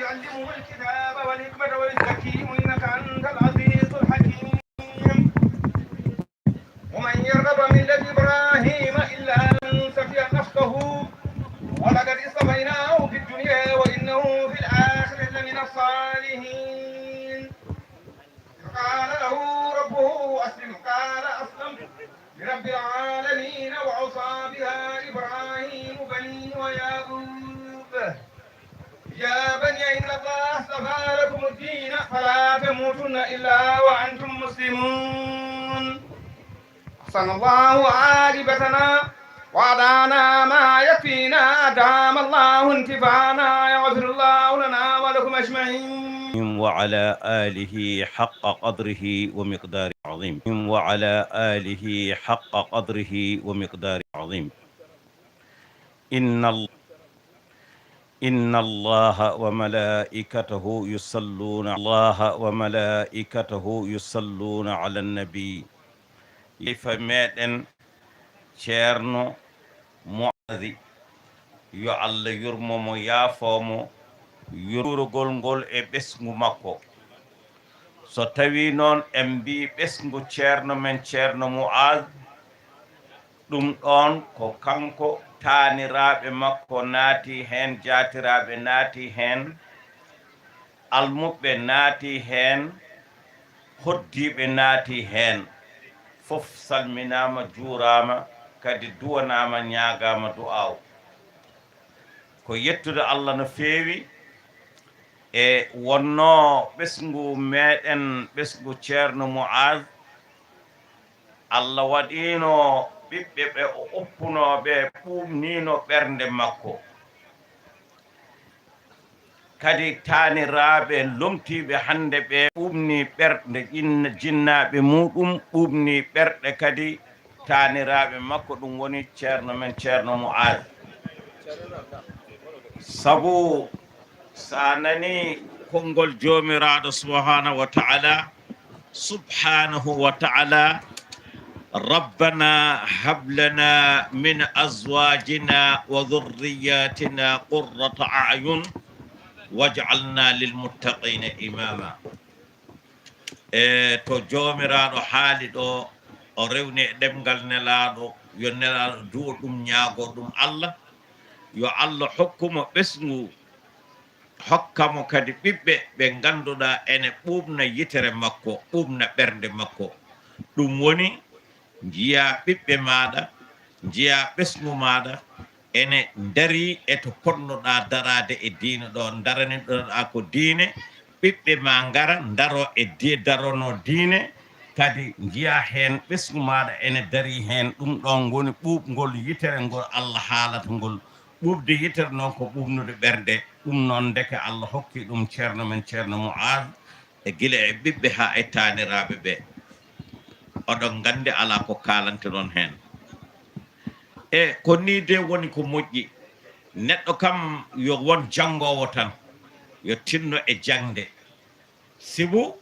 ويعلمه الكتاب والحكمة ويزكيهم إنك أنت العزيز الحكيم ومن يرغب ملة إبراهيم إلا من سفي نفسه ولقد اصطفيناه في الدنيا وإنه في الآخرة لمن الصالحين قال له ربه أسلم قال أسلمت لرب العالمين وأوصى بها إبراهيم بنيه ويعقوب يا بني إن الله اصطفى لكم الدين فلا تموتن إلا وأنتم مسلمون أحسن الله عاقبتنا وأعطانا ما يكفينا دام الله انتفاعنا يغفر الله لنا ولكم أجمعين وعلى آله حق قدره ومقدار عظيم وعلى آله حق قدره ومقدار عظيم إن الله وملائكته يصلون على النبي فمدن ceerno Muazi yo Allah yurmomo yaafomo yurugol ngol e ɓesgu makko so tawi noon en mbi ɓesgu ceerno men ceerno Muaz ɗum ɗon ko kanko taaniraaɓe makko naati heen jaatiraaɓe naati heen almuɓɓe naati heen hoddiiɓe naati heen fof salminaama juuraama kadi duwanaama ñaagaama du'aaw ko yettude Allah no feewi e wonnoo ɓesngu meeɗen ɓesngu ceerno Muaz Allah waɗiino ɓiɓɓe ɓe o oppunooɓe ɓuumniino ɓernde makko kadi taaniraaɓe lomtiiɓe hannde ɓe ɓuumnii ɓerɗe jinnaaɓe muɗum ɓuumnii ɓerɗe kadi taaniraaɓe makko ɗum woni ceerno men ceerno Muaz sabu so a nanii konngol joomiraaɗo subhanahu wa ta'ala ربنا هب لنا من أزواجنا وذرياتنا قرة أعين واجعلنا للمتقين إماما to jomiraɗo haali ɗo o rewni e ɗemgal nelaɗo yo nelaɗo duwo ɗum ñaago ɗum Allah yo Allah hokkuma ɓesngu hokkamo kadi ɓiɓɓe ɓe ganduɗa ene ɓuubna yitere makko ɓuubna ɓernde makko ɗum woni jiya ɓiɓɓe maɗa jiya ɓesngu maɗa ene dari e to ponnoɗa darade e diine ɗo daraniɗoɗa ko diine ɓiɓɓe ma ngara daro e darono diine kadi jiya hen ɓesngu maɗa ene dari hen ɗum ɗon woni ɓuuɓgol yitere ngol Allah haalata ngol ɓuuɓde yitere noon ko ɓuuɓnude ɓernde ɗum noon ndeke Allah hokki ɗum ceerno men ceerno Muaz e gila e ɓiɓɓe ha e taaniraɓe ɓe oɗon gandi ala ko kalante ɗon hen e ko ni de woni ko moƴƴi neɗɗo kam yo won jangowo tan yo tinno e jangde sibu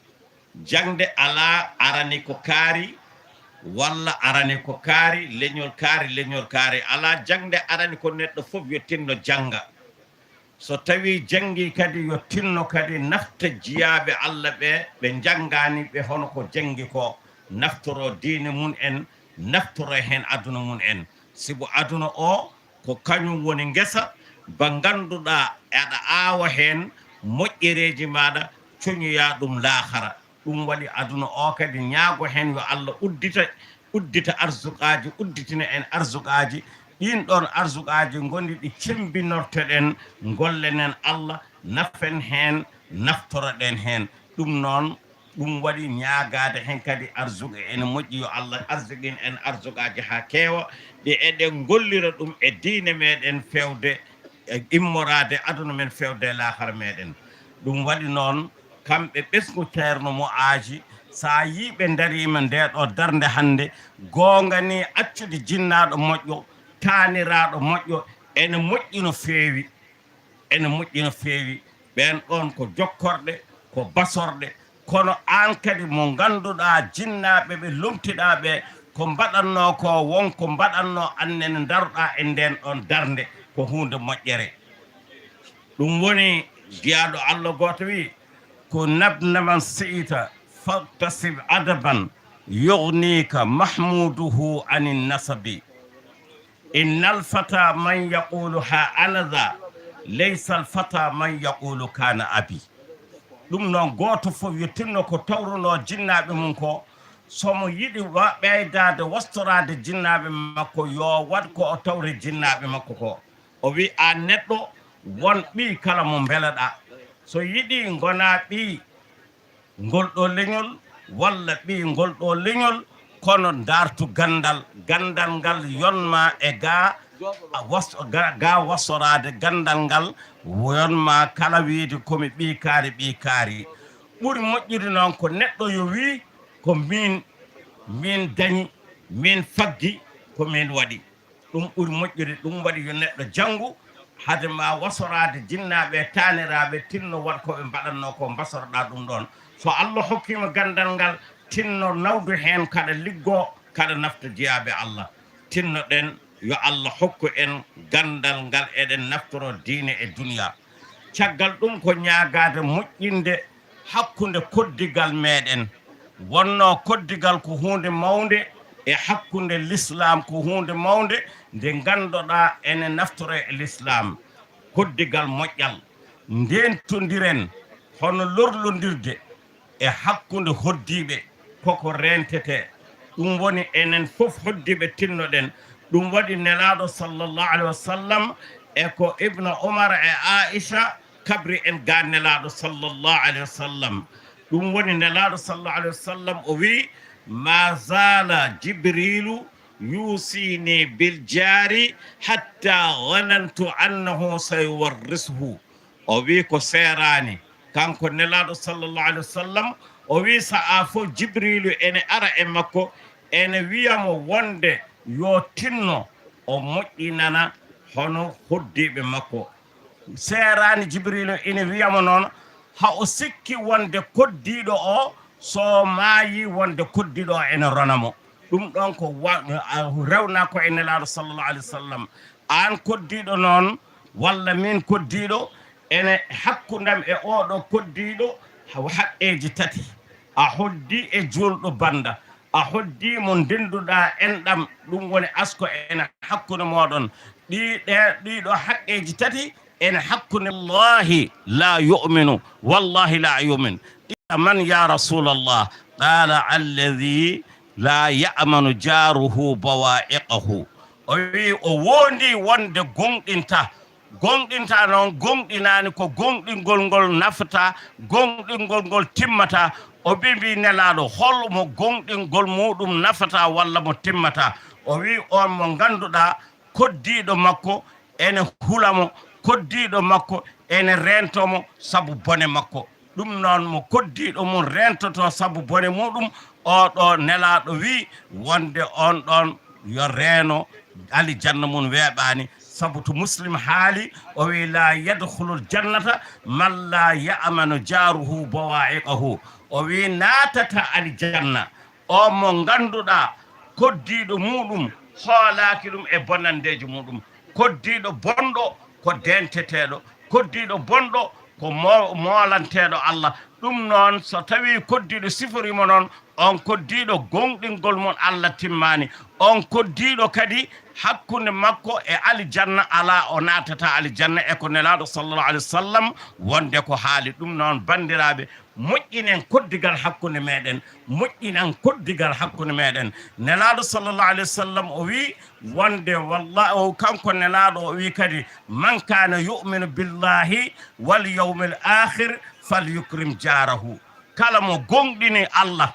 jangde ala arani ko kaari walla arani ko kaari leñol kaari ala jangde arani ko neɗɗo fof yo tinno janga so tawi jangi kadi yo tinno kadi nafta jiyaɓe Allah ɓe jangani ɓe hono ko jangi ko naftoro diine mun en naftoro hen aduna mun en sibo aduna o ko kañum woni ngesa ba ganduɗa aɗa aawa hen moƴƴereji maɗa coñoya ɗum laahara ɗum waɗi aduna o kadi ñaago hen yo Allah uddita arsukaji udditina en arsukaji ɗin ɗon arsukaji gondi ɗi cembinortoɗen gollenen Allah nafen hen naftoroɗen hen ɗum noon ɗum waɗi ñaagade hen kadi arsuga ene moƴƴi yo Allah arsuguin en arsukaji ha keewa ɗi eɗen gollira ɗum e diine meɗen fewde e immorade aduna men fewde lahara meɗen ɗum waɗi noon kamɓe ɓesgu ceerno Muaji sa yiɓe darima nde ɗo darde hande gonga ni accude jinnaɗo moƴƴo taaniraɗo moƴƴo ene moƴƴi no feewi ɓen ɗon ko jokkorɗe ko basorɗe kono an kadi mo ganduɗa jinnaɓe ɓe lomtiɗaɓe ko mbaɗanno ko wonko mbaɗanno annene daruɗa e nden ɗon darde ko hunde moƴƴere ɗum woni giyaɗo Allah goto wi ko nabna man si'ita faktasib adaban yugnika mahmuduhu anin nasabi innal fata man yaqulu ha anadha laysa al fata man yaqulu kana abi ɗum noon goto fof yo tinno ko tawruno jinnaɓe mum ko somo yiɗi ɓeydade wastorade jinnaɓe makko yo wat ko o tawri jinnaɓe makko ko o wi a neɗɗo won ɓi kala mo beleɗa so yiɗi gona ɓi ngolɗo leñol walla ɓi ngolɗo leñol kono dartu gandal ngal yonma e ga wassorade gandal ngal yonma kala wiide komi ɓi kaari ɓuri moƴƴude noon ko neɗɗo yo wi ko min dañi min faggi ko min waɗi ɗum ɓuri moƴƴude ɗum waɗi yo neɗɗo janngu hade ma wasorade jinnaɓe taniraɓe tinno wat koɓe mbaɗanno ko mbasoroɗa ɗum ɗon so Allah hokkima gandal ngal tinno nawdu hen kada liggo kada nafta jiyaɓe Allah tinno ɗen yo Allah hokku en gandal ngal eɗen naftoro diine e duniya caggal ɗum ko ñagade moƴƴinde hakkude koddigal meɗen wonno koddigal ko hunde mawde e hakkude l'islam ko hunde mawde nde gandoɗa ene naftoro e l'islam koddigal moƴƴal ndentodiren hono lorlodirde e hakkude hoddiɓe koko rentete ɗum woni enen fof hoddiɓe tinnoɗen ɗum waɗi nelaɗo sallllahu alayhi wa sallam e ko ibnu umar e aicha kabri en ga nelaɗo sallllahu alayhi wa sallam ɗum woni nelaɗo sallllahu alayhi wa sallam o wi ma zala jibrilu yusini bil jari hatta wanantu annahu sayuwarrisuhu o wi ko serani kanko nelaɗo sallllahu alayhi wa sallam o wi sa a fof jibrilu ene ara e makko ene wiyamo wonde yo tinno o moƴƴinana hono hoddiɓe makko serani jibrilu ene wiyamo noon ha o sikki wonde koddiɗo o so maayi wonde koddiɗo o ene ronamo ɗum ɗon ko rewna ko e nelaɗo sallllahu alayhi wa sallam an koddiɗo noon walla min koddiɗo ene hakkudam e oɗo koddiɗo haqqeji tati a hoddi e julɗo banda a hoddi mo ndenduɗa enɗam ɗum woni asko ene hakkude moɗon ɗiɗo haqqeji tati ene hakkude wallahi la yuminu wallahi la yumin man ya rasulallah qala alladhi la yamanu jaruhu bawa'iqahu o wi o wondi wonde gonɗinta noon gonɗinani ko gonɗingol ngol nafata gonɗingol ngol timmata o mbi nelaɗo holmo gonɗingol muɗum nafata walla mo timmata o wi on mo ganduɗa koddiɗo makko ene hulamo koddiɗo makko ene rentomo saabu bone makko ɗum noon mo koddiɗo mum rentoto saabu bone muɗum oɗo nelaɗo wi wonde on ɗon yo reeno alijanna mum weeɓani saabu to muslim haali o wi la yadkhulul jannata man la ya'manu jaruhu bawa'iqahu o wi natata alijanna o mo ganduɗa koddiɗo muɗum hoolaki ɗum e bonandeji muɗum koddiɗo bonɗo ko denteteɗo koddiɗo bonɗo ko molanteɗo Allah ɗum noon so tawi koddiɗo siforimo noon on koddiɗo gonɗingol mon Allah timmani on koddiɗo kadi hakkude makko e alijanna ala o natata alijanna e ko nelaɗo sallllahu alayhi wa sallam wonde ko haali ɗum noon bandiraɓe moƴƴinen koddigal hakkude meɗen moƴƴinen koddigal hakkude meɗen nelaɗo sallllahu alayhi wa sallam o wi wonde wallahi o kanko nelaɗo o wi kadi man kana yuminu billahi wal yawmil akhir falyukrim jarahu kala mo gonɗini Allah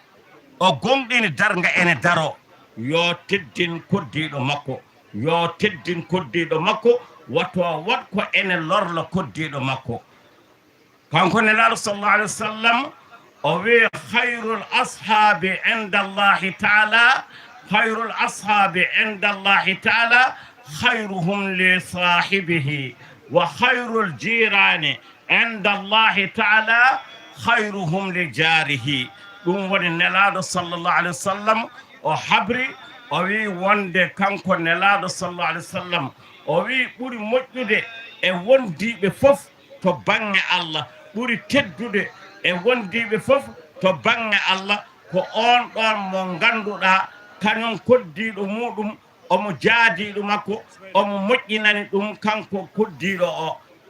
o gonɗini darga ene daro yo teddin koddiɗo makko yo teddin koddiɗo makko wato wat ko ene lorla koddiɗo makko kanko nelaɗo sallllahu alayhi wa sallam o wi khayrul ashabi inda allahi taala khayrul ashabi inda allahi taala khayruhum li sahibihi wa khayrul jirani inda allahi taala khayruhum li jarihi ɗum woni nelaɗo sallllahu alayhi wa sallam o habri o wi wonde kanko nelaɗo sallllahu alayhi wa sallam o wi ɓuri moƴƴude e wondiɓe fof to bange Allah ɓuri teddude e wondiɓe fof to bange Allah ko on ɗon mo ganduɗa kañum koddiɗo muɗum omo jaadiɗo makko omo moƴƴinani ɗum kanko koddiɗo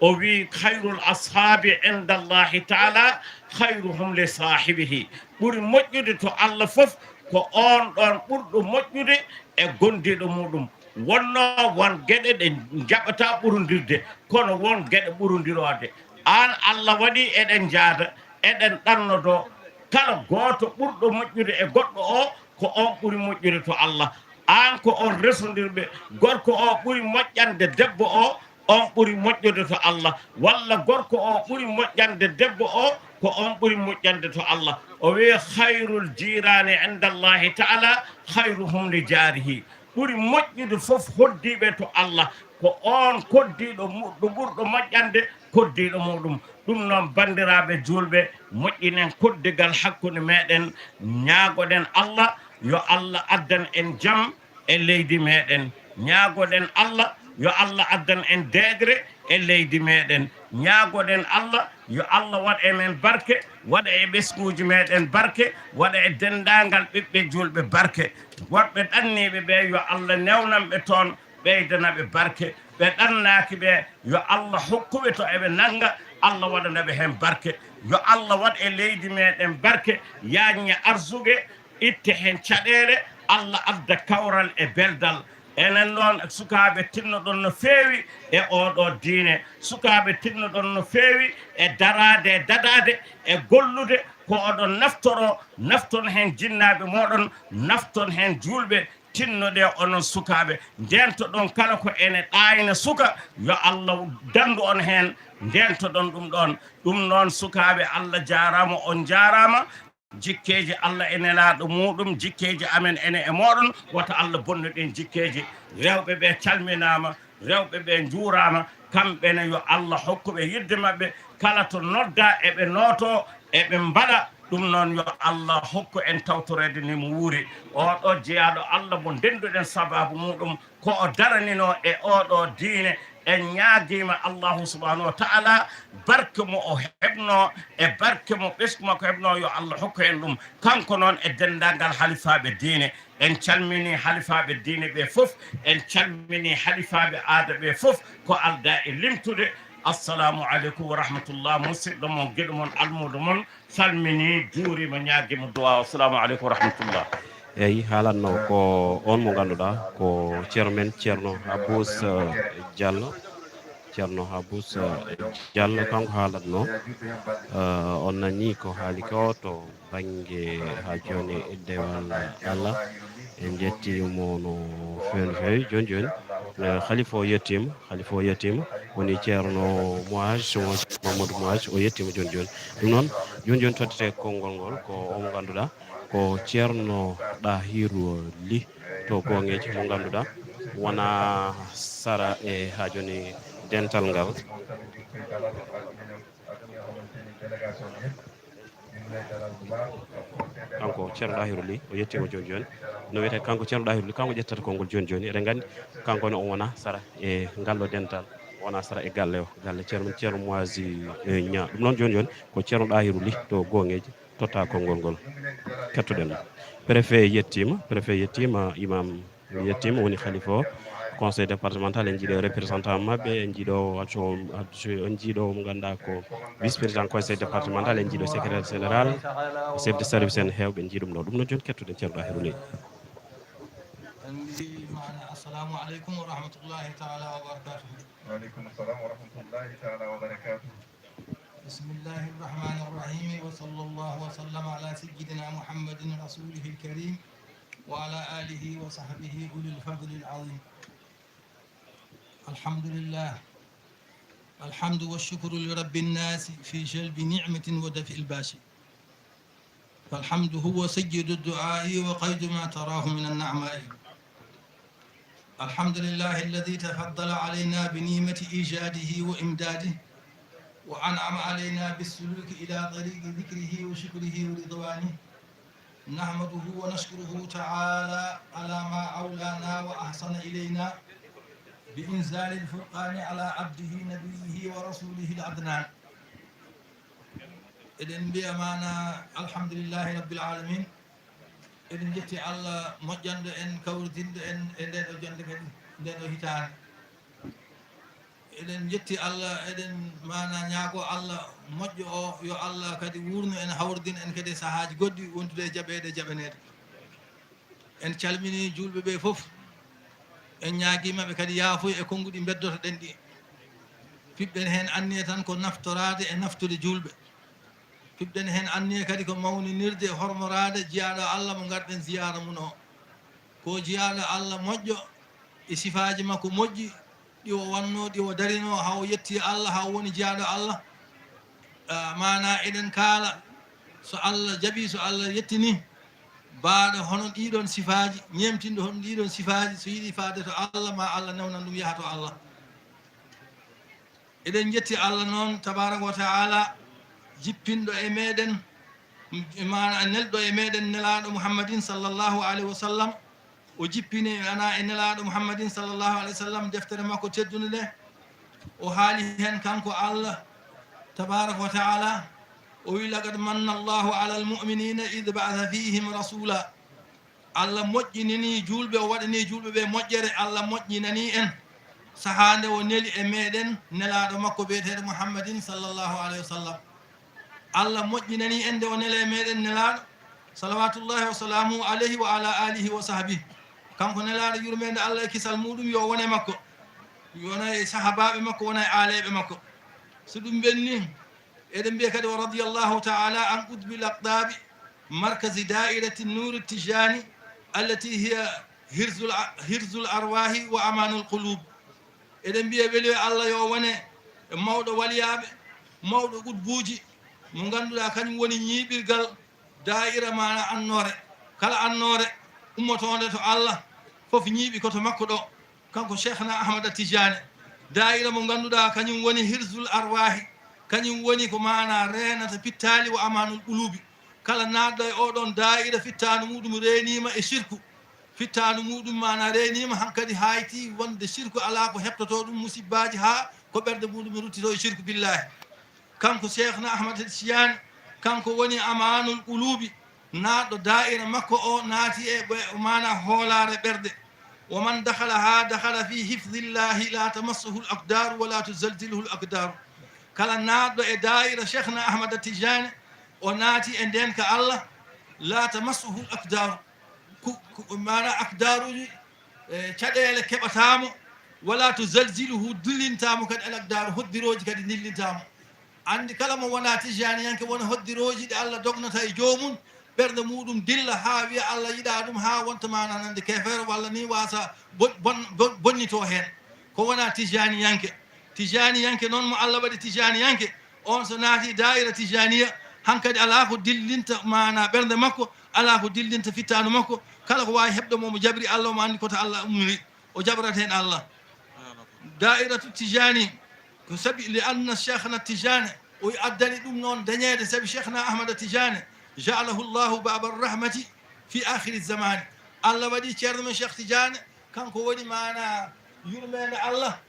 o wi khayrul ashabi indallahi taala khayruhum li sahibihi ɓuri moƴƴude to Allah fof ko on ɗon ɓurɗo moƴƴude e gondiɗo muɗum wonno won gueɗe ɗe jaɓata ɓurodirde kono won gueɗe ɓurodirode an Allah waɗi eɗen jaada eɗen ɗannodo kala goto ɓurɗo moƴƴude e goɗɗo o ko on ɓuri moƴƴude to Allah an ko on resodirɓe gorko o ɓuri moƴƴande debbo o on ɓuri moƴƴude to Allah walla gorko o ɓuri moƴƴande debbo o ko on ɓuri moƴƴande to Allah o wi khayrul jirani indallahi taala khayruhum li jarihi ɓuri moƴƴude fof hoddiɓe to Allah ko on koddiɗo ɗo ɓurɗo moƴƴande koddiɗo muɗum ɗum noon bandiraɓe julɓe moƴƴinen koddigal hakkude meɗen ñaagoɗen Allah yo Allah addan en jaam e leydi meɗen ñaagoɗen Allah yo Allah addan en deegre e leydi meɗen ñaagoɗen Allah yo Allah waɗa e men barke waɗa e ɓesguji meɗen barke waɗa e dendagal ɓiɓɓe julɓe barke woɓɓe ɗanniɓe ɓe yo Allah newnanɓe toon ɓeydanaɓe barke ɓe ɗannaki ɓe yo Allah hokkuɓe to eɓe nanga Allah waɗanaɓe hen barke yo Allah waɗa e leydi meɗen barke yaññe arsugue itte hen caɗele Allah adda kawral e beldal enen noon sukaɓe tinnoɗon no feewi e oɗo diine sukaɓe tinnoɗon no feewi e darade e dadade e gollude ko oɗon naftoro nafton hen jinnaɓe moɗon nafton hen julɓe tinnoɗe onon sukaɓe ndentoɗon kala ko ene ɗayna suka yo Allah dandu on hen ndentoɗon ɗum noon sukaɓe Allah jarama on jarama jikkeji Allah e nelaɗo muɗum jikkeji amen ene e moɗon wata Allah bonnuɗen jikkeji rewɓe ɓe calminama rewɓe ɓe juurama kamɓene yo Allah hokkuɓe yidde mabɓe kala to nodda eɓe nooto eɓe mbaɗa ɗum noon yo Allah hokku en tawtorede ni mo wuuri oɗo jeeyaɗo Allah mo ndenduɗen sababu muɗum ko o daranino e oɗo diine en ñaaguima Allahu subhanahu wa taala barke mo o heɓno e barke mo ɓesgu makko heɓno yo Allah hokku en ɗum kanko noon e dendagal halifaɓe diine en calmini halifaɓe diine ɓe fof en calmini halifaɓe aada ɓe fof ko alda e limtude assalamu aleykum wa rahmatullah musidɗo mon gueɗo mon almudo mon salmini juurima ñaaguima duwa assalamu aleykum wa rahmatullah eyi haalanno ko on mo ganduɗa ko ceerno men ceerno Habous Diallo ceerno Habous Diallo kanko haalatno on nani ko haali ko to banggue ha joni dewal Allah en jettimo no fewi joni joni khalifa o yettima woni ceerno Mouaj Mamadou Mouaj o yettima joni joni ɗum noon joni tottete konngol ngol ko omo ganduɗa ko ceerno Ɗahiru Ly to gongeji mo ganduɗa wona sara e ha joni dental ngal kanko ceerno Ɗahiru Ly o yettima joni no wiyete kanko ceerno Ɗahiru Ly kanko ƴettata konngol joni eɗen gandi kanko ne o wona sara e ngallo dental wona sara e galle o galle ceerno Moisi Nia ɗum noon joni ko ceerno Ɗahiru Ly to gongeji totta konngol ngol kettoɗen ɗum préfet yettima imam yettima woni khalifa o conseil départemental en jiiɗo représentant mabɓe en jiiɗo en jiiɗo mo ganduɗa ko vice président conseil départemental en jiiɗo secrétaire général chef de service en hewɓe en jiiɗum ɗo ɗum noon joni kettoɗen ceerno Ɗahiru Ly assalamu aleykum wa rahmatullahi taala wa barakatuh وعليكم السلام ورحمة الله تعالى وبركاته بسم الله الرحمن الرحيم وصلى الله وسلم على سيدنا محمد رسوله الكريم وعلى آله وصحبه أولي الفضل العظيم الحمد لله الحمد والشكر لرب الناس في جلب نعمة ودفع الباس فالحمد هو سيد الدعاء وقيد ما تراه من النعماء الحمد لله الذي تفضل علينا بنعمة إيجاده وإمداده وأنعم علينا بالسلوك إلى طريق ذكره وشكره ورضوانه نحمده ونشكره تعالى على ما أولانا وأحسن إلينا بإنزال الفرقان على عبده نبيه ورسوله العدنان إذن بأمانة الحمد لله رب العالمين إذن جتي الله مجند إن كورتين إن جند إن هتان إذن جتي الله إذن مانا نياغو الله مجو يو الله كدي ورنو إن هوردين إن كدي ساحاج غودي وندو دي جابنيد إن calmini julɓe ɓe fof en ñaagimaɓe kadi yaafoy e konnguɗi beddoto ɗen ɗi fiɓɗen heen anniye tan ko naftorade e naftude julɓe fiɓɗen heen anniye kadi ko mawninirde e hormorade jiyaɗo Allah mo garɗen ziyara mum o ko jiyaɗo Allah moƴƴo e sifaji makko moƴƴi ɗi o wanno ɗi o darino haw yetti Allah haw woni jiyaɗo Allah mana eɗen kaala so Allah jaaɓi so Allah yettini baaɗo hono ɗiɗon sifaji ñemtinɗo hono ɗiɗon sifaji so yiɗi faade to Allah ma Allah nawnan ɗum yaha to Allah eɗen jetti Allah noon tabaraka wa taala jippinɗo e meɗen mana nelɗo e meɗen nelaɗo Muhammadin sallllahu alayhi wa sallam o jippini ana e nelaɗo Muhammadin sallllahu alayhi wa sallam deftere makko teddude nde o haali hen kanko Allah tabaraka wa taala o wi laqad manna Allahu ala almu'minina id ba'atha fihim rasula Allah moƴƴinani julɓe o waɗani julɓe ɓe moƴƴere Allah moƴƴinani en sahande o neli e meɗen nelaɗo makko biyeteɗo Muhammadin sallllahu alayhi wa sallam Allah moƴƴinani en nde o nele e meɗen nelaɗo salawatullahi wa salamu alayhi wa ala alihi wa sahbihi kanko nelaɗo yurmede Allah e kisal muɗum yo wone makko wona e sahabaɓe makko wona e aleɓe makko so ɗum ɓenni eɗen mbiya kadi wa radiyallahu taala an qutbil aqdabi markazi da'irati nouri tijani allati hiya hirzul arwahi wa amanul qulub eɗen mbiya weeli Allah yo wone mawɗo waliyaɓe mawɗo qutbuji mo ganduɗa kañum woni ñiɓirgal da'ira mana annore kala annore ummotonde to Allah foof ñiiɓi koto makko ɗo kanko cheikhna ahmada tijani da'ira mo ganduɗa kañum woni hirzul arwahi kañum woni ko mana renata pittali wa amanul qulubi kala naɗɗo e oɗon da'ira fittanu muɗum renima e shirku fittanu muɗum mana renima hankkadi hayti wonde shirku ala ko heptoto ɗum musibbaji ha ko ɓerde muɗum ruttito e shirku billahi kanko cheikhna ahmad tijani kanko woni amanul qulubi naɗɗo da'ira makko o naati e mana hoolare ɓerde wa man dakhala dakhala fi hifdillahi la tamassuhu l aqdaru wala tuzalziluhu l aqdaru kala naɗɗo e da'ira cheikhna ahmada tijani o naati e nden ka Allah la tamassuhu l aqdaru mana aqdaruji caɗele keɓatamo wala tuzalziluhu dillintamo kadi al aqdaru hoddiroji kadi dillintamo andi kala mo wona tijani yanke wona hoddiroji ɗe Allah dognata e jomum ɓerde muɗum dilla ha wiya Allah yiɗa ɗum ha wonta mana nande kefere walla ni wasa bonnito hen ko wona tijani yanke noon mo Allah waɗi tijani yanke on so naati da'ira tijaniya hankkadi ala ko dillinta mana ɓerde makko ala ko dillinta fittanu makko kala ko wawi heɓde momo jabri Allah omo andi koto Allah umri o jaɓrat hen Allah da'iratu tijani ko sabi li anna cheikhna tijani o addani ɗum noon dañede saabi cheikhna ahmada tijani ja'alahu llahu baba rahmati fi akhiri zamani Allah waɗi ceerno men cheikh tijani kanko woni mana yurmede Allah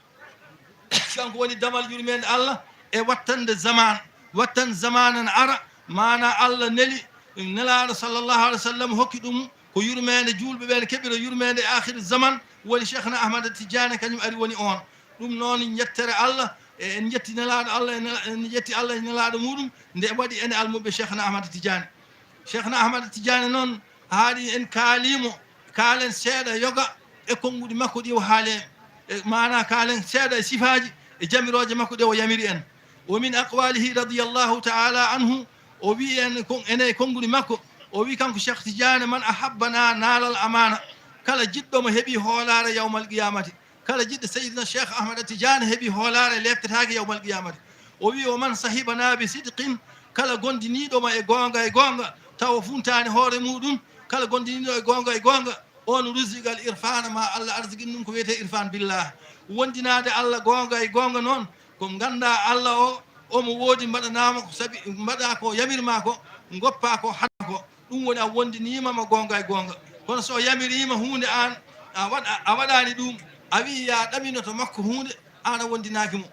kanko woni damal yurmede Allah e wattande zaman wattan zamanan ara mana Allah neli nelaɗo sallllahu alih wa sallam hokki ɗum ko yurmede julɓe ɓe ne keɓira yurmede e akhiri zaman woni cheikhna ahmada tijani kañum ari woni on ɗum noon jettere Allah en jetti nelaɗo Allah en jetti Allah e nelaɗo muɗum nde waɗi ene almuɓe cheikhna ahmada tijani cheikhna ahmada tijani noon haali en kaalimo kaalen seeɗa yoga e konnguɗi makko ɗi o haali en mana kaalen seeɗa e sifaji e jamiroje makko ɗe o yamiri en wa min aqwalihi radiyallahu taala anhu o wi en ene konnguɗi makko o wi kanko cheikh tijani man ahabbana naalal amana kala jiɗɗo mo heeɓi hoolare yawmal qiyamati kala jiɗɗo seydina cheikh ahmada tijani heeɓi hoolare leftetake yawmal qiyamati o wi o man sahibana bi sidqin kala gondiniɗoma e gonga tawa funtani hoore muɗum kala gondiniɗo e gonga on rusigal irfana ma Allah arsiguin ɗum ko wiyete irfan billah wondinade Allah gonga e gonga noon ko ganda Allah o omo woodi mbaɗanama ko saabi mbaɗa ko yamirma ko goppa ko haɗa ko ɗum woni a wondinimama gonga e gonga kono so yamirima hunde an a waɗani ɗum أبي يا دمينة مكهون أنا وندناكم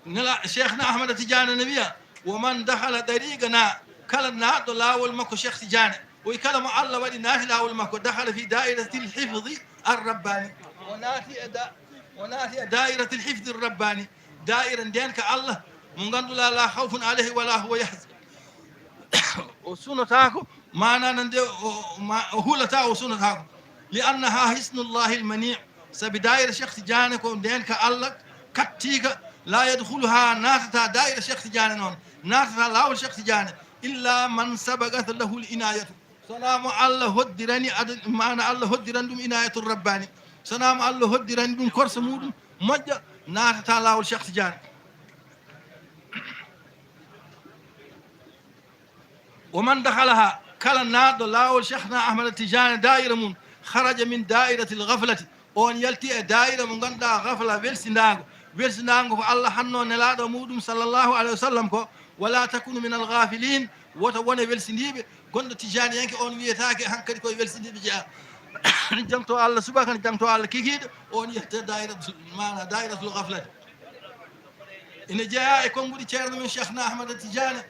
نلا شيخنا أحمد تجاني نبيا ومن دخل طريقنا كلنا دلاول مكو شيخ تجاني ويكلم الله ودي ناهي لاول مكو دخل في دائرة الحفظ الرباني وناتي دائرة الحفظ الرباني دائرة دينك الله من قال لا خوف عليه ولا هو يحزن وسنة تاكو ما نندي هو لتا وسنة تاكو لأنها حسن الله المنيع سبدائرة شيخ تجاني كون دينك الله كتيك لا يدخلها ناتتا دائرة شيخ تجاني نون ناتتا لاول شيخ تجاني إلا من سبقت له العناية سلام الله هدرني معنى الله هدرن دم عناية الرباني سلام الله هدرن دم كرس مودم مجا ناتتا لاول شيخ تجاني ومن دخلها كلا ناد لاول شيخنا أحمد التجاني دائرة من خرج من دائرة الغفلة on yalti e daayira mo ganduɗa gafla welsindago ko Allah hanno nelaɗo muɗum sallllahu alayhi wa sallam ko wala takunu min alghafilin woto wone welsindiɓe gonɗo tijani yanke on wiyetake hankkadi koye welsindiɓe jeeya jangto Allah subaka ne jangto Allah kikiɗe on yiyete dairatul gaflati ina jeeya e konnguɗi ceerno men cheikhna ahmad tijani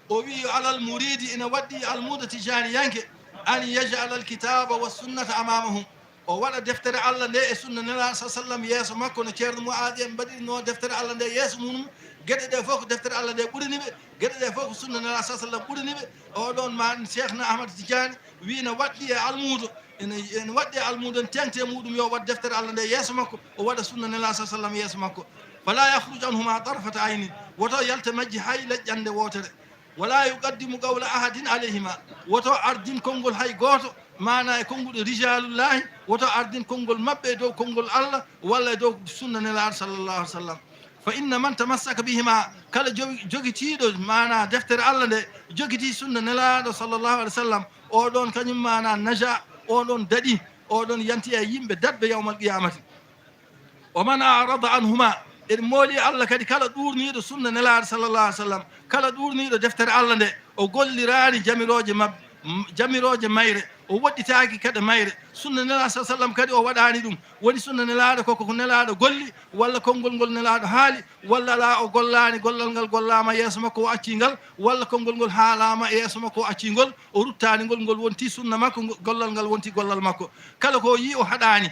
o wi alal muridi ina wadɗi almuda tijani yanke an yajala alkitaba wa sunnata amamahum o waɗa deftere Allah nde e sunna nela sa sallam yeeso makko no ceerno mo aadi en mbaɗirno deftere Allah nde yeeso mum gueɗe ɗe fof ko deftere Allah nde ɓuraniɓe gueɗe ɗe fof ko sunna nela sa sallam ɓuraniɓe oɗon ma cheikhna ahmad tidiane wi no waɗɗi e almudo ene waɗɗi e almudo en tengte muɗum yo waɗ deftere Allah nde yeeso makko o waɗa sunna nela sa sallam yeeso makko fala yahruj anhuma tarfata aynin woto yalta majji hay leƴƴande wotere wala yuqaddimu qawla ahadin alayhima woto ardin konngol hay gooto mana e konnguɗo rijalullahi woto ardin konngol maɓɓe e dow konngol Allah walla e dow sunna nelaɗo sallllahu alih w sallam fa inna man tamassaka bihima kala jogitiɗo mana deftere Allah nde jogiti sunna nelaɗo sallllahu alih w sallam oɗon kañum mana naja oɗon daɗi oɗon yanti e yimɓe dadɓe yawmal qiyamati o man arada anhuma en mooli Allah kadi kala ɗurniɗo sunna nelaɗo sallllahu alih w sallam kala ɗurniɗo deftere Allah nde o gollirani jamiroje mabɓe jamiroje mayre o woɗɗitaki kadi mayre sunna nelaɗo sa sallam kadi o waɗani ɗum woni sunna nelaɗo koko ko nelaɗo golli walla konngol ngol nelaɗo haali walla ala o gollani gollal ngal gollama yeeso makko o acci ngal walla konngol ngol haalama e yeeso makko o acci ngol o ruttani ngol wonti sunna makko gollal ngal wonti gollal makko kala ko yi o haɗani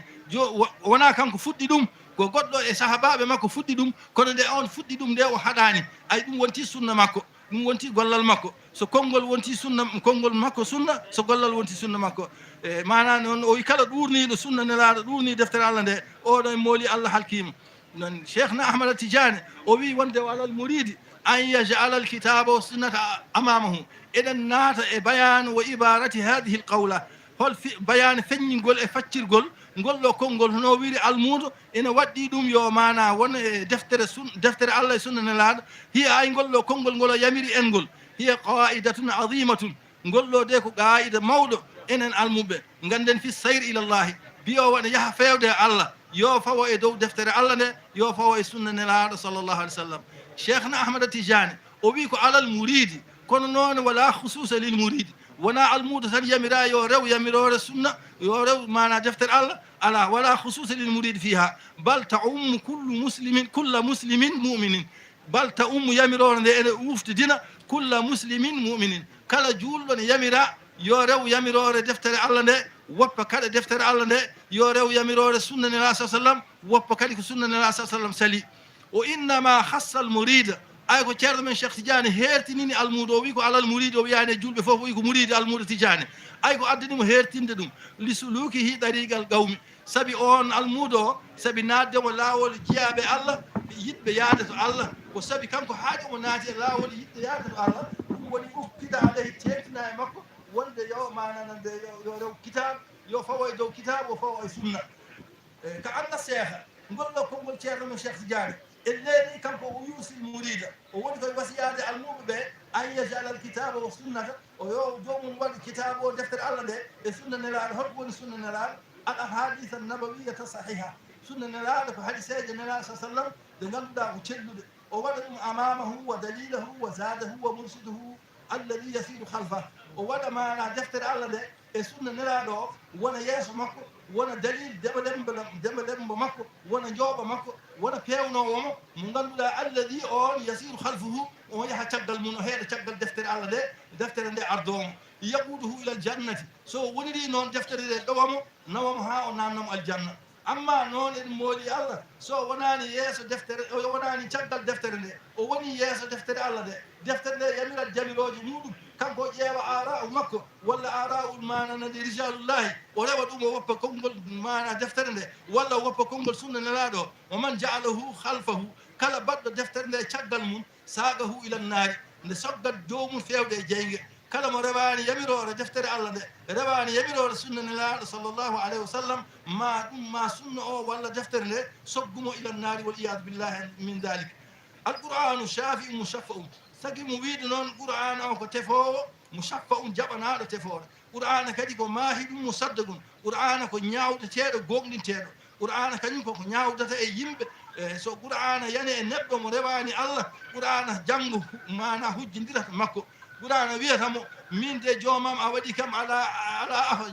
wona kanko fuɗɗi ɗum ko goɗɗo e sahabaɓe makko fuɗɗi ɗum kono nde on fuɗɗi ɗum nde o haɗani ay ɗum wonti sunna makko ɗum wonti gollal makko so konngol wonti sunna konngol makko sunna so gollal wonti sunna makko e mana noon o wi kala ɗurniɗo sunna nelaɗo ɗurni deftere Allah nde oɗo e mooli Allah halkima non cheikhna ahmad tidiane o wi wonde walal muridi an yajala alkitaba wa sunnata amamahu eɗen naata e bayanu wa ibarati hadihi alqawla hol bayani feññingol e faccirgol ngol ɗo konngol hono wiri almudo ene waɗɗi ɗum yo mana won e deftere Allah e sunna nelaɗo hiya ay ngol ɗo konngol ngol o yamiri en ngol hiya qaidatun azimatun ngol ɗo de ko qaida mawɗo enen almuɓe ganden fi sayr ilallahi biyo waɗa yaaha fewde e Allah yo fawo e dow deftere Allah nde yo fawo e sunna nelaɗo sallllahu alih w sallam cheikhna ahmad tijani o wi ko alal muridi kono noon wala khususa lil muridi wona almudo tan yamira yo rew yamirore sunna yo rew mana deftere Allah ala wala khususa lil muridi fiha bal taummu kulla muslimin muminin bal ta ummu yamirore nde ene uftidina kulla muslimin muminin kala julɗo ne yamira yo rew yamirore deftere Allah nde woppa kadi deftere Allah nde yo rew yamirore sunna nela sa sallam woppa kadi ko sunna nela sa sallam sali o innama hassa al murida ay ko ceerno men cheikh tidiane hertinini almudo o wi ko alal muridi o wiyani julɓe fof o wi ko muridi almudo tidiane ay ko addanimo hertinde ɗum li sulukihi ɗarigal qawmi saabi on almudo o saabi naddemo laawol jeeyaɓe Allah yiɗɓe yaade to Allah ko saabi kanko haaɗi o naati e laawol yiɗɓe yaade to Allah ɗum woni ukkida alayhi teetina e makko wonde yo mananande yo rew kitab yo fawo e dow kitab o fawo e sunna ko anna seeha ngol ɗo konngol ceerno men cheikh tidiane الليل كم هو يوصي المريد وولد الوسيادة المؤمن به أن يجعل الكتاب والسنة ويوم ولد الكتاب ودفتر الله ده السنة نلال هرب والسنة نلال الأحاديث النبوية الصحيحة سنة نلال فحديث سيدنا النبي صلى الله عليه وسلم دنقل ده وتشلد وولد أمامه ودليله وزاده ومرشده الذي يسير خلفه وولد ما دفتر الله ده e sunna nelaɗo o wona yeeso makko wona dalil dema lemba makko wona jooɓa makko wona pewnowomo mo ganduɗa alladi on yasiru halfuhu on yaha caggal mum o heeɗa caggal deftere Allah nde deftere nde ardomo yaquduhu ila aljannati so woniri noon deftere nde ɗowamo nawamo ha o namnamo aljanna amma noon eɗum mooli Allah so wonani yeeso deftere o wonani caggal deftere nde o woni yeeso deftere Allah nde deftere nde yamirat jamiroje muɗum kanko ƴeewa ara makko walla ara mananade rijalullahi o rewa ɗum o woppa konngol mana deftere nde walla o woppa konngol sunna nelaɗo o man jaalahu halfahu kala baɗɗo deftere nde caggal mum sagahu ila nnaari nde soggat jomum fewde e jeyge kala mo rewani yamirore deftere Allah nde rewani yamirore sunna nelaɗo sallllahu alayhi wa sallam ma ɗum ma sunna o walla deftere nde soggumo ila nnaari wal iyadu billahi min dalik alqur'anu shafi'u mushaffa'u sagi mo wiide noon qur'ana o ko tefowo mushaffa'u jaɓanaɗo tefore qur'ana kadi ko maahi ɗum mo saddagun qur'ana ko ñawdeteɗo gonɗinteɗo qur'ana kañum koko ñawdata e yimɓe so qur'ana yani e neɗɗo mo rewani Allah qur'ana janggo mana hujjodirata makko qur'ana wiyatamo min de joomam a waɗi kam ala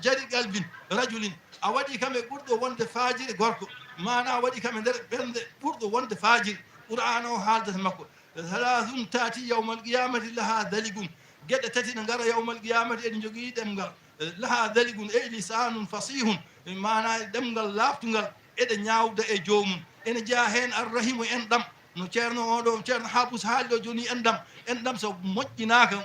jari qalbin rajulin a waɗi kam e ɓurɗo wonde fajiri gorko mana a waɗi kam e nder ɓernde ɓurɗo wonde fajiri qur'ana o haaldata makko thalathum tati yawmal qiyamati laha daligum gueɗe tati ne gara yawmal qiyamati eɗe jogui ɗemgal laha daligum e lisanum fasihum mana ɗemgal laftugal eɗe ñawda e jomum ene jeeya hen arrahimu en ɗam no ceerno oɗo ceerno habus haali ɗo joni en ɗam so moƴƴinaka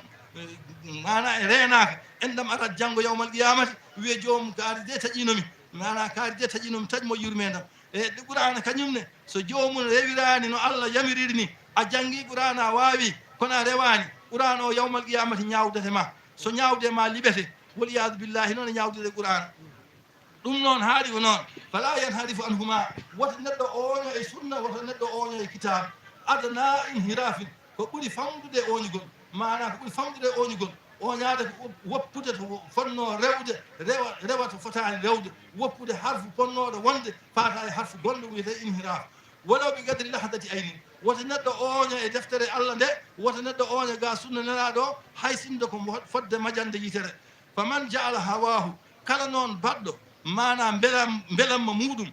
mana e renaka en ɗam arat janggo yawmal qiyamati wiye jomum kaari de taƴinomi mana kaari de taƴinomi taƴ mo yurmedam e ɗe qur'ana kañumne so jomum rewirani no Allah yamiriri ni a jangi qur'ana a wawi kono a rewani qur'ana o yawmal qiyamati ñawdete ma so ñawde ma liɓete wal iyadu billahi noon e ñawdede qur'ana ɗum noon haari ko noon fala yanharifu anhuma woto neɗɗo oño e sunna woto neɗɗo oño e kitabe adana inhirafin ko ɓuuri famdude oñugol mana ko ɓuuri famdude oñugol oñade ko woppude to fonno rewde rewa to fotani rewde woppude harfu ponnoɗo wonde fata e harfu gonɗo wiyete inhiraf walaw ɓe gadri lahdati aynin woto neɗɗo oño e deftere Allah nde woto neɗɗo oño ga sunna nelaɗo hay sinde ko fodde majande yitere faman jaala hawahu kala noon baɗɗo mana belamma muɗum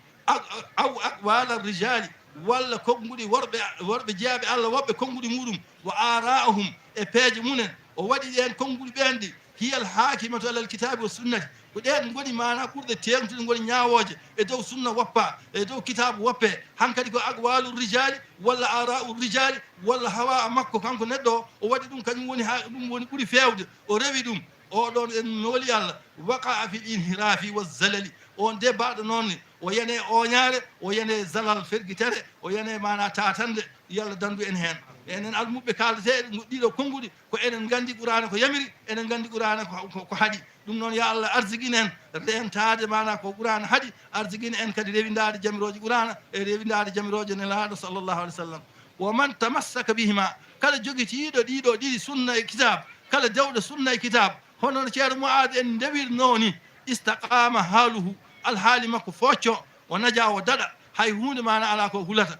aw aqwala rijali walla konguɗi worɓe jeeyaɓe Allah woɓɓe konguɗi muɗum wa ara'uhum e peeje munen o waɗi ɗen konguɗi ɓenɗi hiyal hakimatu alal kitabi wa sunnati ko ɗen goni mana ɓurɗe tengtude goni ñawoje e dow sunna woppa e dow kitabu woppe hankkadi ko aqwalu rijali walla ara'u rijali walla hawa makko kanko neɗɗo o waɗi ɗum kañum woni ha ɗum woni ɓuuri fewde o rewi ɗum oɗon en nooli Allah waqa fil inhirafi wa zalali on de baɗo noon ni o yane oñare o yane zalal ferguitere o yane mana tatande yalla dandu en hen enen almuɓe kaldeteɗe ɗiɗo konguɗi ko enen gandi qur'ana ko yamiri enen gandi qur'ana ko haaɗi ɗum noon ya Allah arsiguine en rentade mana ko qur'ana haaɗi arsiguine en kadi rewidade jamiroje qur'ana e rewidade jamiroje nelaɗo sallllahu alih w sallam wa man tamassaka bihima kala joguitiɗo ɗiɗo ɗiɗi sunna e kitab kala dewɗo sunna e kitab hono no ceerno Mu'ad en ndewirno ni istaqama haluhu alhaali makko focco o naja o daɗa hay hunde mana ala ko hulata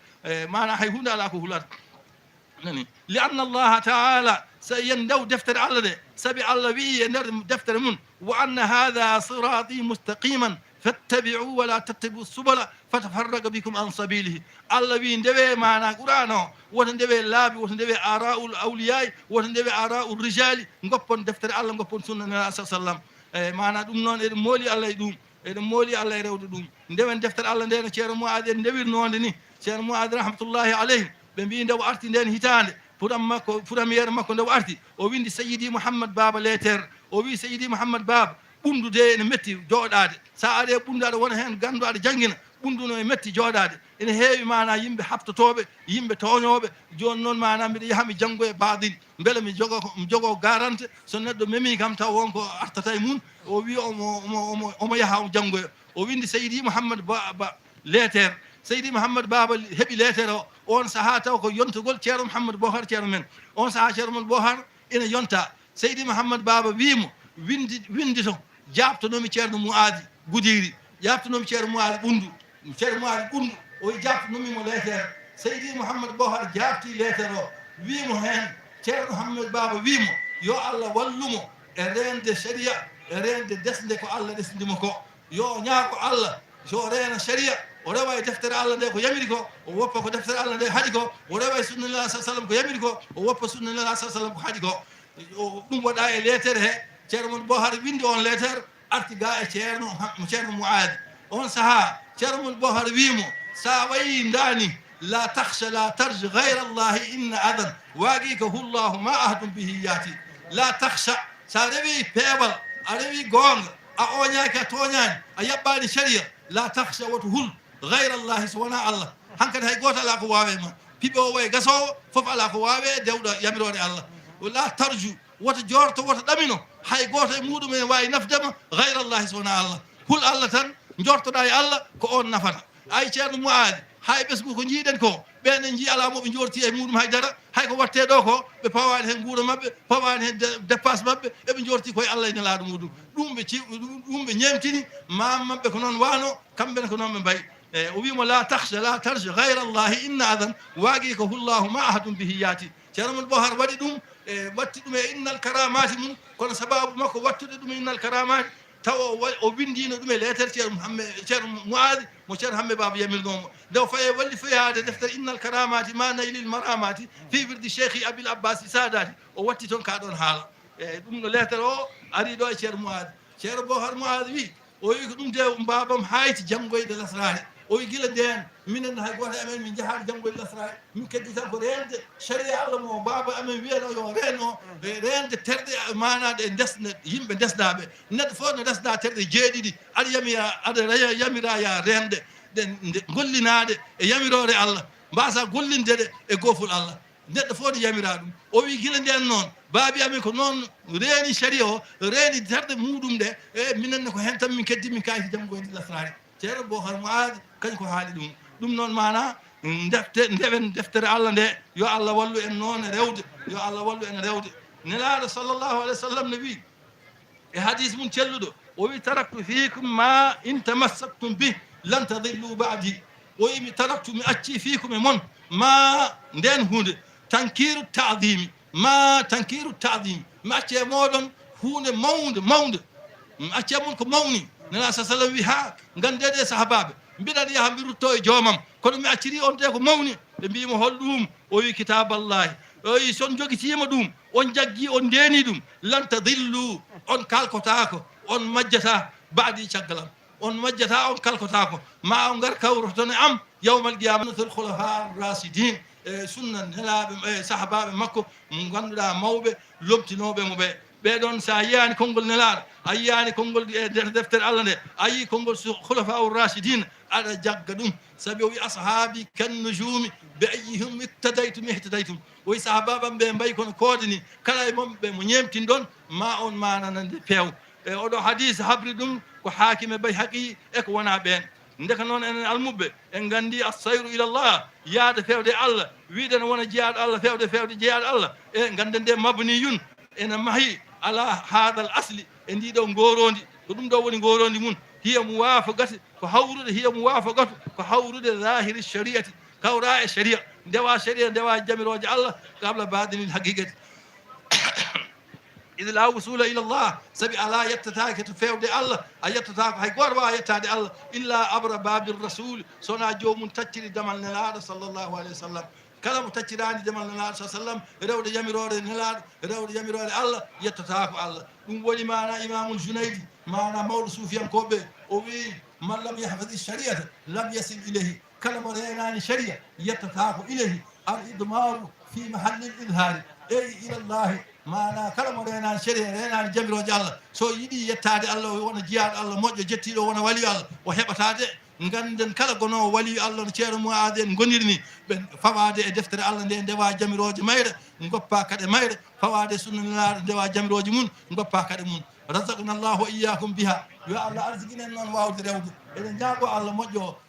mana hay hunde ala ko hulata nani li anna allaha taala so yen ndew deftere Allah de saabi Allah wi e nder deftere mum wa anna hada sirati mustaqiman fattabi'u wala tattabi'u subula fatafarraqa bikum an sabilihi Allah wi ndewe mana qur'an o woto ndewe laabi woto ndewe ara'ul awliyai woto ndewe ara'ul rijali goppon deftere Allah goppon sunna nabi sallam mana ɗum noon eɗen mooli Allah e ɗum eɗen mooli Allah e rewde ɗum ndewen deftere Allah nde no ceerno Mu'ad en ndewirnode ni ceerno Mu'ad rahmatullahi aleyhi ɓe mbi nde o arti nden hitande furamiyere makko nde o arti o windi Sayyidi Mouhammad Baba lettere o wi Sayyidi Mouhammad Baba ɓundude ene metti jooɗade sa ari e ɓundu aɗa wona hen gandu aɗa janggina ɓunduno e metti jooɗade ene heewi mana yimɓe haftotoɓe yimɓe toñoɓe joni noon mana mbiɗa yaha mi janggo e baadil beele mi jogo garante so neɗɗo memi kam taw wonko artata e mum o wi omo yaha o janggoya o windi Sayyidi Mouhammad Baba lettere Sayyidi Mouhammad Baba heeɓi lettere o on saaha taw ko yontugol ceerno Mouhammad Bohar ceerno men on saaha ceerno mon Bohar ina yonta Sayyidi Mouhammad Baba wimo windi to jabtonomi ceerno Mu'adi Gudiri jabtonomi ceerno Mu'adi ɓundu ceerno Mu'adi ɓundu o jabtonomimo lettere Sayyidi Mouhammad Bohar jabti lettere o wimo hen ceerno Mouhammad Baba wimo yo Allah wallumo e rende sharia rende desde ko Allah desdimo ko yo ñaako Allah so reena sharia o rewa e deftere Allah nde ko yamiri ko o woppa ko deftere Allah nde haɗi ko o rewa e sunnallah sa sallam ko yamiri ko o woppa sunnallah sa sallam ko haɗi ko ɗum waɗa e lettere he ceerno mon Bohar windi on lettere arti ga e ceerno Mouadi on saha ceerno mon Bohar wimo sa wayi ndani لا تخشى لا ترج غير الله إن أذن واقيك هو الله ما أهد به ياتي لا تخشى ساربي بيبل أربي غونغ أونياك تونيان أيباني شريع لا تخشى وتهل غير الله سبحانه الله هنكن هاي قوت على قوامه ما بيبو وي غسو فوف على قوامه دewda yamirone Allah ولا ترجو وتجورت وتدمنو هاي قوت مودو من واي نفدم غير الله سبحانه الله كل الله تن جورتو داي الله كو اون نفata ay ceerno Mouadi hay ɓesgu ko jiiɗen ko ɓen jii ala moɓe jorti e muɗum haydara hay ko watte ɗo ko ɓe pawani hen guura mabɓe pawani hen dépasse mabɓe eɓe jorti koye Allah e nelaɗo muɗum ɗum ɓe ñemtini mam mabɓe ko noon wano kamɓene ko noon ɓe mbayi o wimo la tahsha la tarja gayra allahi inna adan waagui ko hullahu ma ahadum bihi yaati ceerno mon Bohar waɗi ɗum e watti ɗum e innal karamati mum kono sababu makko wattude ɗum e innal karamati taw o windino ɗum e lettere ceerno Mouadi mo ceerno Hamme Baba yamirnomo nde o faye walli foyade deftere innal karamati ma naylil maramati fi wirdi cheikhi abil abbas sadati o watti toon ka ɗon haala eyyi ɗum no lettere o ari ɗo e ceerno Mouadi ceerno Bohar Mouadi wi o wi ko ɗum de babam hayti janggoyde lasrare o wi gila nden minen hay goto amen min jahaɗo janggoyde lasrare min keddi tan ko rende sharia Allah mo baba amen wiyano yo reno rende terɗe manade e desna yimɓe desnaɓe neɗɗo fof no desna terɗe jeeɗiɗi aɗa yamira ya rende ɗe gollinade e yamirore Allah mbasa gollinde ɗe e gofol Allah neɗɗo fof no yamira ɗum o wi gila nden noon baabi amen ko noon reeni sharia o reeni terɗe muɗum ɗe e minenne ko hen tan min keddi min kayti janggoyde lasrare ceerno Bohar Mouadi kañ ko haali ɗum noon mana ndewen deftere Allah nde yo Allah wallu en noon e rewde yo Allah wallu en rewde nelaɗo sallllahu alayhi wa sallam ne wi e hadis mum celluɗo o wi taraktu fikum ma in tamassaktum bih lan tadillu ba'di o wi mi taraktu mi acci fikum e mon ma nden hunde tankiru ta'dimi ma tankiru ta'dimi mi acci e moɗon hunde mawde mi acci e mon ko mawni nela sa sallam wi ha gandede sahabaɓe mbiɗaɗa yaha mi rutto e joomam kono mi acciri on de ko mawni ɓe mbimo holɗum o wi kitaballahi o wi son joguitima ɗum on jaggi on ndeni ɗum lan tadillu on kalkotako on majjata baadi caggalam on majjata on kalkotako ma on gar kawrotone am yawmal qiyamatul khulafa rasidin e sunna nelaɓe e sahabaɓe makko mo ganduɗa mawɓe lomtinoɓe mo ɓe ɓeɗon sa yiyani konngol nelaɗo a yiyani konngol e nder deftere Allah nde a yi konngol khulafa ur rasidin aɗa jagga ɗum sabi o wi ashabi kan nujumi be ayyihum ittadaytum ihtadaytum o wi sahabaɓam ɓe mbayi kono koode ni kala e momɓe mo ñemtin ɗon ma on mananande peew e oɗo hadis habri ɗum ko hakime Bayhaqi e ko wona ɓen ndeka noon enen almuɓe en gandi assayru ilallah yaade fewde Allah wiide ne wona jeeyaɗo Allah fewde jeeyaɗo Allah e ganden nde mabniyun ene maahi ala hadal asli e ndiɗo ngorondi ko ɗum ɗo woni ngorondi mum hiya muwafaqati ko hawrude hiya muwafaqatu ko hawrude zahiri shariati kawra e sharia ndewa jamiroje Allah qabla badinil haqiqati إذا لا وصول إلى الله سبي على يتتاك تفيد الله أيتتاك هاي قربا يتاد الله إلا أبر باب الرسول صنع جو منتشر دمال نلاد صلى الله عليه وسلم كلام تشراني دمال نلاد صلى الله عليه وسلم رود جميرور نلاد رود جميرور الله يتتاك الله ولي معنا إمام الجنيدي معنا مولى سفيان كوبي وفي من لم يحفظ الشريعة لم يصل إليه كلام رينان الشريعة يتتاك إليه الإدمار في محل الإظهار أي إلى الله mana kala mo renani sharia renani jamiroje Allah so yiɗi yettade Allah wona jiyaɗo Allah moƴƴo jettiɗo wona wali Allah o heɓatade ganden kala gonowo wali Allah no ceerno Mouadi en gonirni ɓe fawade e deftere Allah nde ndewa jamiroje mayre goppa kadi mayre fawade sunnanaɗo ndewa jamiroje mum goppa kadi mum razaqna Allahu wa iyyakum biha yo Allah arzikinen noon wawde rewde eɗen jaago Allah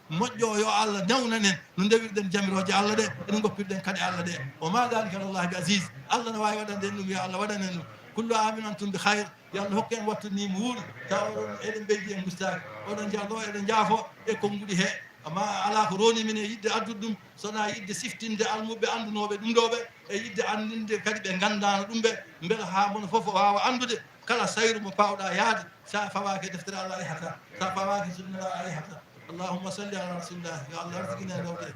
moƴƴo yo Allah newnanen no ndewirɗen jamiroje Allah ɗe eɗen goppirɗen kadi Allah ɗe o ma dalika alallahi bi asis Allah no wawi waɗande ɗum yo Allah waɗanen ɗum kullu amin antum bi hayre yo Allah hokku en wattanimo wuuri taw eɗen ɓeydi en gustaki oɗon jarɗo eɗen jaafo e konnguɗi he amma ala ko roni min e yidde addude ɗum sona yidde siftinde almuɓe andunoɓe ɗum ɗoɓe e yidde andinde kadi ɓe gandano ɗum ɓe beela ha mono foof o wawa andude kala sayru mo pawɗa yaade sa fawaki deftere Allah alihata sa fawaki sunna alihata allahumma salli ala rasulillah yo Allah arsigina lawde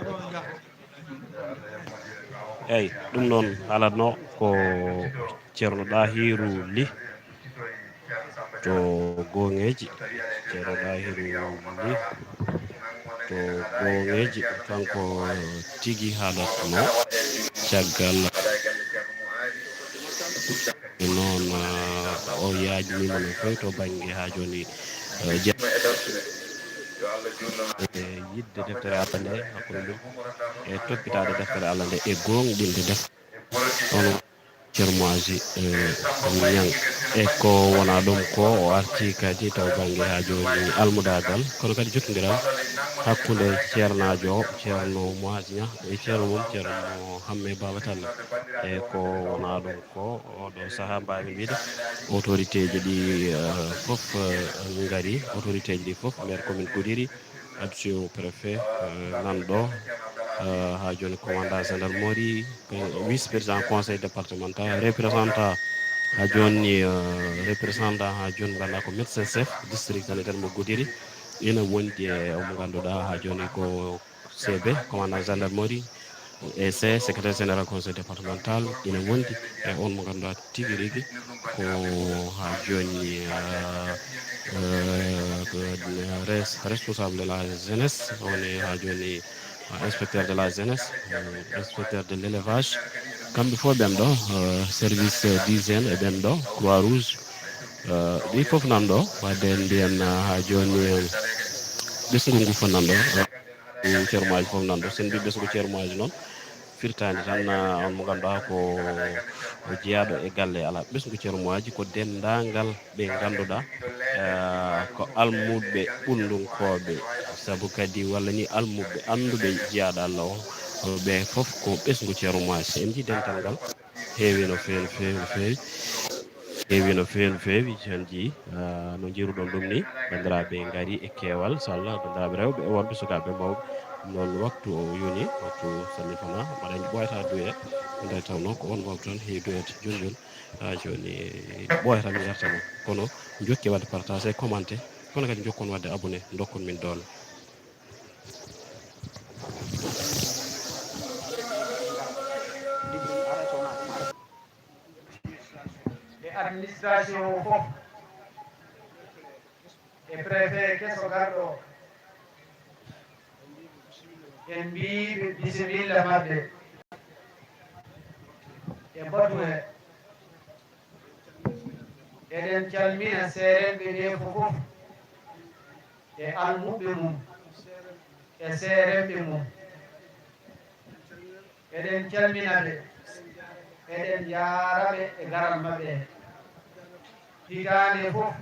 joɗo jafo eyyi ɗum noon halatno ko ceerno Ɗahiru Ly to gongeji ceerno Ɗahiru Ly to gongeji kanko tigui haalatno caggal noon o yajnima no fewi to banggue ha joni yidde deftere Allah nde hakkude ɗum e toppitade deftere Allah nde e gonɗinde deftere on cermoisi ñang e ko wona ɗum ko o arti kadi taw banggue ha joni almudagal kono kadi jottodiral hakkude ceernajo o ceerno moisi ña e ceerno mum ceerno Hamme Baba Talla e ko wona ɗum ko oɗo saaha mbawi wiide autorité ji ɗi foof gaari autorité ji ɗi foof maire commune Goudiri adjoint préfet nanɗo ha joni commandant gendarmerie vice président conseil départemental représentant ha joni représentant ha joni ganduɗa ko médecin chef district sanitaire mo Goudiri ina wondi e omo ganduɗa ha joni ko CB commandant gendarmerie EC secrétaire général conseil départemental ina wondi e on mo ganduɗa tigui rigui ko ha joni responsable de la jeunesse on est ha joni inspecteur de la jeunesse inspecteur de l'élevage kamɓe fof ɓen ɗo service d'hygiène e ɓen ɗo croix rouge ɗi foof nan ɗo wadde mbiyen ha joni ɓesgu ngu fof nan ɗo ceermoaji fof nan ɗo sen mbi ɓesgu ceermoaji noon firtani tan on mo ganduɗa ko jeeyaɗo e galle ala ɓesgu ceermoaji ko dendagal ɓe ganduɗa ko almuɓe ɓullunkoɓe saabu kadi walla ni almuɓe anduɓe jeeyaɗo Allah o ɓe foof ko ɓesgu ceermoaji en jii dental ngal heewi no fewi no fewi no fewi heewi no fewi no fewi en jii no jiruɗon ɗum ni bandiraɓe gaari e keewal so Allah bandiraɓe rewɓe e worɓe sukaɓe mawɓe noon waktu o yoni waktu salli fana mbaɗa ɓoyata duwe nde tawno ko on waktu tan heewi duwede joni joni ha joni ɓoyata mi yartama kono jokki wadde partage e commenté kono kadi jokkon wadde abonné dokkon min doole administration o fof e préfet keso garɗo en mbiɓe bisimilla maɓɓe e batu he eɗen calmina seerenɓe ɗe fof e almuɓe mum e seerenɓe mum eɗen calmina ɓe eɗen jaaraɓe e garal maɓɓe hitande fof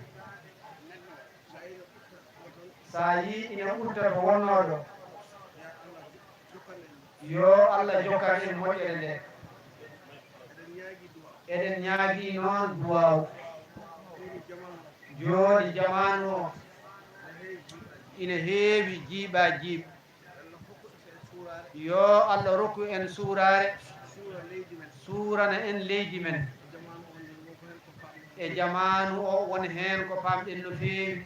sa yi ina ɓurta to wonnoɗo yo Allah jokkan en moƴƴere nde eɗen ñaagui noon duwaw joni jamanu o ina heewi jiiɓa jiiɓ yo Allah rokku en suurare suurana en leydi men e jamanu o woni hen ko pamɗen no feewi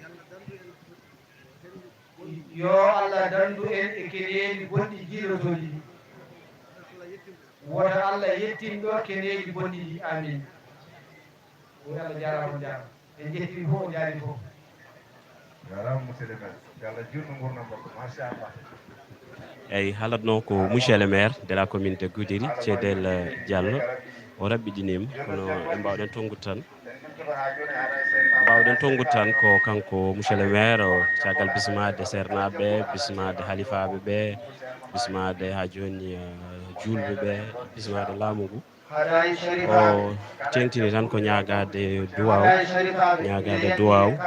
yo Allah dandu en e keneji gonɗi jiilotoɗi ɗi woto Allah yettinɗo keneji gonɗi ɗi amin oy Allah jarama jarama en jettini fof o jaari fof jarama monsieur le maire yo Allah jurno gurdam makko machallah eyyi haalatno ko monsieur le maire de la commune de Goudiri Ceedel Diallo o raɓɓiɗinima kono ɓe mbawɗen tongude tan ko kanko monsieur le maire o caggal bismade sernaɓe bismade halifaɓe ɓe bismade ha joni julɓe ɓe bismade laamu ngu o tengtini tan ko ñagade duwaw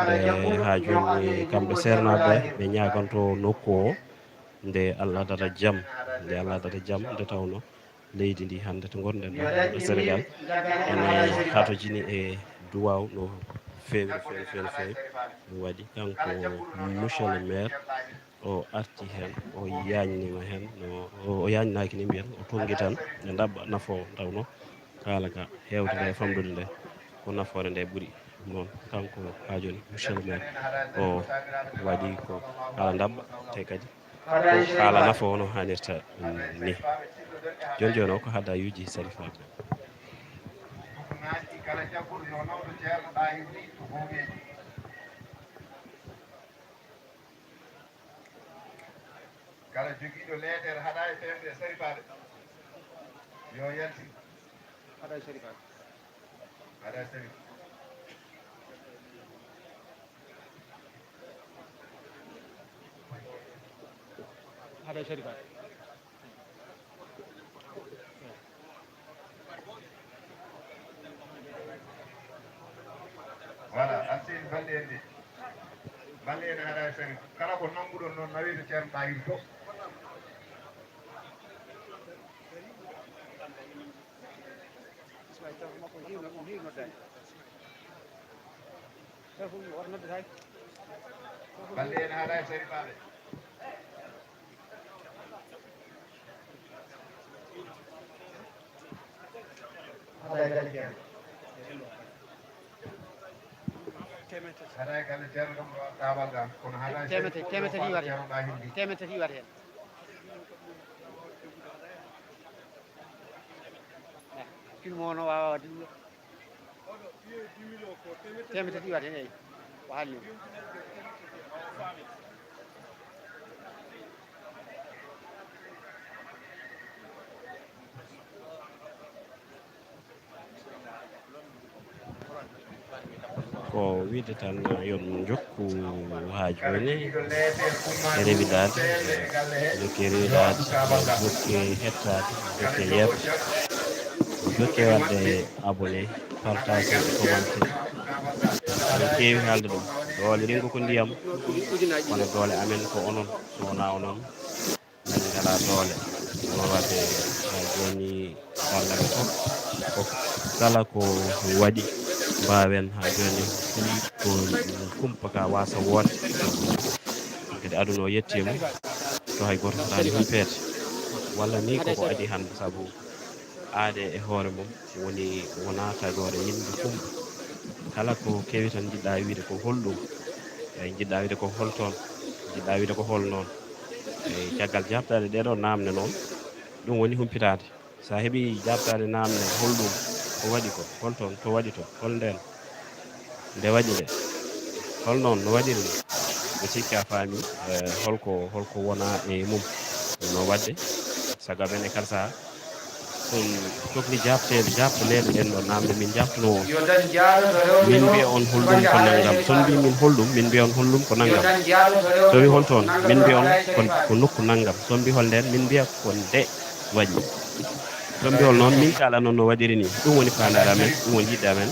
nde ha joni kamɓe sernaɓe ɓe ñaganto nokku o nde Allah addata jaam nde tawno leydi ndi hande to gonɗen ɗo Sénégal ene hatojini e duwaw no fewi ɗum waɗi kanko monsieur le maire o arti hen o yagnima hen o yagninaki ni mbiyen o tonggui tan nde dabɓa nafo tawno kala ka hewde nde famɗude nde ko nafoore nde ɓuri noon kanko ha joni monsieur le maire o waɗi ko haala dabɓa te kadi ko haala nafa no hannirta ni joni joni o ko haada yuji sari faɓe kala jagguɗo yo nawɗo ceerno ɗahir ni to gooɓeji kala jogiiɗo leeɗere haɗa e femde sarifaɓe yo yalti haɗa e sarifaɓe haɗa e sarif haɗa e sarifaɓe voilà arsine balɗe en de balɗe en haɗa e sarif kala ko nanguɗon noon nawi to ceerno ɗahir to balɗe en haɗa e sarifaɓe haɗa e galle ceerno haɗa e galle ceerno ɗum ɗo ɗaɓal gal kono haɗa temete tati wat hen temete tati wat hen filme ono wawa wadde ɗum temete tati wat hen eyyi o haalni ko wiide tan yon jokku ha joni e rewidade jokki rewidade jokki hettade jokki yebde jokki wadde abonné partage commenté en keewi haalde ɗum doole ringo ko ndiyam kono doole amen ko onon so wona onon min ngala doole onon wadde ha joni darlami fof kala ko waɗi mbawen ha joni ko kumpa ka wasa woode kadi aduna o yettima to hay goto fotani humpede walla ni koko adi hande saabu aade e hoore mum woni wona tagore yimɓe kumpa kala ko kewi tan jiɗɗa wiide ko holɗum eyi jiɗɗa wiide ko holtoon jiɗɗa wiide ko hol noon eyi caggal jabtade ɗeɗo namde noon ɗum woni humpitade sa heeɓi jabtade namde holɗum ko waɗi ko holtoon to waɗi to hol nden nde waɗi nde hol noon no waɗiri ni ɓe sikki a faami holko wona e mum no wadde saga men e kala saha ɗum fofni jabtaneɗo ɗen ɗo namde min jabtuno on min mbiya on holɗum ko naggam son mbi min holɗum min mbiya on holɗum ko naggam so wi holtoon min mbiya on ko nokku naggam son mbi hol nden min mbiya ko nde waɗi son mbi hol noon min kala noon no waɗiri ni ɗum woni fandare amen ɗum woni yiɗde amen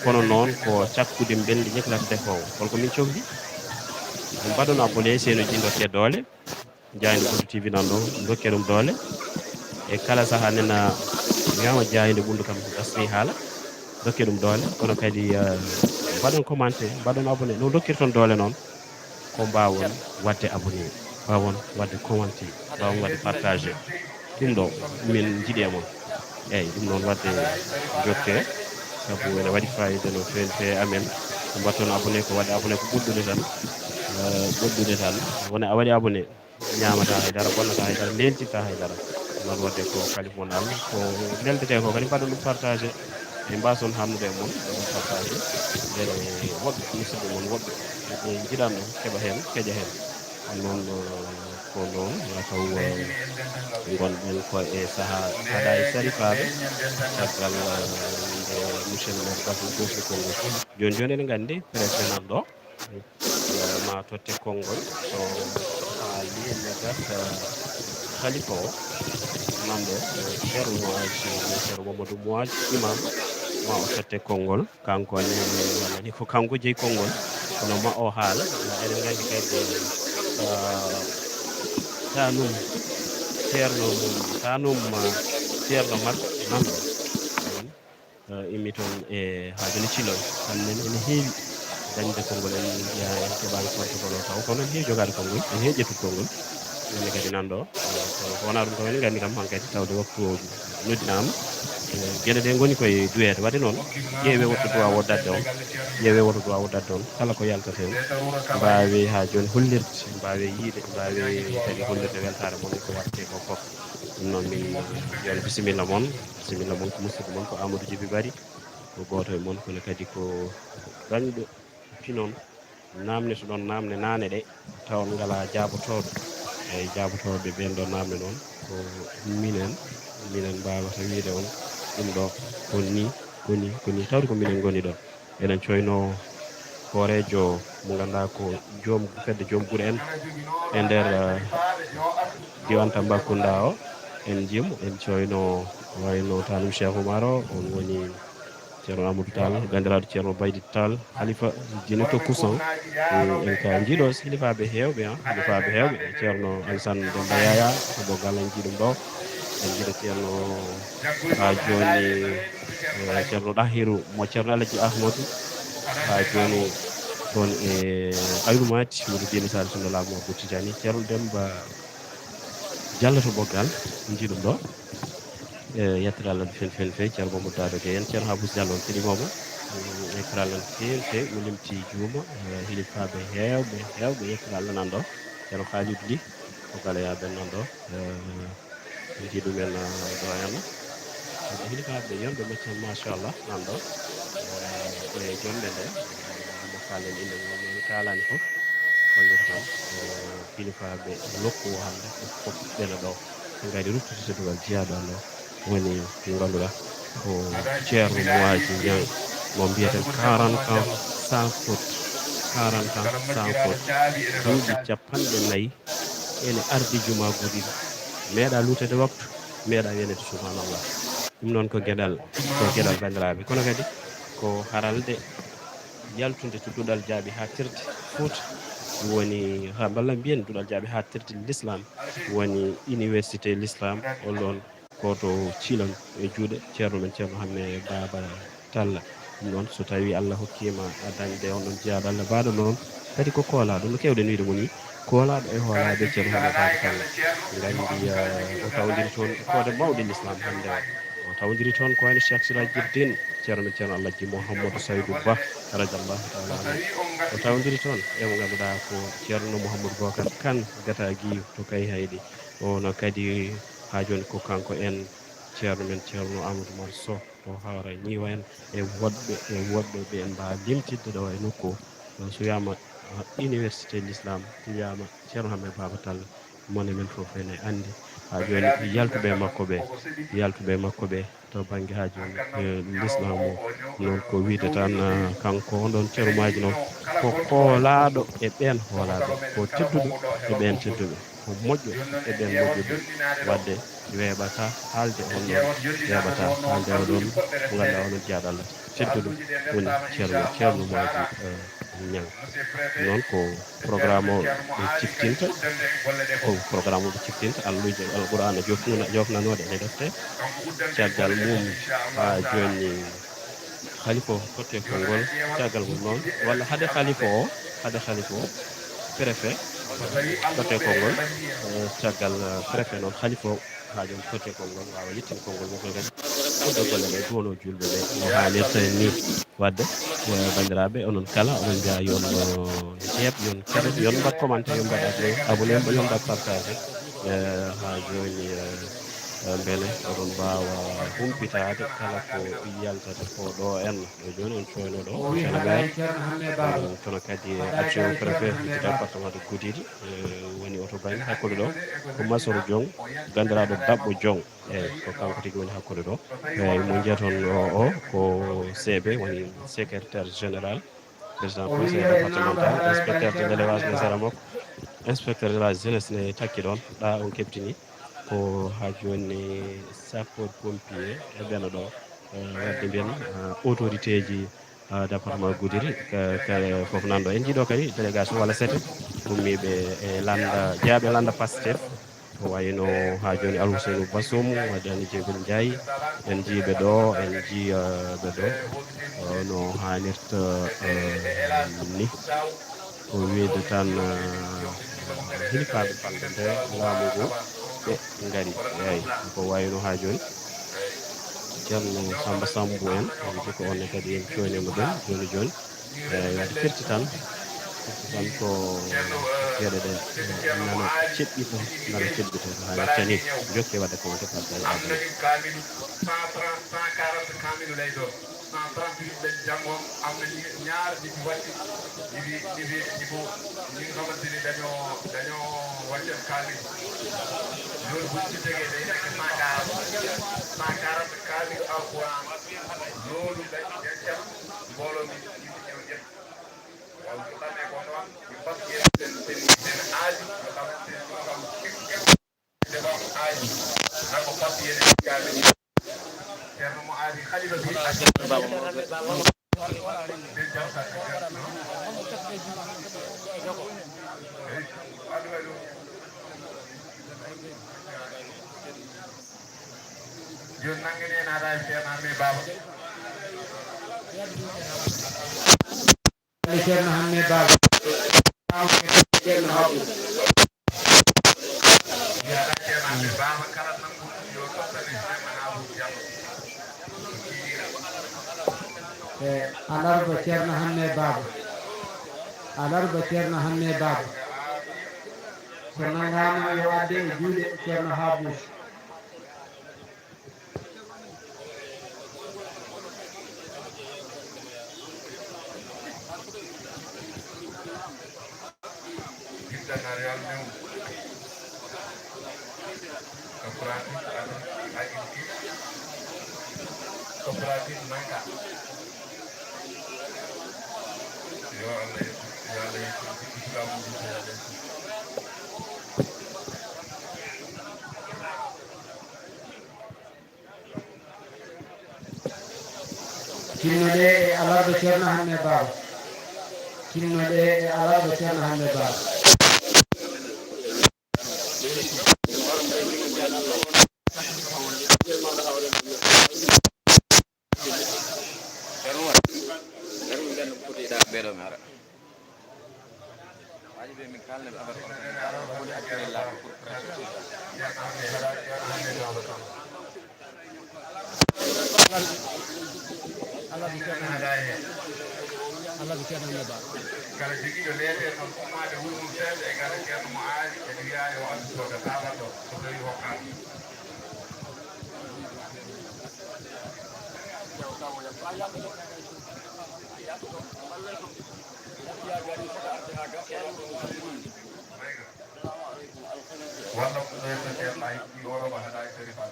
kono noon ko cakkude belɗe ñeklata defowo holko min cohli ɗum mbaɗono abonné seenoji dokke doole jayde Buntu TV nan ɗo dokke ɗum doole e kala saaha nena wiyama jayde Buntu kam gasni haala dokke ɗum doole kono kadi mbaɗon commenté mbaɗon abonné no dokkirton doole noon ko mbawon wadde abonné mbawon wadde commenté mbawon wadde partagé ɗum ɗo min jiiɗi e moon eyyi ɗum noon wadde jokke sabu ene waɗi fayida no fewi amen ko mbatton abonné ko waɗi abonné ko ɓuddude tan wona a waɗi abonné ñamata haydara bonnata haydara leltitta haydara noon wadde ko kalifon Allah ko leldete ko kadi mbaɗa ɗum partagé e mbason hamnude e moon partagé ɓeɗe woɓɓe musidɓe moon woɓɓe ɓe jiɗanno keeɓa hen keeƴa hen noon ko noon taw gonɗen ko e saaha haɗa e sarifaɓe caggal nde monsieur le maire gasno gosni konngol joni eɗen gandi président nan ɗo ma totte konngol so haali ne gasa khalifa o nanɗo ceerno Mamadou Mouadj imam ma o totte konngol kanko ne wallani ko kanko jeeyi konngol kono ma o haala eɗen gandi kadi tanum ceerno mat nanɗo immi toon e haajoni Thiloy kamnen ene heewi dañde konngol en jiya en keɓani protocole o taw kono en heewi jogade konngol en heewi ƴettude konngol ene kadi nanɗo wona ɗum kam enen gandi kam hankkadi tawde waktu o noddinama gueɗe ɗe goni koye duweede waɗi noon ƴeewe wotto duwa woddadde on ƴeewe wotto duwa woddadde on kala ko yaltata hen mbawi ha joni hollirde mbawi yiide mbawi kadi hollirde weltare moon ko watte ko fof ɗum noon min yon bisimilla moon ko musidɗo moon ko Amadou Djiby Bari ko goto e moon kono kadi ko gañɗo pinon namne to ɗon namne nane ɗe taw ngala jabotoɗo eyyi jabotoɓe ɓen ɗo namne noon ko minen mbawata wiide on ɗum ɗo koni tawde ko minen goni ɗon eɗen coyno hoorejo mo ganduɗa ko joom fedde joom guure en e nder diwan Tambacounda o en jiimo en coyno wayno tanum Cheikh Oumar o on woni ceerno Amadou Tall bandiraɗo ceerno Baydi Tall halifa dine to kusan en ka jiiɗo hilifaɓe hewɓe ceerno Alassane Demba Yaya ko doggal en jiiɗum ɗo en jiiɗo ceerno ha joni ceerno Dahiru mo ceerno Alaji Ahmadou ha joni toon e Aylumati woni dine sare sono laamu Abou Tidiani ceerno Demba Diallo to Boggal en jiiɗum ɗo yettere Allah fen fe ceerno Mamadou Dado Gueye en ceerno Habous Diallo on keɗimomo yettere Allah fe mo limti juuma hilifaɓe hewɓe yettere Allah nan ɗo ceerno Khalidou Ly ko galeya ɓen nan ɗo en jiiɗumen ɗo henna hilifaɓe yonɓe meccen machallah nan ɗo e jonde nde mo kalen inde men kalani foof hollita tan hilifaɓe nokku o hande fof ɓena ɗo ɓe gadi ruttudde dugal jeyaɗo Allah woni ganduɗa ko ceerno Moaji Niang mo mbiyeten 40 ans sans faute 40 ans sans faute duuɓi 40 ene ardi juma Goudiry meeɗa luutede waktu meeɗa wenede subhanallah ɗum noon ko gueɗal bandiraɓe kono kadi ko haralde yaltude to duɗal jaaɓi ha tirde Fouta woni ha balla mbiyen duɗal jaaɓi ha tirde l'islam woni université l'islam oɗon koto Thilon e juuɗe ceerno men ceerno Hamme Baba Talla ɗum noon so tawi Allah hokkima dañde on ɗon jeyaɗo Allah mbaɗo noon kadi ko koolaɗo no kewɗen wiide moni koolaɗo e hoolaɓe ceerno Hamme Baba Talla gandi o tawdiri toon koode mawɗe l'islam hande o tawdiri toon ko wayno Cheikh Sirajuddin ceerno men ceerno Alhaji Mouhamadou Saydou Ba radiallahu taala anhu o tawdiri toon e mo ganduɗa ko ceerno Mouhamadou Bocar Kane gata guiyu to kay hayɗi ono kadi ha joni ko kanko en ceerno men ceerno Amadou Mar Sow o hawra ñiwa en e woɗɓe ɓe en mbawa limtidde ɗo e nokku o so wiyama université l'islam so wiyama ceerno Hamme Baba Talla mone men fof ene andi ha joni yaltuɓe makko ɓe to banggue ha joni l'islam o noon ko wiide tan kanko on ɗon ceernomaji noon ko koolaɗo e ɓen hoolaɓe ko tedduɗo e ɓen tedduɓe ko moƴƴo e ɓen moƴƴuɓe wadde weeɓata haalde on ɗon weeɓata haalde oɗon mo ganduɗa onon jeyaɗo Allah tedduɗo woni ceerno Moaji Niang noon ko programme o ɓe ciftinta alluji alqur'ana jofnanoɗe ene defte caggal mum ha joni khalifa o totte konngol caggal mum noon walla haade khalifa o préfet totte konngol caggal préfet noon khalifa o ha joni totte konngol wawa yettin konngol mum kadi ɗo golle ɗe duwono julɓe ɓe no haalirta en ni wadde bandiraɓe onon kala onon mbiya yon jeeb yon keɗe yon mbat commenté yon mbaɗa abonné yon mbat partage ha joni beele oɗon mbawa humpitade kala ko yaltata ko ɗo en ɗo joni on coyno ɗo Sénégal kono kadi action préfet du département de Goudiri woni oto banggue hakkude ɗo ko Masoro Diong bandiraɗo Dabɓo Diong eyyi ko kanko tigui woni hakkude ɗo eyyi mo jeeton o ko CB woni secrétaire général président conseil départemental inspecteur de l'élevage ne sera makko inspecteur de la jeunesse ne takki ɗon ɗa on keɓtini ko ha joni sapeur pompier e ɓena ɗo wadde mbiyen autorité ji département Goudiri foof nanɗo en jiiɗo kadi délégation walla sete ummiɓe e landa jeeyaɓe landa Pastef ko wayno ha joni Alhousseynou Bassoum wadani Djibril Ndiaye en jiiɓe ɗo en jiiɓe ɗo no hannirta ni ko wiide tan hilifaɓe falde nde laamu ngu ɓe ngari eyyi ko wayno ha joni ceerno Samba Sambou en wiyde ko onne kadi en coynima ɗum joni waade firti tan ko geɗe ɗe nana ceɓɓito nana ceɓɓito ha yettani jokke wadde ko wonte kadda e aduna kamilu 140 kamilu ley ɗo 138 ɓen janggo amna ñaar ɗiɗi watti ɗiɗi min xamanteni daño watten kamilu loolu buñ ci tegee day nekk 140 kamilu alquran loolu dañ dencal mbooloo mi ñu ñëw ñëpp waaw ñu xamee ko noon ñu fas yéene seen aaji nga xamante ne moo xam képp dafa am aaji na ko fas yéene kamilu Ceerno mo aari xalifa bi ak den jam sa joni nangene naata Ceerno Hamme Baba Ceerno Hamme Baba Ceerno Habu yaara Ceerno Hamme Baba kala nangu yo tottane Ceerno Habu Diallo alarba Ceerno Hamme Baba alarba Ceerno Hamme Baba so nangama yo adde e juuɗe Ceerno Habu Real meu cooperative Nangka yo Allah Islam kinnoɗe e alarba Ceerno Hamme Baba kinnoɗe e alarba Ceerno Hamme Baba Allah Ceerno Hamme Baba kala jogiiɗo leeɗe noon ummade wurmum sewde e gara Ceerno mo aari ene wiya yo andu soga tawato so tawi hokkama walla ko ɗoyta Ceerno ay ɗi oromo haɗa e seri fa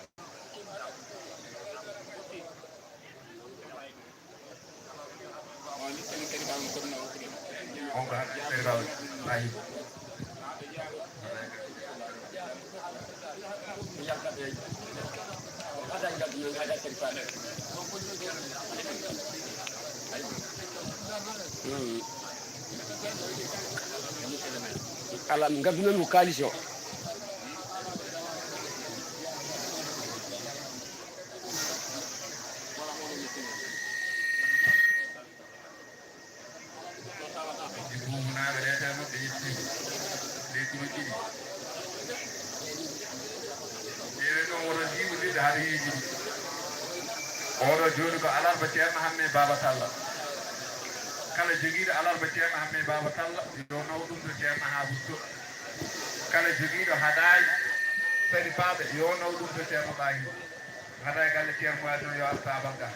on ko haɗa seri fa ay ala mi gaddu men ko kalis o oɗo joni ko alarba Ceerno Hamme Baba Talla kala joguiɗo alarba Ceerno Hamme Baba Talla yo naw ɗum to Ceerno Habou Sow kala joguiɗo haɗaji sari faaɓe yo naw ɗum to Ceerno Ɓahir haɗa e galle Ceerno Wade noon yo arta bangga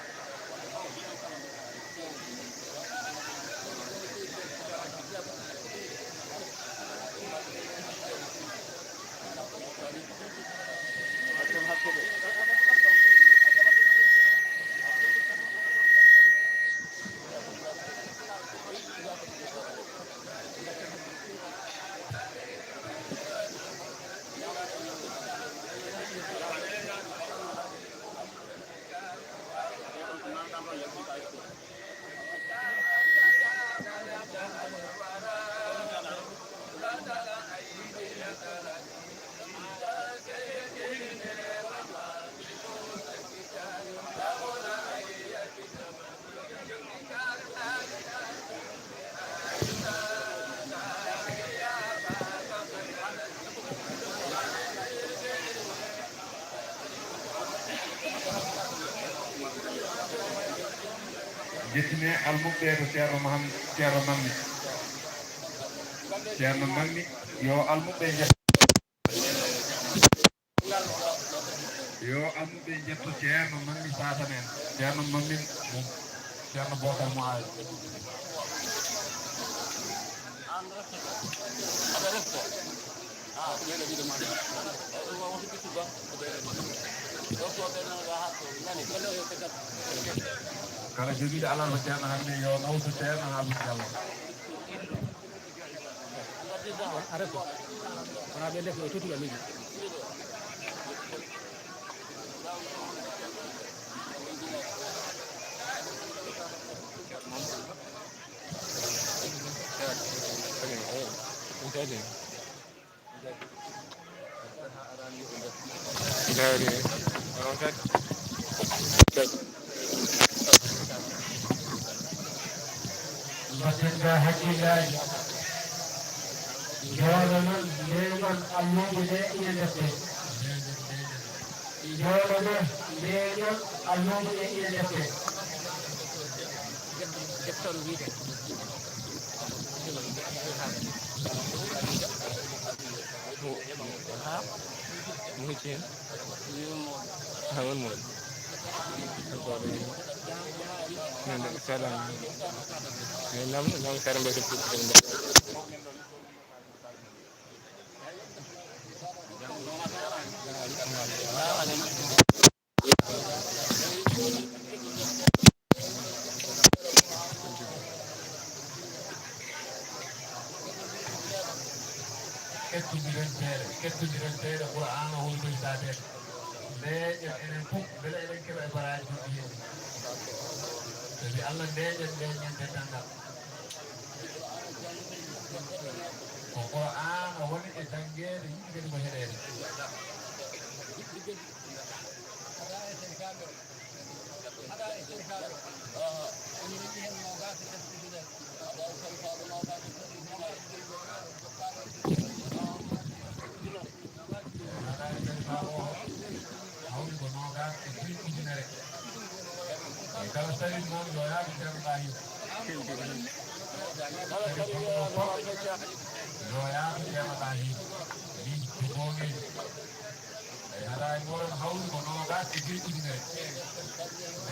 jettine almuɓɓe to ceerno Mahammed ceerno Mammi ceerno Mammi yo almuɓɓe yo almuɓɓe jetto ceerno Mammi Satan en ceerno Mammi mum ceerno Bokar mo aali kala jogiiɗo alal ko ceerno hannde yo nawtu ceerno Hamadou Diallo batinga hakkillaji jooɗo noon ndeegon alluɓe ɗe ine defte jooɗo ɗe ndeegon alluɓe ɗe ine defte kettidiren seeɗa ɓura an o holtoytaten ndeeƴen enen fof beele eɗen keɓa e baraji ɗum hen sabi allah ndeeƴen ndeeƴen dendanngal koko an o woni e jangguede yimɓe kadi ko heɗede kala tawi noon yo yaaɓe ceerno Ibrahima yo yaaɓe ceerno Ibrahima min jogoɓeji eyi haɗa e moɗon hawri ko nogas e joyi ujunere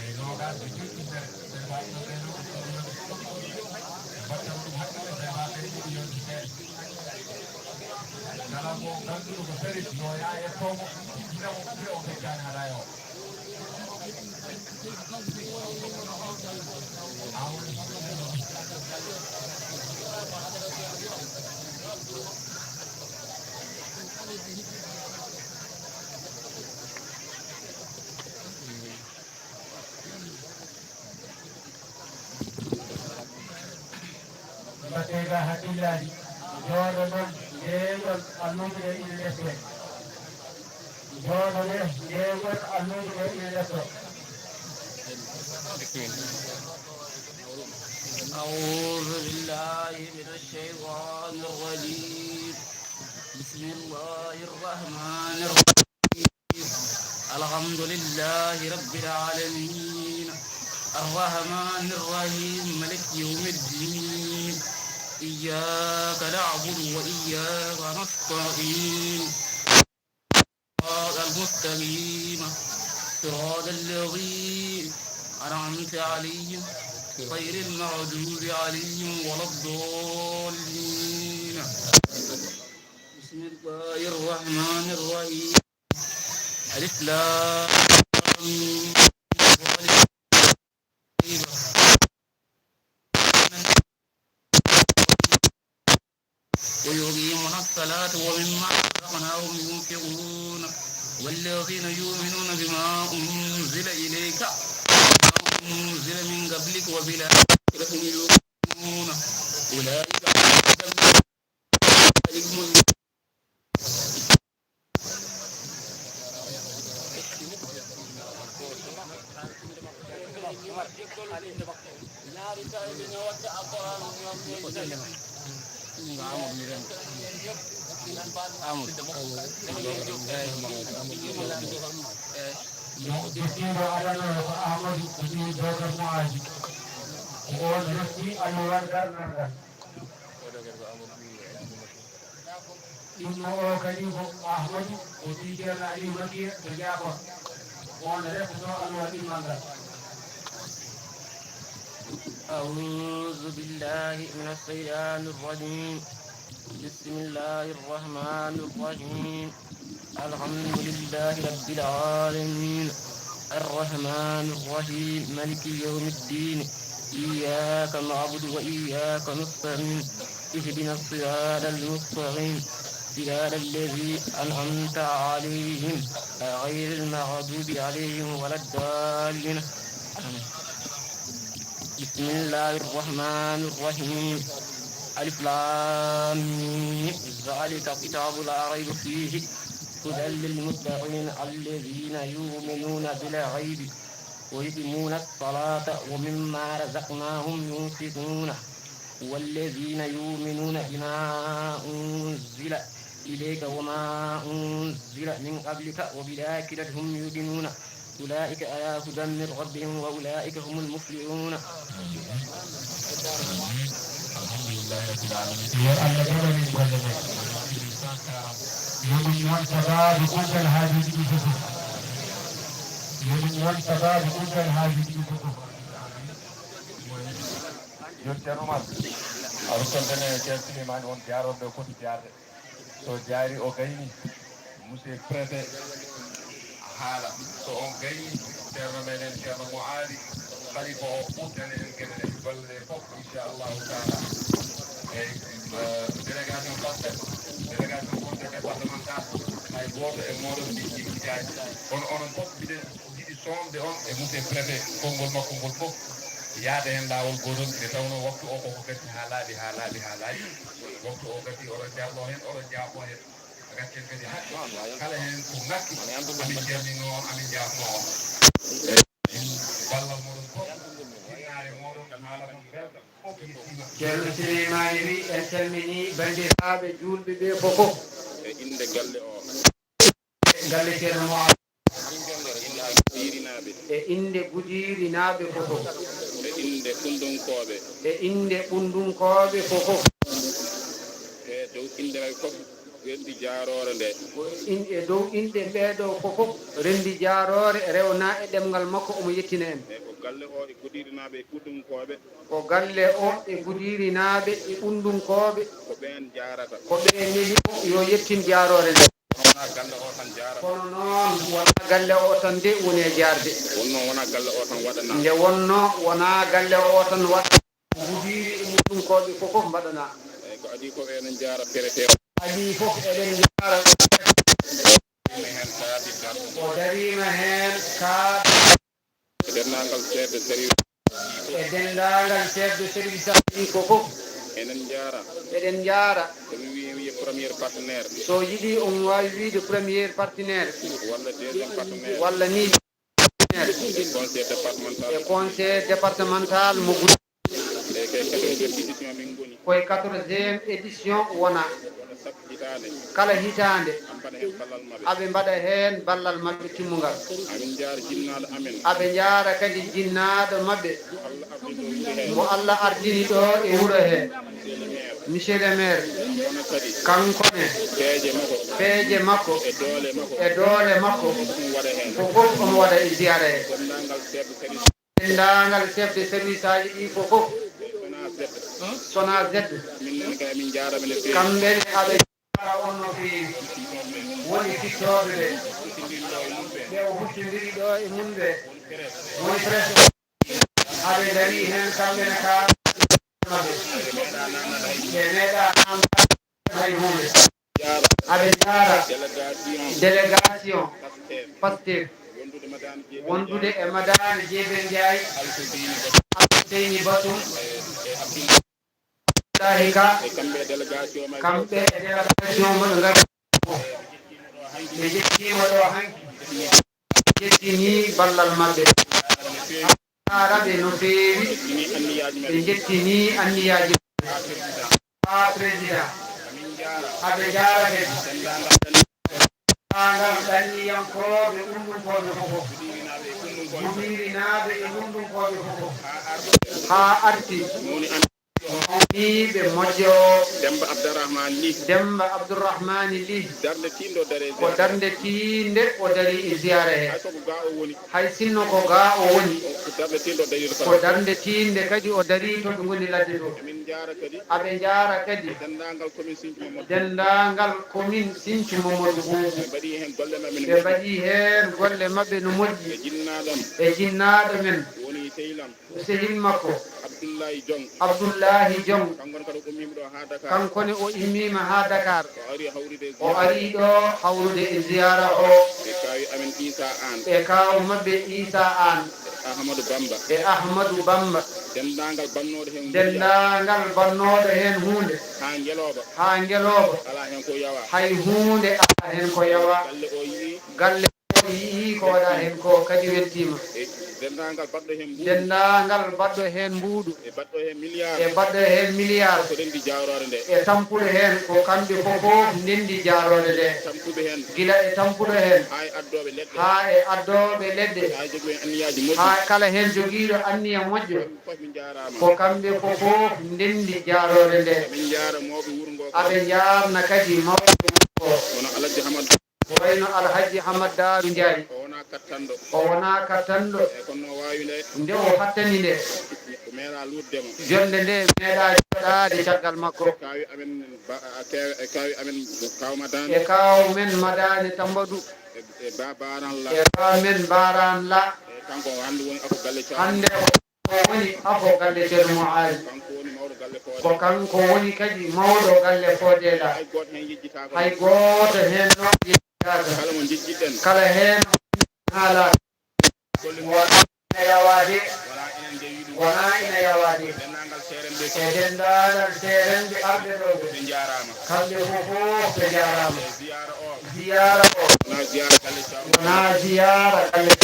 eyi nogas e joyi ujunere sebaɓe ɓeno mbaɗɗam ɗum haqqille sebaɓe ɗiɗi yonti seeɗa kala mo ganduɗo ko sarit yo yaa yettomo ɓiɗɗinamo ɓe o feccani haɗa e o batega hakkillaji jooɗo noon ndeegon alluɓe ɗe ine defte jooɗo ɗe ndeegon alluɓe ɗe ine defto أعوذ بالله من الشيطان الرجيم بسم الله الرحمن الرحيم الحمد لله رب العالمين الرحمن الرحيم ملك يوم الدين إياك نعبد وإياك نستعين صراط المستقيم صراط الذين أنعمت عليهم غير المغضوب عليهم ولا الضالين بسم الله الرحمن الرحيم ألف لام ويقيمون الصلاة ومما رزقناهم ينفقون والذين يؤمنون بما أنزل إليك أنزل من قبلك وبالآخرة هم يؤمنون أولئك Destino Adana ko Amadou ko ni Bokar mo aji on rotti alluwal garnangal ɗumno o kadi ko ahmadou o tijerna ali makira to jakon on refto alluwal ɗimmal ngal أعوذ بالله من الشيطان الرجيم بسم الله الرحمن الرحيم الحمد لله رب العالمين الرحمن الرحيم مالك يوم الدين إياك نعبد وإياك نستعين اهدنا الصراط المستقيم صراط الذين أنعمت عليهم غير المغضوب عليهم ولا الضالين بسم الله الرحمن الرحيم ألف لام ميم ذلك كتاب لا ريب فيه هدى للمتقين الذين يؤمنون بالغيب ويقيمون الصلاة ومما رزقناهم ينفقون والذين يؤمنون بما أنزل إليك وما أنزل من قبلك وبالآخرة هم يؤمنون أولئك على هدى من ربهم وأولئك هم المفلحون. الحمد لله رب العالمين. الله جل وعلا يوم ينتبه بكل هذه الكتب يوم ينتبه بكل هذه الكتب joni ceerno Oumar aɗa tontene ceerno Souleymane won jaaroɓe foti jaarde so jaari o gayni monsieur préfet haala so on gayni ceerno meɗen ceerno mo aali khalifa o ɓuddane en gueɗe ɗe golle ɗe fof inchallahu taala eyyi délégation pastel délégation conseil départemental hay goto e moɗon jijaji kono onon fof mbiɗen jiɗi somde on e monsieur préfet konngol makko ngol fof yaade hen laawol gotol nde tawno waktu o koko gatti ha laaɓi waktu o gatti oɗon jarlo hen oɗon jaafo hen gaccen kadi haqqe kala hen ko ngakki amin jalnino on amin jaafno on ballal moɗon fof innare moɗon haala mon belɗo fof yettima ceerno Souleymane wi en calmini bandiraɓe julɓe ɓe fofof e inde galle o galle ceerno mo e inde Goudiry naaɓe fofof e inde ɓundunkoɓe e inde ɓundunkoɓe fofof e dow inde fof rendi jaarore nde e dow inɗe ɓeeɗo fofof rendi jaarore rewna e ɗemgal makko omo yettina en e ko galle o e Goudiry naaɓe e ɓundunkoɓe ko galle o e Goudiry naaɓe e ɓundunkoɓe ko ɓen jarata ko ɓe neli yo yettin jaarore nde wona galle o tan jarata kono noon wona galle o tan de woni e jarde wonno wona galle o tan waɗana nde wonno wona galle o tan waɗa Goudiry e ɓundunkoɓe fofof mbaɗana eyyi ko adi fof enen jaara traité adi fof eɗen jaara hen kaati tan o darima hen ka e dendagal chef de service e dendagal chef de service aji ko fof enen jaara eɗen jaara somi wiye premier partenaire so yiiɗi on wawi wiide premier partenaire walla deuxiéme partenaire walla ni e conseil départemental e conseil départemental mo Goudiry e ke 14e édition min goni koye 14e édition wona chaque hitande kala hitande mbaɗa hen ballal mabɓe aɓe mbaɗa hen ballal mabɓe timmugal amin jaara jinnaɗo amen aɓe jaara kadi jinnaɗo mabɓe Allah abdi ɗo wuri hen mo Allah ardini ɗo e wuuro he monsieur le maire kono kadi kankone peeje makko e doole makko ɗum waɗa hen ko fof omo waɗa e ziyara he dendagal chef de service dendagal chef de service aji ɗi ko fof sona Z min kay min jaarama le kamɓene aɓe jaara on no feewi woni fittoɓe ɓe ɓe o huttidiri ɗo e mun ɓe woni presque aɓe dari hen kamɓene ka maɓɓe ɓe meeɗa namda hay hunde aɓe jaara délégation Pastef wondude e madame Jeebe Ndiaye Seyni Batum Dahi Ka kamɓe e délégation moɗo ngari ɓe jettima ɗo hanki jettini ballal maɓɓe araɓe no feewi ɓe jettini anniyaji ha président aɓe jara hen denndaangal ɗanniyankoɓe ummumkoɓe fofof juɓirinaɓe e ummumkoɓe fofof haa arti ɓe moƴƴo Demba Abdourahmane Ly Demba Abdourahmane Ly darde tindo dare ko darde tiinde o dari e ziyara he hay soko ga o woni hay sinno ko ga o woni ko darde tindo dari ko darde tiinde kadi o dari to ɓe ngoni ladde ɗo min jara kadi aɓe jaara kadi dendagal commune Sinthiou Mamadou denndaangal commune Sinthiou Mamadou Boubou mbaɗi hen golle maɓɓe ɓe mbaɗi heen golle maɓɓe no moƴƴi jinnaɗam e jinnaaɗo men woni sehilam sehil makko Abdoullahi Diong Abdoullahi Diong kankone kadi o ummima ɗo ha Dakar kankone o immima ha Dakar o ari hawride o ari ɗo hawrude e ziyara o ɓe kawi amen Issa An ɓe kaw maɓɓe Issa An Ahmadou Bamba e Ahmadou Bamba dendagal bannoɗo hen denndaangal bannoɗo heen hunde ha Ngeloba ha Ngeloba ala hen ko yawa hay hunde ala hen ko yawa galle o yii galle o yii ko waɗa hen ko kadi weltima e dendagal baɗɗo hen mbuɗu denndaangal baɗɗo heen mbuuɗu e baɗɗo hen milliard e baɗɗo heen milliard ko rendi jawrore nde e tampuɗo heen ko kamɓe fofof ndendi jaarode nde tampuɓe hen gila e tampuɗo heen ha e addoɓe leɗɗe haa e addoɓe leɗɗe ha jogui hen anniyaji moƴƴi haa kala heen jogiiɗo anniya moƴƴo foof min jarama ko kamɓe fofof ndendi jaarode nde min jara mawɓe wuuro ngo ko aɓe jaarna kadi mawɓe o wono Alaji Hamadou ko wayno Alhaji Hamad Darou Ndiaye o wona kattanɗo o wona kattanɗo e kono no wawi nde nde o hattani nde ko meeɗa luddemo jonde nde meeɗa joɗade caggal makko kawi amen e kawi amen kaw madane e kaw men Madani Tambadou e babaran la e kaw men Baran La e kanko hande woni ako galle Thiaw hande o woni afo galle ceerno Moali kanko woni mawɗo galle ko Fodé kanko woni kadi mawɗo galle Fodela hay goto hen yejjitako hay goto hen noon yettaka kala mo jejjiɗen kala hen haala wona ina yawade wona enen jeeyi ɗum wona ina yawade dendagal seeren ɓe e denndaangal seerenɓe arɓe ɗo ɓe jarama kamɓe fofof ɓe jarama e ziyara o ziyara o wona ziyara galle Thiaw wona ziyara galle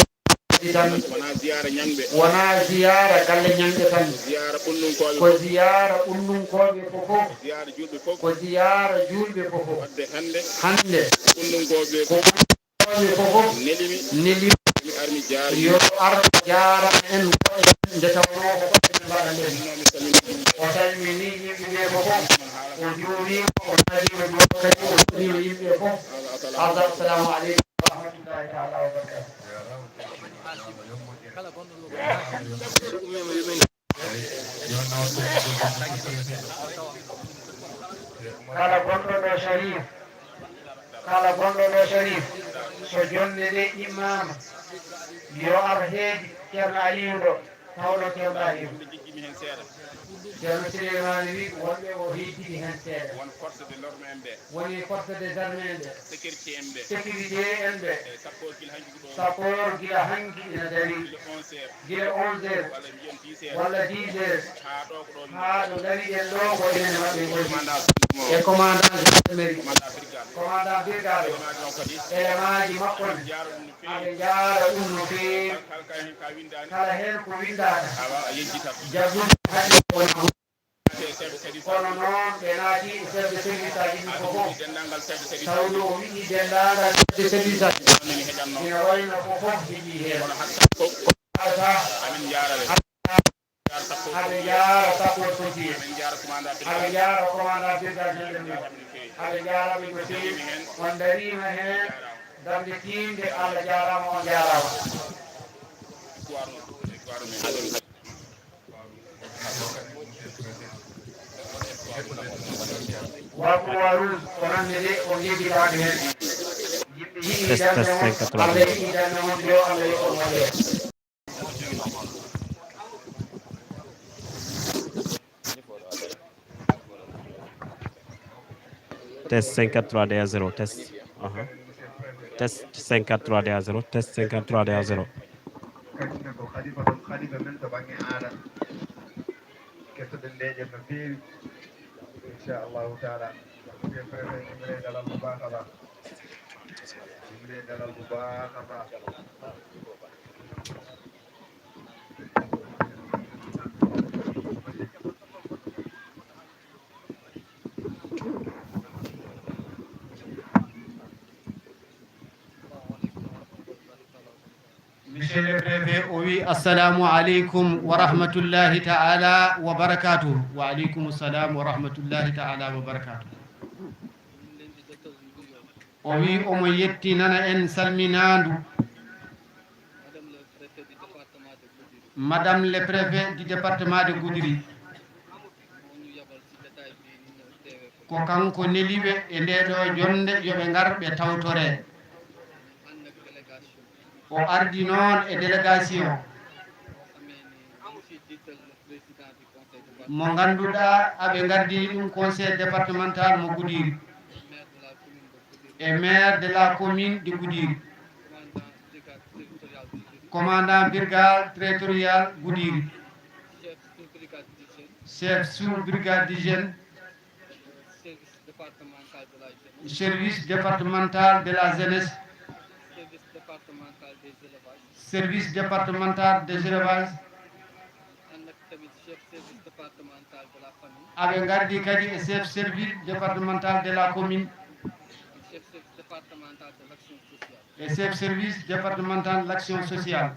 tan wona ziyara ñangɓe wona ziyara galle ñanɓe tan ziyara ɓunnunkoɓe ko ziyara unnunkoɓe fofof ziyara julɓe foof ko ziyara julɓe fofof wadde hande hande ɓunnunkoɓe ko unnunkoɓe fofof nelimi neli mi armi jaari yo ar jara en nde tawno ko koɓe mbaɗa nden nomi salmini o salmini yimɓeɓe fofof o juurima o nadima jo kadi o juurima yimɓe fof hada assalamu aleykum wa rahmatullahi taala wa barakatu kala gonɗo ɗo Sharif kala gonɗo ɗo Sharif so jonde nde immama yo ar heedi ceerno Aliou ɗo tawno ceerno Aliou jiggimi hen seeɗa ceerno Souleymane wi wonɓe o heejidi hen seeɗa won force de l'ordre en ɓe woni force des armées en ɓe sécurité en ɓe sécurité en ɓe e sappo kil hanki ɗo sapor gila hanki ina dari le 11 heures gila 11 heures walla mbiyen 10 heures walla 10 heures ha ɗo ko ɗon haa ɗo dari en ɗo ko enen maɓɓe goni commandant e commandant gendarmerie commandant brigade commandant brigade commandant ɗon kadi élément makkon jaaro ɗum no aɓe feewi jaara ɗum no feewi kala hen ka windani kala heen ko windaaka a wawa yejjitat jaggude hande wona te chef service kono noon ɓe naati e chef de service aji ɗi fofof dendagal chef de service tawno o wiɗi denndaangal chef de service aji nani heƴanno ina wayno fofof heƴii heen kono hatta fof ata amin jaaraɓe aɓe jaara sappo sotie min jaara commandant aɓe jaara commandant brigade gendarmerie aɓe jaaraɓe no feewi on dariima heen darde tiinde Allah jaaraama on jaaraama waku warus ko nande de o jejjitaade heen yimɓe yiɗi darde mon Allah yiɗi darde mon yo Allah yo on waɗe Test 53 DA 0 test. Test 53 DA 0 test 53 DA 0. kañumne ko khalifa men to banggue aada kettoɗen leeƴen no feewi inchallahu taala ɓe préfet imre dalal mo baax a baax imre dalal mo baax a baax monsieur le préfet o wi assalamu aleykum wa rahmatullahi taala wa barakatuh. Wa aleykum salam wa rahmatullahi taala wa barakatuh. O wi omo yettinana en salminandu madame le préfet du département de Goudiri ko kanko neliɓe e ndeɗo jonde yoɓe ngar ɓe tawtore. O ardi noon e délégation mo ganduɗa aɓe gardini ɗum conseil départemental mo Goudiri et maire de la commune de Goudiri, commandant brigade territorial Goudiri, chef sous-brigade d'hygiène, service départemental de la jeunesse, service départemental des élevages, aɓe gardi kadi e chef service départemental de la commune et chef service départemental de l'action sociale.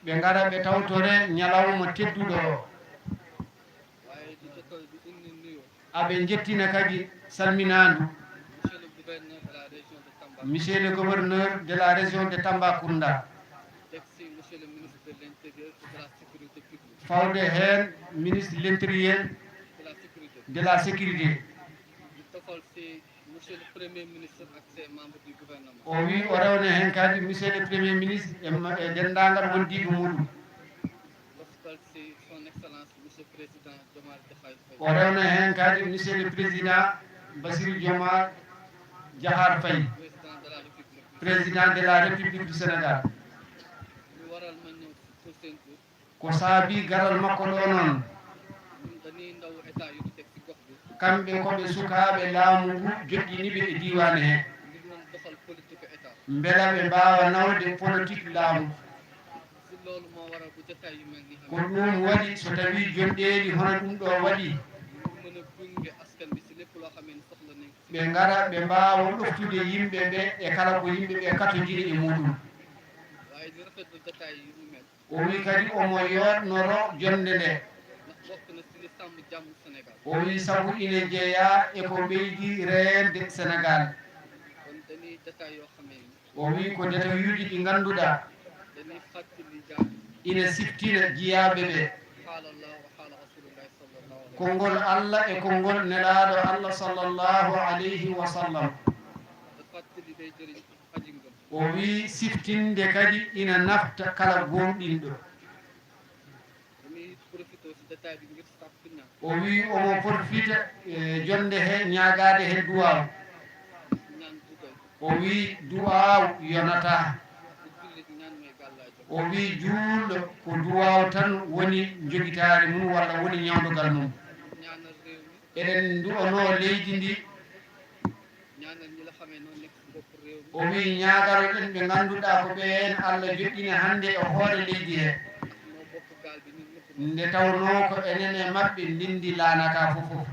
ɓe gara ɓe tawtore ñalawma tedduɗo o. aɓe jettina kadi salminandu monsieur le gouverneur de la région de Tambacounda, fawde hen ministre de l'intérieur de la sécurité. O wi o rewne hen kadi monsieur le premier ministre e dendagal wondiɓe muɗum. O rewne hen kadi monsieur le président Bassirou Diomaye Diakhar Faye, président de la République du Sénégal. ko saabi garal makko ɗo noon kamɓe koɓe sukaɓe laamu ngu joƴƴiniɓe e diwan he beela ɓe mbawa nawde politique laamu. ko ɗum waɗi so tawi jonɗeli hono ɗum ɗo waɗi ɓe gara ɓe mbawa ɗoftude yimɓe ɓe e kala ko yimɓe ɓe katojiri e muɗum. o wi kadi omo yotnoro jonde nde. o wi sabu ine jeeya eko ɓeydi reende Sénégal. o wi ko détail-uji ɗi ganduɗa ine siftina jiyaɓe ɓe konngol Allah e konngol nelaɗo Allah sallallahu alayhi wa sallam. o wi siftinde kadi ina nafta kala gonɗinɗo. o wi omo profita jonde he ñagade he duwaw. o wi duwaw yonata. o wi juulɗo ko duwaw tan woni joguitare mum walla woni ñawdogal mum. eɗen du'ono leydi ndi. o wi ñagaroɗen ɓe ganduɗa ko ɓen Allah joƴƴini hande e hoore leydi he nde tawno ko enen e mabɓe ndindi laanaka fofof.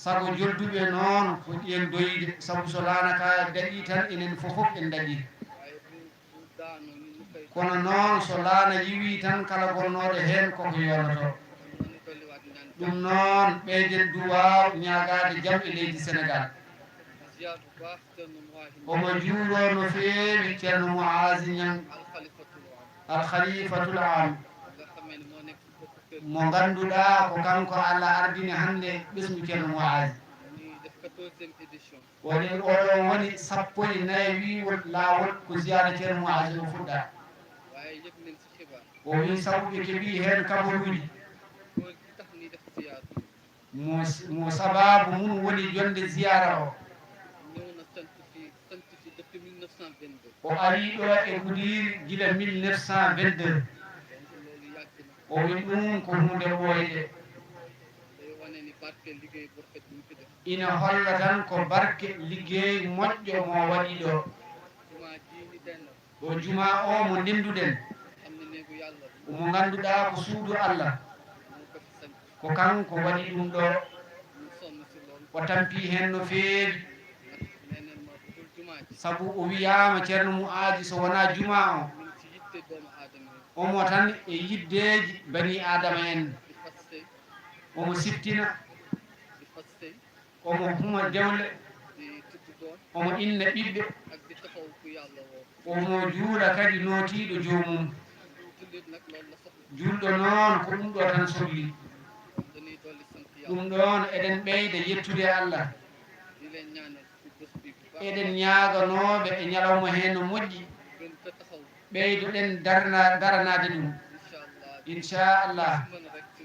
sago jolduɓe noon ko ƴen doyide saabu so laanaka daɗi tan enen fofof en daɗi. kono noon so laana yiwi tan kala gonnoɗo hen koko yonoto. ɗum noon ɓeyden duwaw ñagade jaam e leydi Sénégal. omo juuro no feewi ceerno Mouazi Niang alkhalifatul am mo ganduɗa ko kanko Allah ardini hande ɓesmu ceerno Mouazi. woni oɗo woni 14 laawol ko ziyara ceerno Mouazi o fuɗɗa. o wi sabu ɓe keeɓi hen kabaruji mo sababu mum woni jonde ziyara o. o ari ɗo e Goudiri gila 1922. o wi ɗum ko hunde ɓooyde. ina holla tan ko barke liggey moƴƴo mo waɗi ɗo. o juma o mo ndenduɗen mo ganduɗa ko suudu Allah ko kanko waɗi ɗum ɗo. o tampi hen no feewi sabu o wiyama ceerno mu aaji so wona juma o omo tan e yiddeji bani adama en omo siftina omo huma dewle omo inna ɓiɓɓe omo juula kadi nootiɗo joomum julɗo noon ko ɗum ɗo tan sohli ɗum ɗon eɗen ɓeyda yettude Allah eɗen ñaaganoɓe e ñalawma heen no moƴƴi ɓeydoɗen daranade ɗum inchallah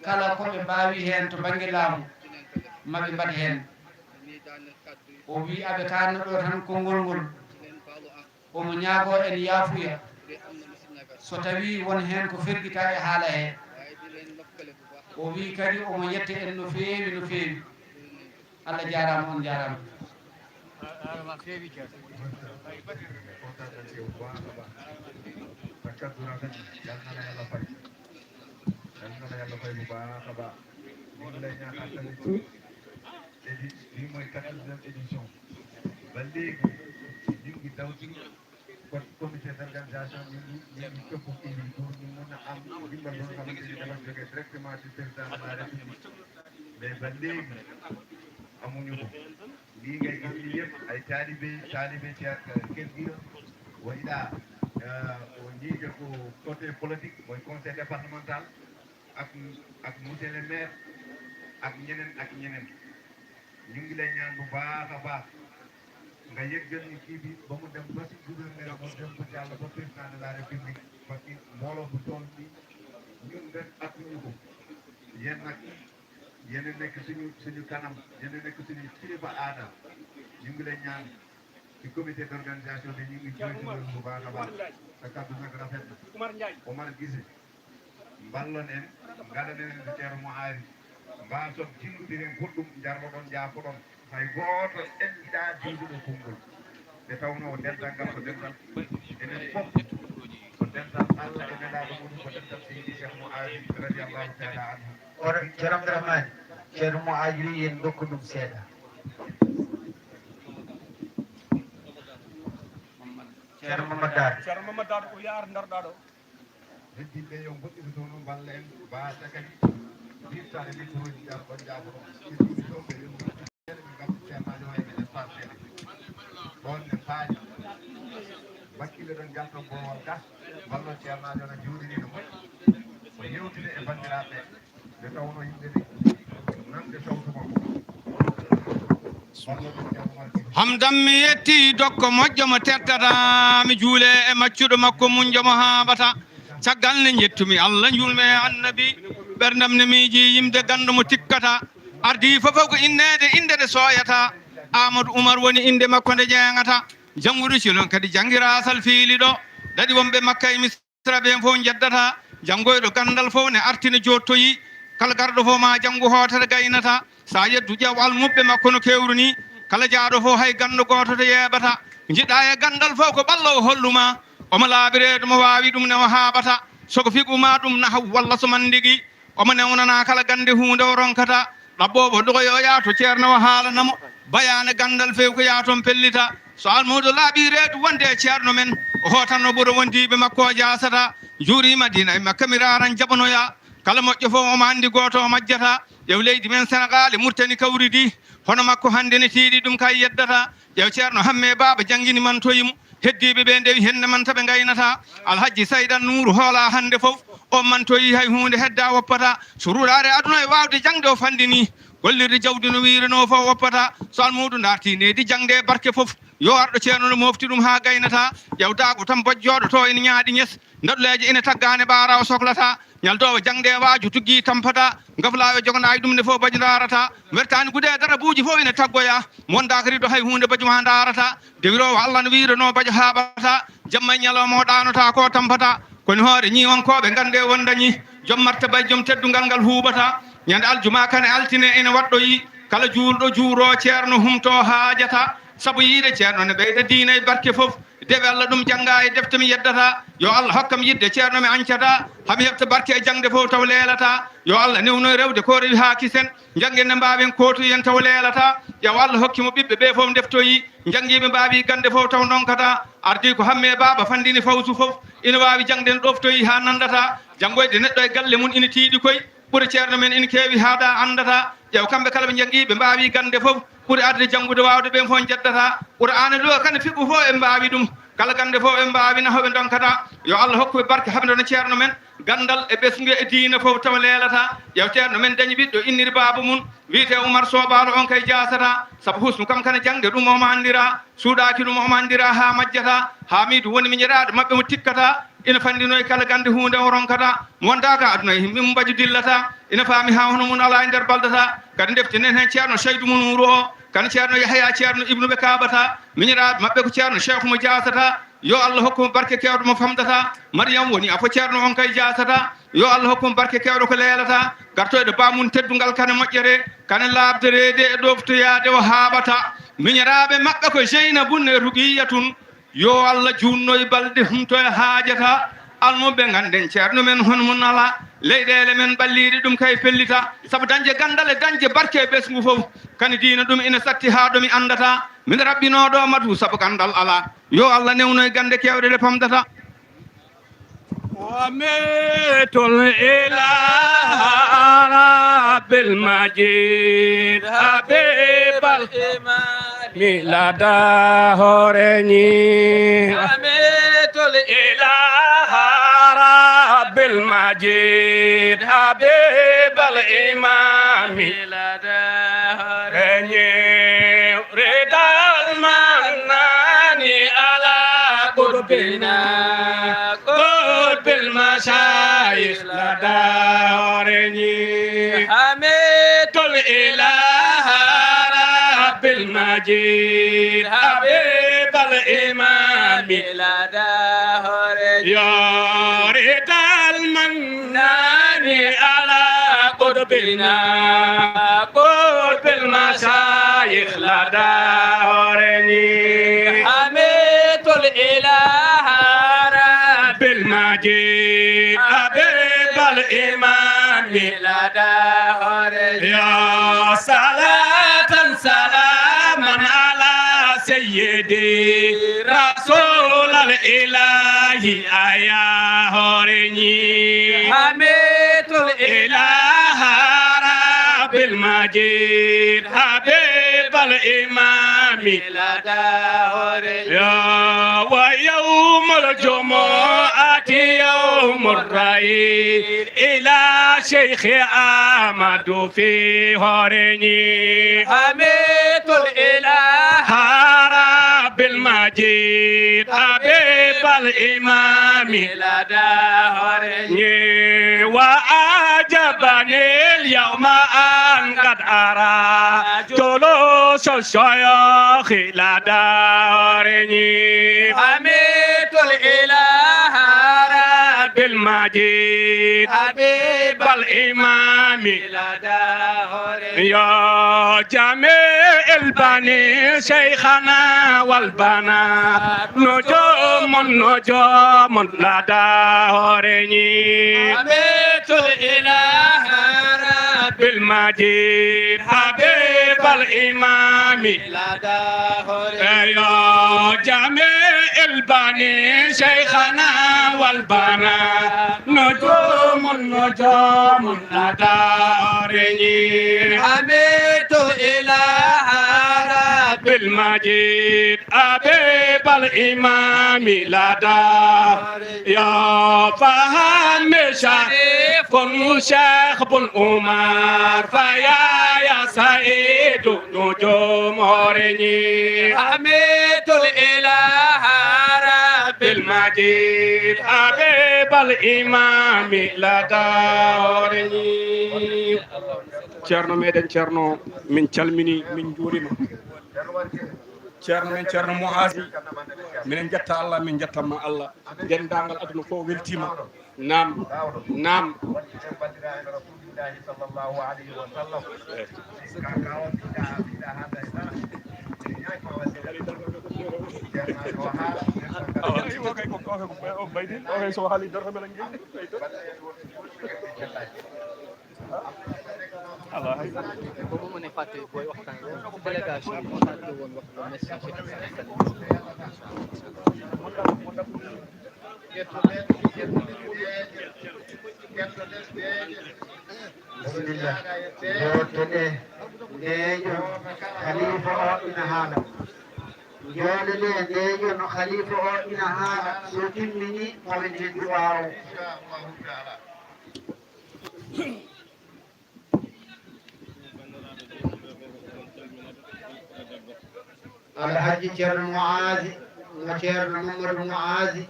kala koɓe mbawi heen to banggue laamu maɓe mbaɗ heen o wi aɓe kanno ɗo tan konngol ngol omo ñaago en yaafuya so tawi won heen ko fergita e haala he o wi kadi omo yette en no feewi no feewi Allah jarama on jarama comité d'organisation ñi topp indi pour ñu mën a am dimbal loo xamante ni dafa jóge directement ci président de la république mais ba léegi amuñu ko lii ngay gis ni yëpp ay taalibe ci kër gi wa ila ñiije ko côté politique mooy conseil départemental ak monsieur le maire ak ñeneen ñu ngi lay ñaan bu baax a baax nga yëggal ni kii bi ba mu dem ba si gouverneur ba dem ba jàll ba président de la république parce que mbooloo bu toll ni ñun rek atuñu ko yéen nag yéen a nekk suñu kanam yéen a nekk suñu kilifa aada ñu ngi lay ñaan ci comité d'organisation bi ñu ngi joytu bu baax a baax sa kaddu nag rafet na Omar Guissé mballon en ngaɗanen en so ceero mo aari mbason tinnudiren goɗɗum jarloɗon jaafoɗon hay gooto enɗiɗa diwduɗo konngol nde tawno o dental ngal ko dental enen fof ko dental Allah e nelaɗo muɗum ko dental seydi cheikh mo aari radiallahu taala anhu oɗo ceerno abdourahmane ceerno mo aari wi en dokku ɗum seeɗa ceerno mamadar o yaar darɗa ɗo heddiɓe yo goɗɗiɗo toon mballa en mbasa kadi firtade microji jam ɗon jaafoɗon ɗiɗi ɗo ɓe ɓe ngam ceernajo e meɗen fasede ɗon ne faaji wakkille ɗon jalto bowol gas wallo ceernajo no juuɗini no moƴƴi o yewtide e bandiraɓe nde tawno yimɓe ɗi nande tawtumo hamdam mi yetti dokko moƴƴo mo tettata mi juule e maccuɗo makko munjo mo haɓata caggal ne jettumi Allah julme annabi ɓerdam ne miiji yimde gandu mo tikkata ardi fofof ko indede soyata Amadou Oumar woni inde makko nde jeengata jannguɗo cilon kadi janngira sal fiili ɗo daɗi wonɓe makka e misra ɓen fof jeddata janngoyɗo gandal fof ne artina jottoyi kala garɗo fof ma janngu hootere gaynata sa yeddu ƴeew almuɓɓe makko no kewru ni kala jaaɗo fof hay gandu goto to yeeɓata jiɗɗa e gandal fof ko ɓallo o holluma omo laabire ɗum o wawi ɗum ne o haaɓata soko figuma ɗum naha walla so mandigi omo newnana kala gande hunde o ronkata ɗaɓɓoɓo ɗoyo yaato ceerno o haalanamo bayane gandal fewi ko yaaton pellita so almudo laaɓi reedu wonde e ceerno men o hotanno ɓuuro wondiɓe makko o jasata juuri madina e makka mi raran jaɓanoya kala moƴƴo fof omo andi goto o majjata ƴew leydi men sénégal e murtani kawridi hono makko hande ne tiiɗi ɗum kay yeddata ƴew ceerno hamme baba jangguini man toyimo heddiɓe ɓe ndewi hende man taɓe gaynata alhaji saydan nouru hoola hande fof on man toyi hay hunde hedda woppata so ruurare aduna e wawde jangde o fandini gollirde jawdi no wirano fof woppata so almuɗum darti nedi jangde barke fof yo arɗo ceerno no mofti ɗum ha gaynata ƴewdago tan bojjoɗo to ene ñaaɗi ñes ndaɗuleje ene taggane ɓaara o sohlata ñaldowo jangde waaju tuggi tampata gaflaɓe joganayi ɗum nde fof baji darata wertani guuɗe darabuji fof ene taggoya mondaka rido hay hunde baji ma darata dewirowo Allah no wirano baji haɓata jamma e ñalawma o ɗanota ko tampata koni hoore ñiwankoɓe gande won dañi joom martaba joom teddugal ngal huɓata ñande aljuma kane altine ene waɗɗoyi kala juulɗo juuro ceerno humto haajata saabu yiide ceerno ne ɓeyda diina e barke fof deɓe Allah ɗum jannga e defte mi yeddata yo Allah hokkam yidde ceerno mi ancata hami heɓta barke e jangde fof taw leelata yo Allah newno rewde ko rewi haa kisen jangge nde mbaawen kootuyen taw leelata yo Allah hokkimo ɓiɓɓe ɓe fof deftoyi jangiɓe mbaawi gande fof taw donkata ardi ko hamme baaba fandini fawsu fof ina waawi jangde ne ɗoftoyi haa nandata janngoyde neɗɗo e galle mum ina tiiɗi koye ɓuri ceerno men ina keewi haada andata ƴeew kamɓe kala ɓe janggi ɓe mbaawi gande fof ɓuri arde janngude waawde ɓen fof jeddata ɓuri aane ɗo kane fiɓɓu fof ɓe mbaawi ɗum kala gande fof ɓe mbaawina hoɓe donkata yo Allah hokkuɓe barke haɓdono ceerno men gandal e ɓesgu e diina fof tawa leelata ƴeew ceerno men dañi ɓiɗɗo inniri baaba mum wiyete Oumar Sobaɗo on kay jasata sabu husnu kam kane jangde ɗum omo anndira suuɗaki ɗum omo anndira haa majjata Hamidou woni miñiraɗo maɓɓe mo tikkata ina fandino e kala gande hunde o ronkata mo wondaka aduna e min mbaju dillata ina faami ha hono mum ala e nder baldata kadi deftinen hen ceerno Seydou mum Nouro o kane ceerno Yahya ceerno Ibnu ɓe kaɓata miñiraɓe maɓɓe ko ceerno Cheikh mo jasata yo Allah hokkumo barke kewɗo mo famdata Mariam woni afo ceerno on kay jasata yo Allah hokkumo barke kewɗo ko leelata gartoyɗo bamum teddungal kane moƴƴere kane labderede e ɗoftoyade o haaɓata miñiraɓe maɓɓe ko Jeynabou ne Ruqiyatun yo Allah junno e balɗe humto e haajata almuɓe ganden ceerno men hono mum ala leyɗele men ɓalliɗe ɗum kay pellita saabu dañde gandal e dañde barke e ɓesgu fof kane diina ɗum ina satti ha ɗomi andata min rabbinoɗo matu saabu gandal ala yo Allah newno e gande kewɗe ɗe pamdata وميت الإله رب المجيد حبيب الإمام لدى هورني وميت الإله رب المجيد حبيب الإمام لدى هورني رضا المنان على قربنا المشايخ لدى هورني حميد الإله رب المجيد حبيب الإمام لدى هورني يا رد المنان على قربنا قرب المشايخ لدى هورني حميد الإله بالمجيد حبيب الإمام لدى هورني يا صلاة سلاما على سيدي رسول الإله يا هورني حميد الإله رب المجيد حبيب الإمام لدى هورني يا ويوم الجمعة يوم الرعيد إلى شيخ أحمد في هورني حميد الإله رب المجيد حبيب الإمام لدى هورني وأعجبني اليوم أن قد أرى جلوس الشيوخ لدى هورني حميد الإله رب المجيد حبيب الإمام لدى هورني يا جميع البني شيخنا والبنات نجوم لدى هورني حميد الإله رب المجيد حبيب الإمام لدى هورني يا جميع البني شيخنا والبنات نجوم لدى هورني حميد الإله رب المجيد حبيب الإمام لدى يا فهم شريف شيخ بن عمر فيا سعيد نجوم هورني حميد الإله رب المجيد حبيب الإمام لدى هورني ceerno meɗen ceerno min calmini min juurima ceerno men ceerno Mouhasi minen jetta Allah min jettanma Allah dendagal aduna fof weltima nam o kay o baydi o kay so haali dara mel ngi Allah hay ko mo ne fatte boy waxtan délégation ko fatte won wax le message bismillah jottode ndeejo khalifa o ina haala jolele ndeejo no khalifa o ina haala so timmini mawen hen du'a o alhaji ceerno Muazi mo ceerno Mamadou Muazi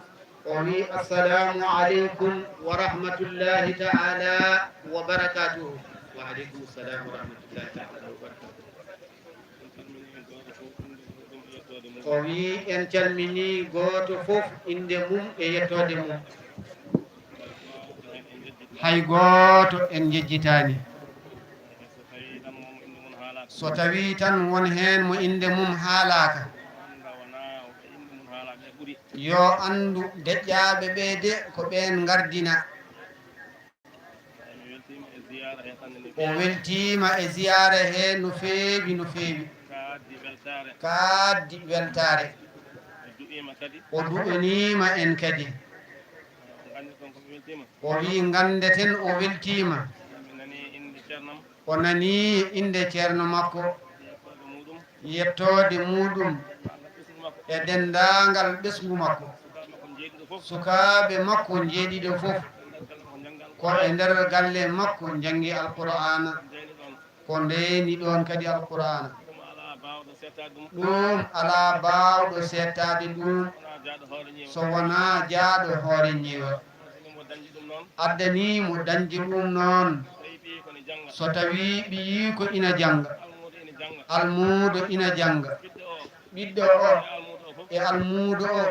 o wi assalamu aleykum wa rahmatullahi taala wa barakatuhu wa aleykum assalam wa rahmatullahi taala wa barakatuhu o wi en calmini goto fof inde mum e yettode mum hay goto en jejjitani so tawi tan won hen mo inde mum haalaka yo andu deƴƴaɓe ɓe de ko ɓen gardina o weltima e ziyara he no feewi no feewi kaddi weltare o du'inima en kadi o wi gandeten o weltima o nani inde ceerno makko yettode muɗum e dendagal ɓesgu makko sukaɓe makko jeeɗiɗo fof ko e nder galle makko jangi alqur'ana ko ndeni ɗon kadi alqur'ana ɗum ala bawɗo settade ɗum so wona jaaɗo hoore ñeewa addani mo dañji ɗum noon so tawi ɓiyi ko ina janga almuudo ina janga ɓiɗɗo o e almuudo o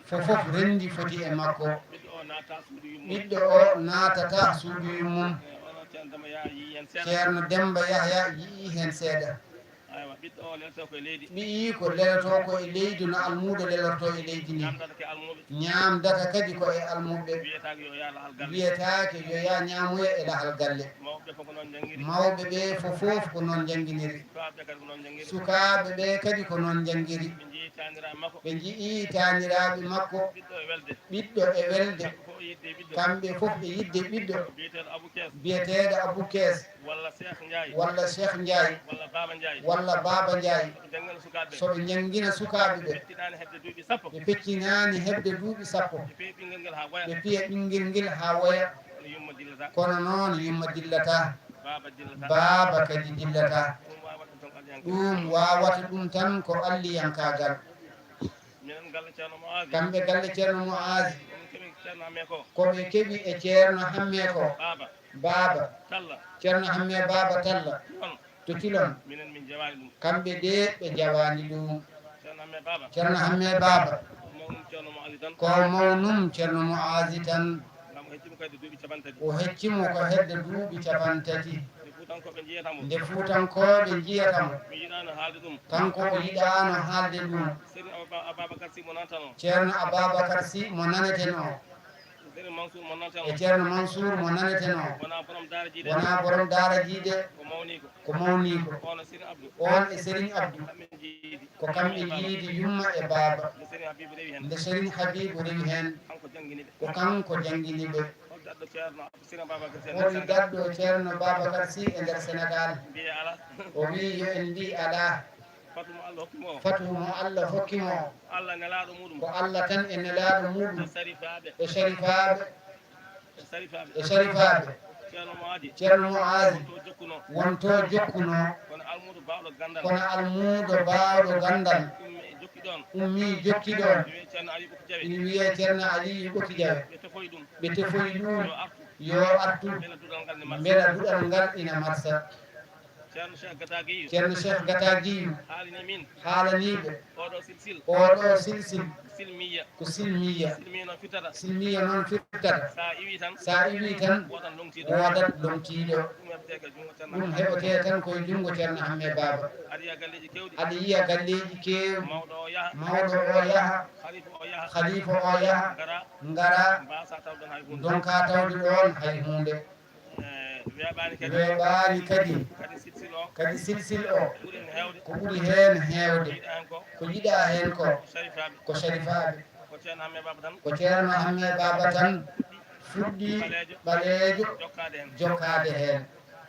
fofof rendi foti e makko ɓiɗɗo o naatata suudu mum ceerno Demba Yahya yii hen seeɗa ɓiyi ko lelato ko e leydi no almuudo lelorto e leydi ni ñamdata kadi ko e almuɓe wiyetake yo ya ñamoya e lahal galle mawɓe ɓe fofof ko noon jangguiniri sukaɓe ɓe kadi ko noon jangguiri ɓe jii taniraɓe makko ɓiɗɗo e welde kamɓe fof ɓe yidde ɓiɗɗo biyeteɗo Abou Kes walla Cheikh Ndiaye walla Baba Ndiaye soɓe jangguina sukaɓe ɓe ɓe peccinani hebde duuɓi sappo ɓe piya ɓinguel nguel ha woya kono noon yumma dillata baaba kadi dillata ɗum wawata ɗum tan ko alliyankagal kamɓe galle ceerno Muazi koɓe keeɓi e ceerno Hamme ko baaba ceerno Hamme baaba Talla to Tilon kamɓe de ɓe jawani ɗum ceerno Hamme baaba ko mawnum ceerno Muazi tan o heccimo ko hedde duuɓi 30 nde fuutankoɓe jiyatamo kanko o yiɗano haalde ɗum ceerno Ababacar Sy mo naneten o e ceerno Mansour mo naneten o wona borom daara jiide ko mawniko on e Serigne Abdou ko kamɓe jiidi yumma e baaba nde Serigne Habibou rewi hen ko kanko jangguiniɓe woni dadɗo ceerno Babacar Sy e nder Sénégal o wi yo en mbi ala fatuhu mo Allah hokkimo ko Allah tan e nelaɗo muɗum e sharifaɓe ceerno Muazi wonto jokkuno kono almudo bawɗo gandal ummi jokki ɗon ina wiye ceerno Aliyu Ɓokki Jawe ɓe tefoyi ɗum yo artu beela duɗal ngal ina marsa ceerno cheikh gata guiyu haalaniɓe oɗo silsil ko silmiya silmiya noon firtata sa iwi tan wodat lomtiɗo ɗum heɓete tan koye junngo ceerno hamme baba aɗa yiya galleji kew mawɗo o yaaha khalifa o yaaha ngara donka tawde ɗon hay hunde weeɓani kadi silsil o ko ɓuuri hen heewde ko yiɗa hen ko sharifaɓe ko ceerno hamme baba tan fuɗɗi ɓaleejo jokkade hen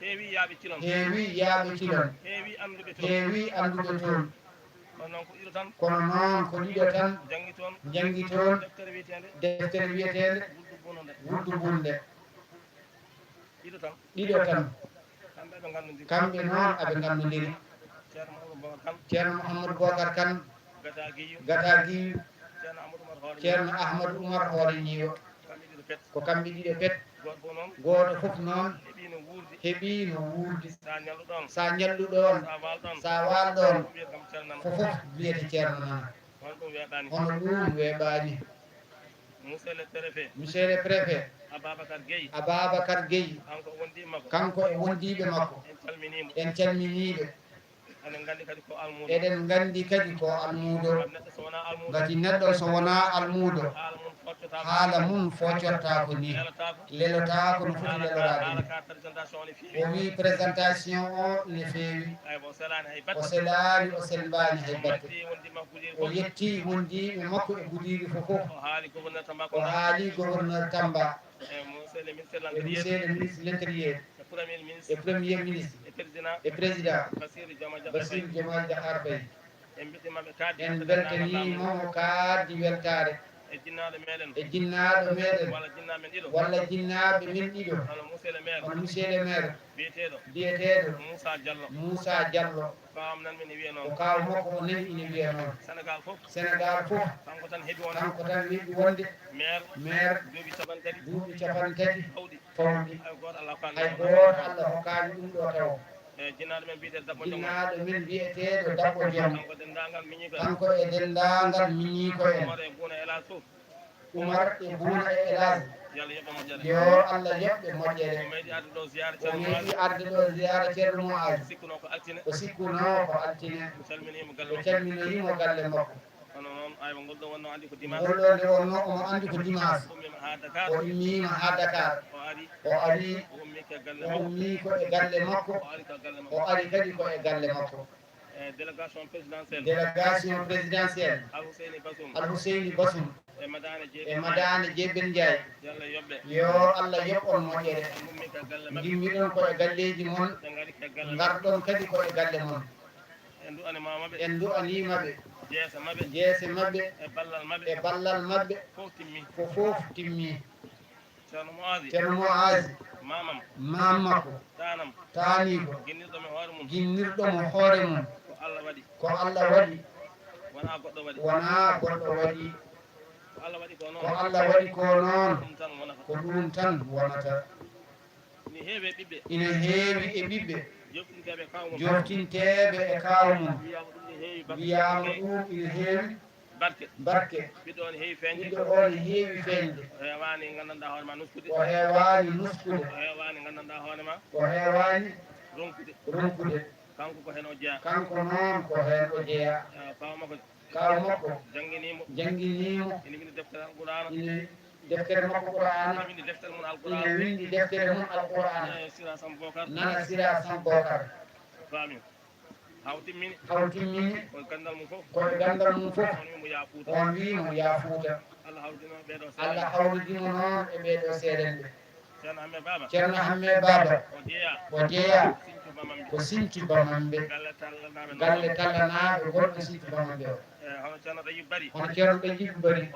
heewi yaaɓe cilon heewi anduɓe toon kono noon ko ɗiɗo tan jangi toon deftere wiyetede wuddu bunde ɗiɗo tan kamɓe noon aɓe gandodiri ceerno mouhamadou bocar kane gata guiyu ceerno ahmadou oumar hoore ñiiwo ko kamɓe ɗiɗo pet goto fof noon heeɓi no wuurdi sa ñalluɗon sa walɗon fofof wiyete ceerno nana hono ɗum weeɓani monsieur le préfet ababacar gueye kanko e wondiɓe makko en calminiɓe eɗen gandi kadi ko almudo gati neɗɗo so wona almudo haala mum foccotta ko ni lelotako no foti lelorade ni o wi présentation o ne feewi o selani o selmbani hay batte o yetti wondiɓe makko e gudiɗi fofof o haali gouverneur Tamba e monsieur le ministre de l'intérieur et premier ministre et président Bassirou Diomaye Diakhar Faye en beltanimo o kaaddi weltare e jinnaɗo meɗen walla jinnaɓe men ɗiɗo hono monsieur le maire biyeteɗo Moussa Diallo o kaw makko o nani ine wiya noon sénégal fof kanko tan heeɓi wonde maire duuɓi capantati fawɗi hay goto Allah hokkani ɗum ɗo taw jinnaɗo men biyeteɗo Dabbo Diom kanko e dendagal miñi ko en Oumar e Bouna e Elage yo Allah yoɓɓe moƴƴere o meeɗi arde ɗo ziyara ceerno mo aji o sikkuno ko altine o calminoyimo galle makko ngolɗo nde wonno omo andi ko dimanche o immima ha Dakar o ari o ummi ko e galle makko o ari kadi ko e galle makko délégation présidentielle Alhousseyni Bassoum e madane Djebel Ndiaye yo Allah yoɓ on moƴƴere gimmiɗon ko e galleji mon garɗon kadi ko e galle mon en du'animaɓe jeese mabɓe e ballal mabɓe fofof timmi ceerno mo aasi mam makko taanigo guinnirɗomo hoore mum ko Allah waɗi wona goɗɗo waɗi ko Allah waɗi ko noon ko ɗum tan wonata ina heewi e ɓiɓɓe joftinteɓe e kaw mum wiyama ɗum ina heewi barke ɓiɗɗo on heewi feeñde o heewani nuskude o heewani ronkude kanko noon ko hen o jeeya kaw makko jangguinimo ine deftere makko Qur'ana ine windi deftere mum alqur'ana nana Sira Sam Bocar haw timmini koye gandal mum fof on wimo ya Fouta Allah hawridimo noon e ɓeɗo seeɗenɓe ceerno hamme baba o jeeya ko Sinthiou Bamamɓe galle tallanaɓe gonɗo Sinthiou Bamamɓe o hono ceerno Ɗayib Bari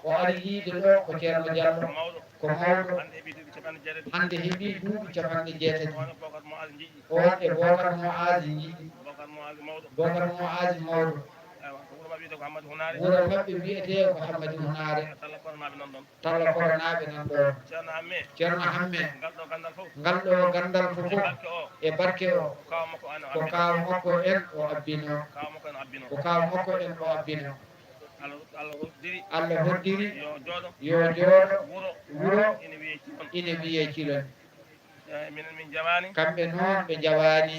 o ari yiide ɗo ko ceerno Diallo ko mawɗo hande heeɓi duuɓi capanɗe jeetati on e Bocar mo aasi jiɗɗi Bocar mo aasi mawɗo wuro maɓɓe mbiyetee ko Hammadi Hunaare talla koronaɓe nan ɗo ceerno Hamme ngal ɗo gandal fof e barke o ko kaw makko en o abbino ko kaw makko en o abbino Allah hoddiri yo jooɗo wuro ine wiye Cilon kamɓe noon ɓe jawaani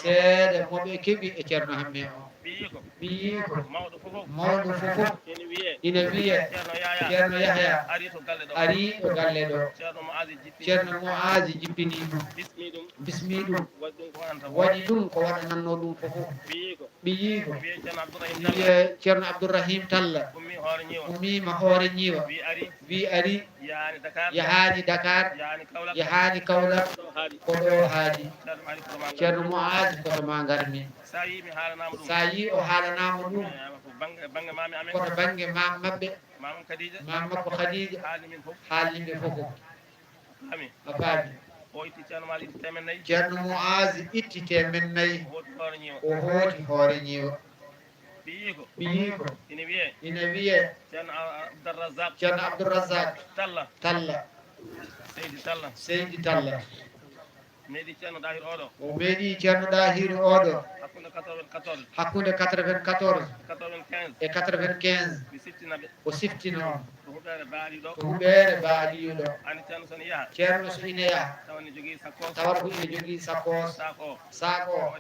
seeɗa moɓe keɓi e ceerno Hamme o ɓiyii ko mawɗo fof ina wiye ceerno Yahya arii ɗo galle ɗo ceerno Moazi jippinii ɗum bismii ɗum waɗi ɗum ko waɗanatno ɗum fof ɓiyii ko wiye ceerno Abdourahim Talla ummiima hoore ñiiwa wi arii yahaani Dakar yahaani Kaolack ko ɗo haaɗi ceerno Moazi koto ma ngarmi sa yii o haalanaama ɗum koto baŋnge mam maɓɓe mam makko Khadija haalniɓe fof a faami ceerno Moazi itti 400 o hooti hoore ñiiwa ɓiyii ko ina wiye ceerno Abdourrazak Talla Seydi Talla o meeɗi ceerno Dahiru oɗo hakkunde 94 e 95 o siftino to huɓeere baaliɗo ceerno so ina yaha tawata ko ina jogii sakkos sac o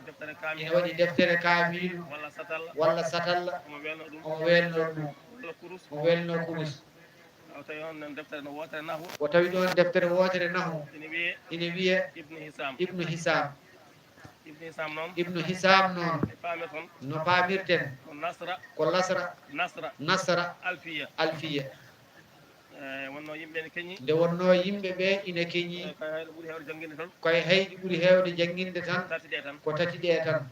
ina waɗi deftere kaamilu walla satalla omo welno ɗum o welno kurus o tawi ɗon deftere wootere nahu ina wiye ibnu hisam noon no paamirten ko nasra alfiya nde wonno yimɓe ɓe ina keñii koye hayɗi ɓuri heewde jannginde tan ko tati ɗe tan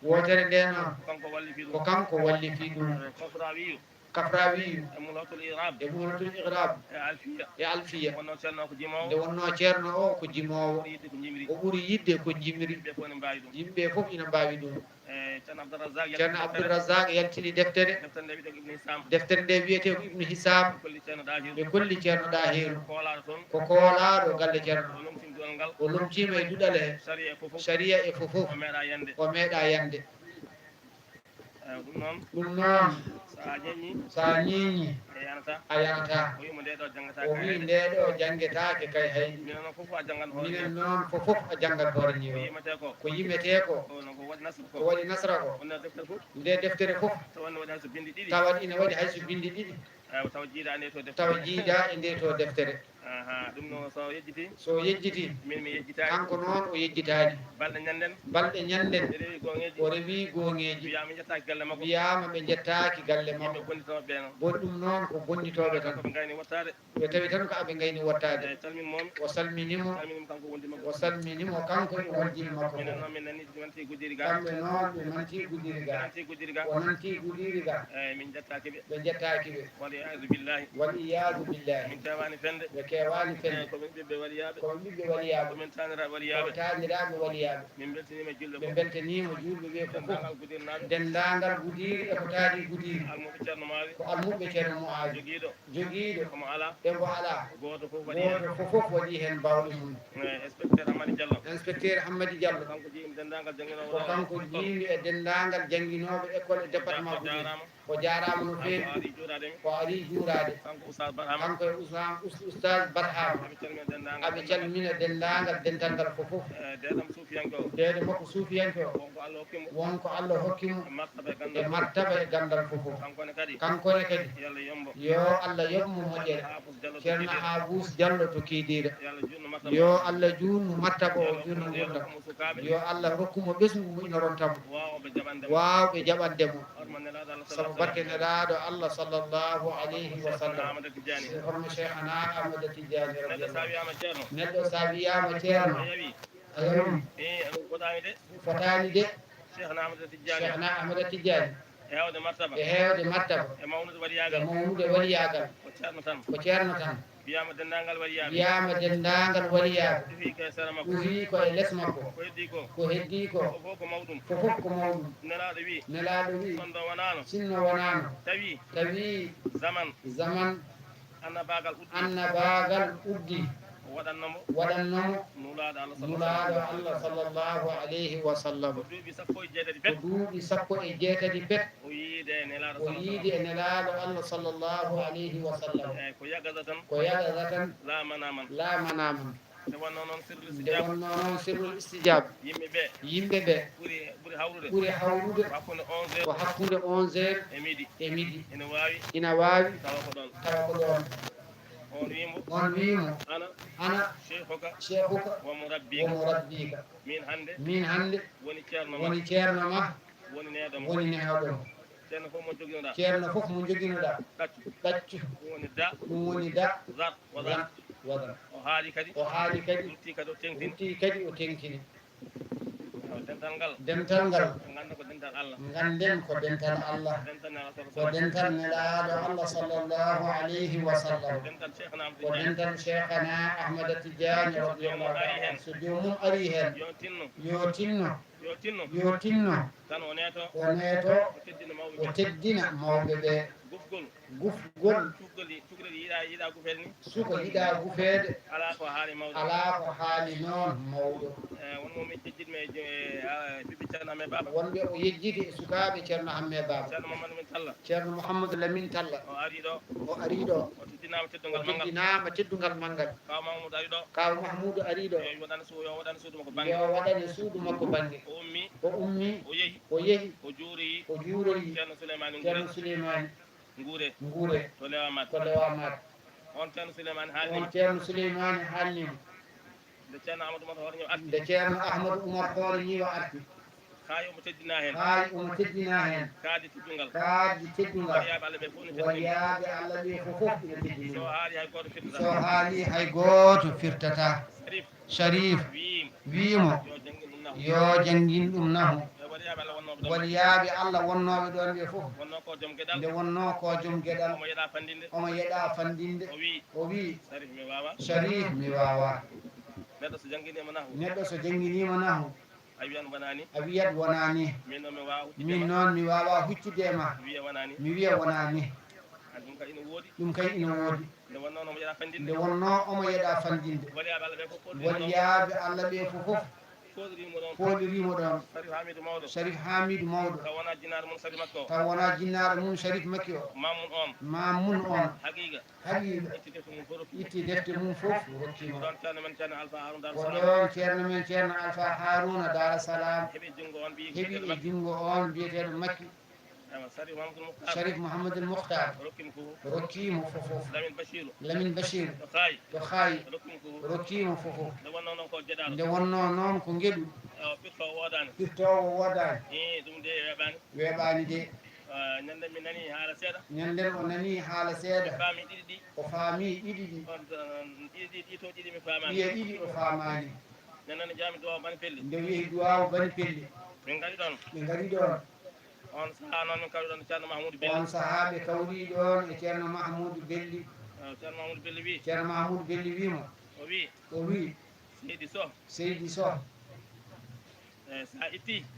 wootere nde noon ko kanko wallifii ɗum Kafrawiyu e Mulatul Igrab e Alfiya nde wonno ceerno o ko jimoowo o ɓuri yidde ko jimiri yimɓe fof ina mbaawi ɗum ceerno Abdourrazak yaltini deftere nde wiyetee ko Ibnu Hisam ɓe kolli ceerno Dahiru ko koolaaɗo galle ceerno o lomtiima e duɗal he saria e fofof o meeɗa yande ɗum noon sa ñiiñi a yanata o wi nde ɗo janngetaake kay haydi minen noon fofof a janngat hoore ñiwo ko yimetee ko ko waɗi nasra ko nde deftere fof tawat ina waɗi hay so bindi ɗiɗi tawa jiida e nde to deftere so yejjiti kanko noon o yejjitaani balɗe ñannden o rewi gooŋeeji wiyaama ɓe jettaaki galle makko bo ɗum noon ko bonnitooɓe tan ɓe tawi tan ko aɓe ngayni wottaade o salminimo kanko e wondiɓe makko kamɓe noon ɓe nantii gudiri ga o nantii gudiri ga ɓe jettaaki ɓe wal iyadu billahi ɓe kewaani fende koɓe ɓiɓɓe waliyaaɓe koɓe taaniraaɓe waliyaaɓe ɓe beltaniima julɓe ɓe fof denndaangal gudiri e ko taari gudiri ko almuɓe ceerno Moazi jogiiɗo e mbo alaa gooto fof waɗii heen bawɗe mum inspecteur Hammadi Diallo ko kanko jiimi e denndaangal jannginooɓe école e département Goudiri o jaaraama no feewi ko arii juuraade kanko e oustaz Barhama aɓe calmina denndaangal dental ngal fofof deede makko suufiyanke o wonko Allah hokkimo e martaba e gandal fofof kankone kadi yo Allah yoɓmo moƴƴere ceerno Habous Diallo to Kidira yo Allah juutnu martaba o juutno gurdam yo Allah rokkumo ɓesngu moƴƴinorontamo waawɓe jaɓandemo sabu barke neɗaaɗo Allah sallllahu alayhi wa sallam hormo cheikhana Ahmada Tidiani neɗɗo sa wiyama ceerno a yawi fotaani de cheikhna Ahmada Tidiani e heewde martaba e mawnude waliyagal ko ceerno tan wiyama dendagal waliyaɓe wiyama dendagal waliyaɓe ɗufi koye sara makko ɗufi koye less makko ko heddi ko ko heddi ko fof ko mawɗum fofof ko mawɗum nelaɗo wi nelaɗo wi sonɗo wonano sinno wonano tawi zaman annabagal uddi waɗannomo nulaɗo Allah sallllahu alayhi wa sallam ko duuɓi sappo e jeetati bet o yiide e nelaɗo Allah sallllahu alayhi wa sallam eyyi ko yagaza tan lamanaman nde wonno noon sirrul istijab yimɓe ɓe ɓuuri hawrude ko hakkude 11 e midi ina wawi tawa ko ɗon on wimo ana cheikhuka womo rabbika min hande woni ceerno ma woni nehoɗo ceerno fof mo joginoɗa ɗaccu ɗum woni da wadan o haali kadi rutti kadi o tenkini dental ngal ganden ko dental Allah ko dental nelaɗo Allah sallllahu alayhi wa sallam ko dental cheikhana Ahmad Tidiane radiyallahu anhu so jomum ari hen yo tinno tan o neeto o teddina mawɓe ɓe gufgol cukalel yiɗa gufede ni suko yiɗa gufede ala ko haali noon mawɗo wonmo min jejjitmi ɓiɓɓe ceerno Hamme Baba wonɓe o yejjiti e sukaɓe ceerno Hamme Baba ceerno Mouhamadou Lamine Talla o ari ɗo o teddinama teddugal manggal kaw Mahmoudou ari ɗo kaw Mahmoudou ari ɗo yo waɗane suudu makko bangue o ummi o yeehi o juuroyi ceerno Souleymane Ngouré to lewa mat on ceerno Souleymane haalnima nde ceerno Ahmadou Oumar hoore ñiwa arti haay omo teddina hen kaadi teddungal waliyaɓe Allah ɓe fofof ina teddini so haali hay goto firtata Sharif wiimo yo jangguin ɗum nahu waliyaɓe Allah wonnoɓe ɗon ɓe fof nde wonno ko joom gueɗal omo yeeɗa fandinde o wi Sharif mi wawa neɗɗo so jangguinima nahu a wiyat wonani min noon mi wawa huccude ma mi wiya wonani ɗum kay ina woodi nde wonno omo yeeɗa fandinde waliyaɓe Allah ɓe fofof foɗirimo ɗon Sharif Hamidou mawɗo taw wona jinnaɗo mum Sharif makki o mamun on haqiqa itti defte mum fof rokkimo ko ɗon ceerno men ceerno Alpha Harouna Dar Salam heeɓi e junngo on biyeteɗo makki Sharif Mouhamadoul Moukhtar rokkimo fofof Lamine Bachir to Khayi rokkimo fofof nde wonno noon ko gueɗu firtowo wodani weeɓani de ñanden mi nani haala seeɗa ñanden o nani haala seeɗa o faami ɗiɗi ɗi to ɗiɗi mi famani ɓiye ɗiɗi o famani nde nani jami duwaw bani pelli nde wiyi duwaw bani pelli min gari ɗon on saha noon min kawri ɗon e ceerno Mahmoudou Belli on sahaɓe kawri ɗon e ceerno Mahmoudou Belli ceerno Mahmoudou Belli wimo o wi Seydi Sow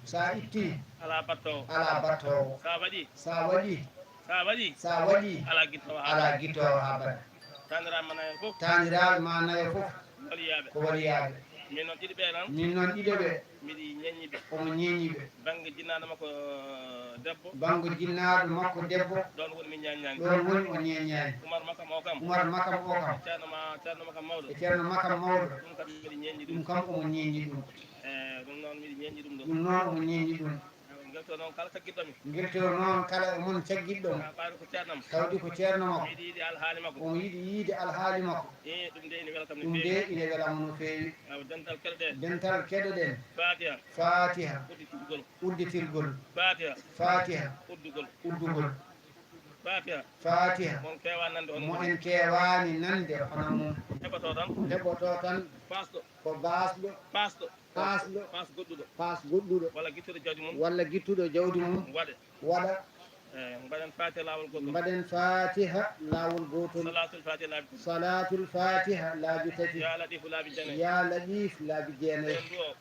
sa itti ala battowo sa waɗi ala guittowo ha bada taniraɓe ma nayo fof ko waliyaɓe min noon ɗiɗo ɓe miɗi ñeññiɓe omo ñeññiɓe banggue jinnaɗo makko debbo ɗon woni mi ñaññani ɗon woni o ñeññani Oumar Makam o kam ceerno Makam mawɗo e ceerno Makam mawɗo ɗum kam miɗi ñeññi ɗum kam omo ñeññi ɗum ɗum noon miɗi ñeññi ɗum ɗum noon omo ñeññi ɗum guelto noon kala cagguiɗɗomi guelto noon kala mon cagguiɗɗom ɓaɗi ko ceernam tawdi ko ceerno makko yiɗi yiide alhaali makko omo yiɗi yiide alhaali makko ɗum de ine wela kam ɗum de ine welamo no feewi dental keɗe ɗen ɗen fatiha udditirgol fatiha uddugol fatiha mo en kewani nande hono mum heɓoto tan ko basɗo pas goɗɗuɗo walla guittuɗo jawdi mum waɗa mbaɗen fatiha lawol gotol mbaɗen fatiha lawol gotol salatul fatiha laabi tati salatul fatiha laabi tati ya latifu laabi jenayi ya latif laabi jeenayi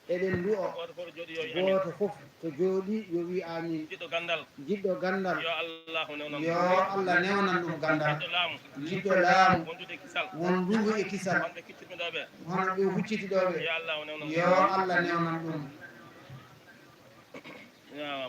eɗen eɗen ndu'o goto fof jooɗi yo wi amin goto fof to jooɗi yo wi amin jiɗɗo gandal jiɗɗo gandal yo allahu newnan yo Allah newnan ɗum gandal jiɗɗo laamu jiɗɗo laamu wondude kisal wondugo e kisal wonɓe kiccitmiɗoɓe hono ɓe huccitiɗoɓe yo allahu newnan yo Allah newnan ɗum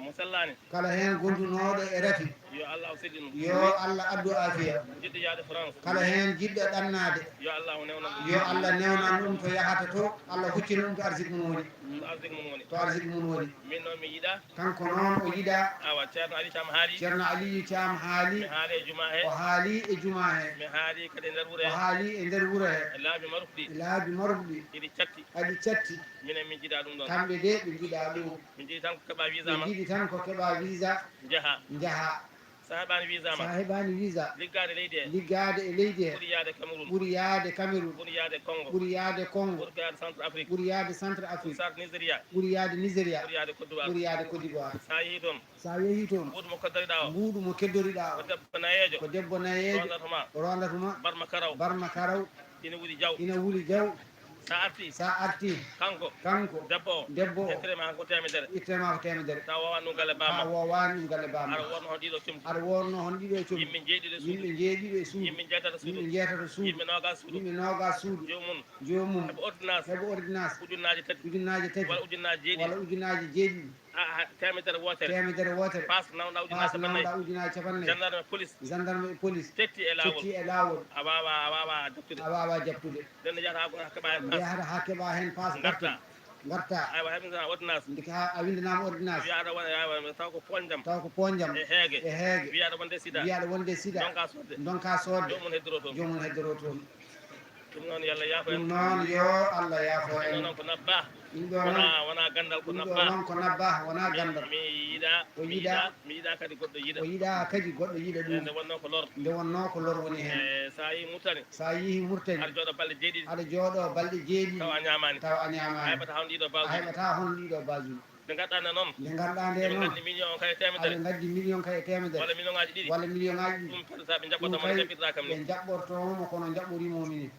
mo sellani kala hen gondunoɗo e rafi yo allah o selli ɗum yo Allah addu afiya jiɗɗo yaade France kala hen jiɗɗo ɗannade yo allahu newnan ɗum yo Allah newnan ɗum to yahata to Allah huccina ɗum to arsik mum woni to arsik mum woni to arsik mum woni min noon mi yiɗa kanko noon o yiɗa awa ceerno ali cam haali ceerno aliyu cam haali mi haali e juma he o haali e juma he mi haali kadi e nder wuuro o he haali e nder wuuro he e laabi marufɗi laabi marufɗi iɗi catti aɗi catti minen min jiɗa ɗum ɗon kamɓe de ɓe jiɗa ɗum min jiɗi tan ko keɓa visa ɓe ma jiɗi tan ko keɓa visa jaaha jaaha sa heɓani visa ma sa heɓani visa liggade leydi he liggade e leydi he ɓuuri yaade Cameroun ɓuuri yaade Cameroun ɓuuri yaade Congo ɓuuri yaade Congo ɓuuri yaade centre Afrique ɓuuri yaade centre Afrique sar Nigéria ɓuuri yaade Nigéria ɓuuri yaade Côte d'Ivoire ɓuuri yaade Côte d'Ivoire sa yeehi toon sa yeehi toon ɓuuɗu mo koddoriɗa o mbuuɗu mo keddoriɗa ko o debbo nayejo ko debbo nayejo rondatoma rondatuma barma karaw barma karaw ina wuli jaw ina wuli jaw sa arti sa arti kanko debbo o debbo o ettrema han ko temedere ittema ko temedere taw wowani ɗum galle ha bamma wowani ɗum galle bamma aɗa wonno hon ɗiɗo comti aɗa wonno hon ɗiɗo comti yimɓe jeeɗiɗo suudu yimɓe jeeɗiɗo e suudu yimɓe jeetata suudu yimɓe jeetata suudu yimɓe nogas suudu yimɓe nogas suudu jomum jomum heɓa ordonnance heɓa ordonnance ujunnaje tati ujunnaje tati walla ujunnaje jeeɗiɗi walla ujunnaje jeeɗiɗi temedere wotere temedere wotere pas nawɗa ujunnaje capannayyi nawɗa ujunnaje capannayyi gendarme police gendarme e police tetti e lawol tetti e lawol a wawa jabtude a wawa jabtude nden jahata ha keɓa hen nde yahata ha keɓa hen passe garta garta aywa heɓidana ordonnance ndeke a windanama ordonnance wiyaɗa wona taw ko poñjam taw ko poñjam e heege e heege wiyaɗa wonde sida wiyaɗa wonde sida donka sodde donka sodde jomum heddoro toon jomum heddoro toon ɗum noon yo allah yaafo en ɗum noon yo Allah yaafo en ɗum noon ko nabba ɗum ɗo noon wona gandal ko ɗum ɗo nabba noon ko nabba wona gandal mi yiiɗa o yiiɗa mi yiiɗa kadi goɗɗo yiiɗa o yiiɗa kadi goɗɗo yiiɗa ɗum nde wonno ko lor nde wonno ko lor woni hen e sa yi murtani sa yeehi murtani aɗa jooɗo balɗe jeeɗiɗi aɗa jooɗo balɗe jeeɗiɗi taw a ñamani taw a a ñamani heɓata hon ɗiɗo a basuji heɓata hon ɗiɗo basuji nde gadɗa noon nde ganduɗa nde eɓe noon gaddi million o kay temedere aɓe gaddi million kay temedere walla million ngaji ɗiɗi walla million ngaji ɗiɗi ɗum fadata ɓe jaɓɓotomo no kay jaɓɓirɗa kam ɓe ni jaɓɓortomo kono jaɓɓorimomi ni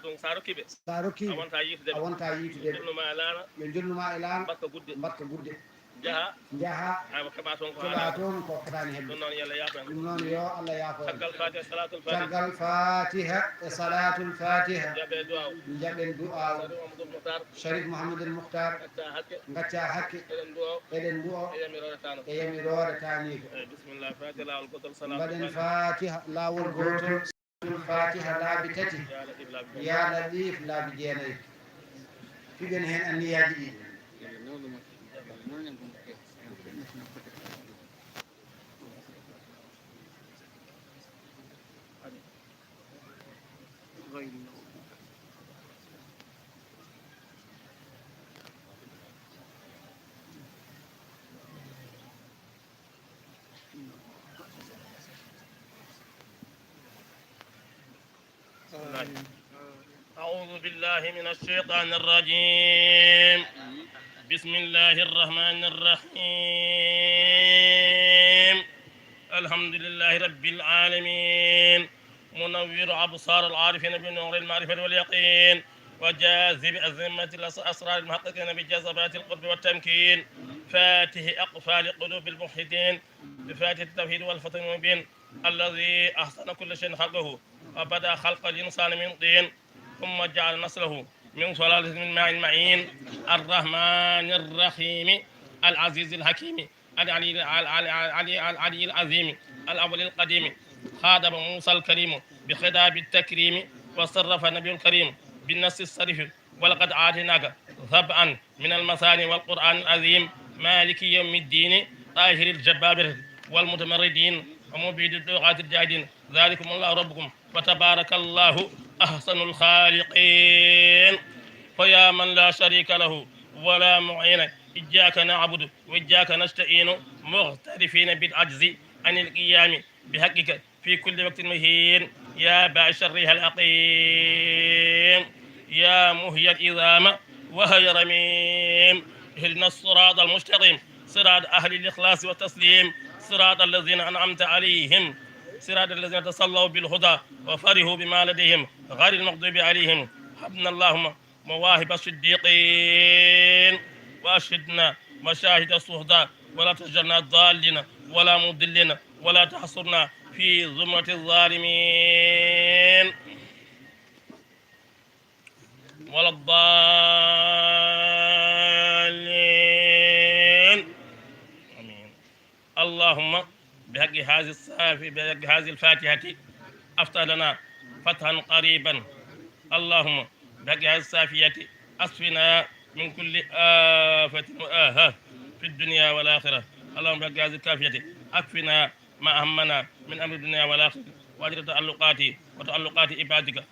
ɗum sa rokkiɓe sa rokki a wonta yiitude a wonta yiitude jonnuma e laana yo jonnuma e laana mbatta gudde mbatta gudde jaaha jaaha aywa keɓa toon ko keɓa toon ko fotani hebde ɗum noon yo allah yaafo en ɗum noon yo Allah yaafo en caggal fatiha salatul fatiha caggal fatiha e salatul fatiha jaɓe duwaw jaɓen du'aw amadou mouhtar Sharif Mouhamadoul Mouhtar gacca hakke gacca hakke eɗen duwaw eɗen du'o e yamiroɗetano e yamirore taniko eyyi bisimillah fatiha lawol gotol mbaɗen fatiha lawol gotol fatiha laabi tati ya latif laabi jeenayyi fiɓen hen anniyaji ɗi أعوذ بالله من الشيطان الرجيم بسم الله الرحمن الرحيم الحمد لله رب العالمين منور أبصار العارفين بنور المعرفة واليقين وجاذب أزمة الأسرار المحققين بجذبات القرب والتمكين فاتح أقفال قلوب الموحدين بفاتح التوحيد والفطن المبين الذي أحسن كل شيء خلقه وبدأ خلق الإنسان من طين ثم جعل نسله من سلالة من ماء معين الرحمن الرحيم العزيز الحكيم العلي العظيم الأول القديم خاطب موسى الكريم بخطاب التكريم وصرف النبي الكريم بالنص الصريف ولقد آتيناك ضبعا من المثاني والقرآن العظيم مالك يوم الدين طاهر الجبابرة والمتمردين ومبيد اللغات الجاهدين ذلكم الله ربكم فتبارك الله أحسن الخالقين فيا من لا شريك له ولا معين إياك نعبد وإياك نستعين مغترفين بالعجز عن القيام بحقك في كل وقت مهين يا باعث الريح العقيم يا مهي الإذام وهي رميم اهدنا الصراط المستقيم صراط أهل الإخلاص والتسليم صراط الذين أنعمت عليهم صراط الذين تصلوا بالهدى وفرحوا بما لديهم غير المغضوب عليهم. حبنا اللهم مواهب الصديقين وأشهدنا مشاهد الصهداء ولا تجعلنا ضالين ولا مضلين ولا تحصرنا في زمرة الظالمين ولا الضالين. آمين. اللهم بحق هذه الفاتحة أفتح لنا فتحا قريبا. اللهم بحق هذه السافية أصفنا من كل آفة وآهة في الدنيا والآخرة. اللهم بحق هذه الكافية أكفنا ما أهمنا من أمر الدنيا والآخرة وأجل تعلقاتي وتعلقات عبادك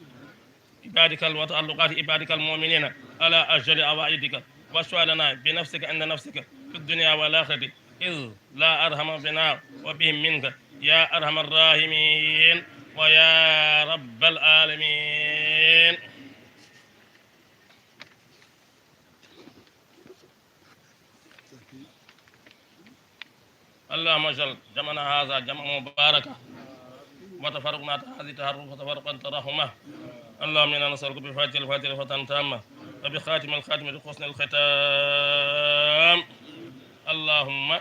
وتعلقات عبادك المؤمنين على أجل أوائدك واشفع لنا بنفسك عند نفسك في الدنيا والآخرة إذ لا أرحم بنا وبهم منك يا أرحم الراحمين ويا رب العالمين. اللهم اجعل جمعنا هذا جمع مباركا وتفرقنا هذه تهرب وتفرقا ترحمه. اللهم انا نسالك بفاتحه الفاتحه فتن تامه وبخاتم الخاتم بحسن الختام. اللهم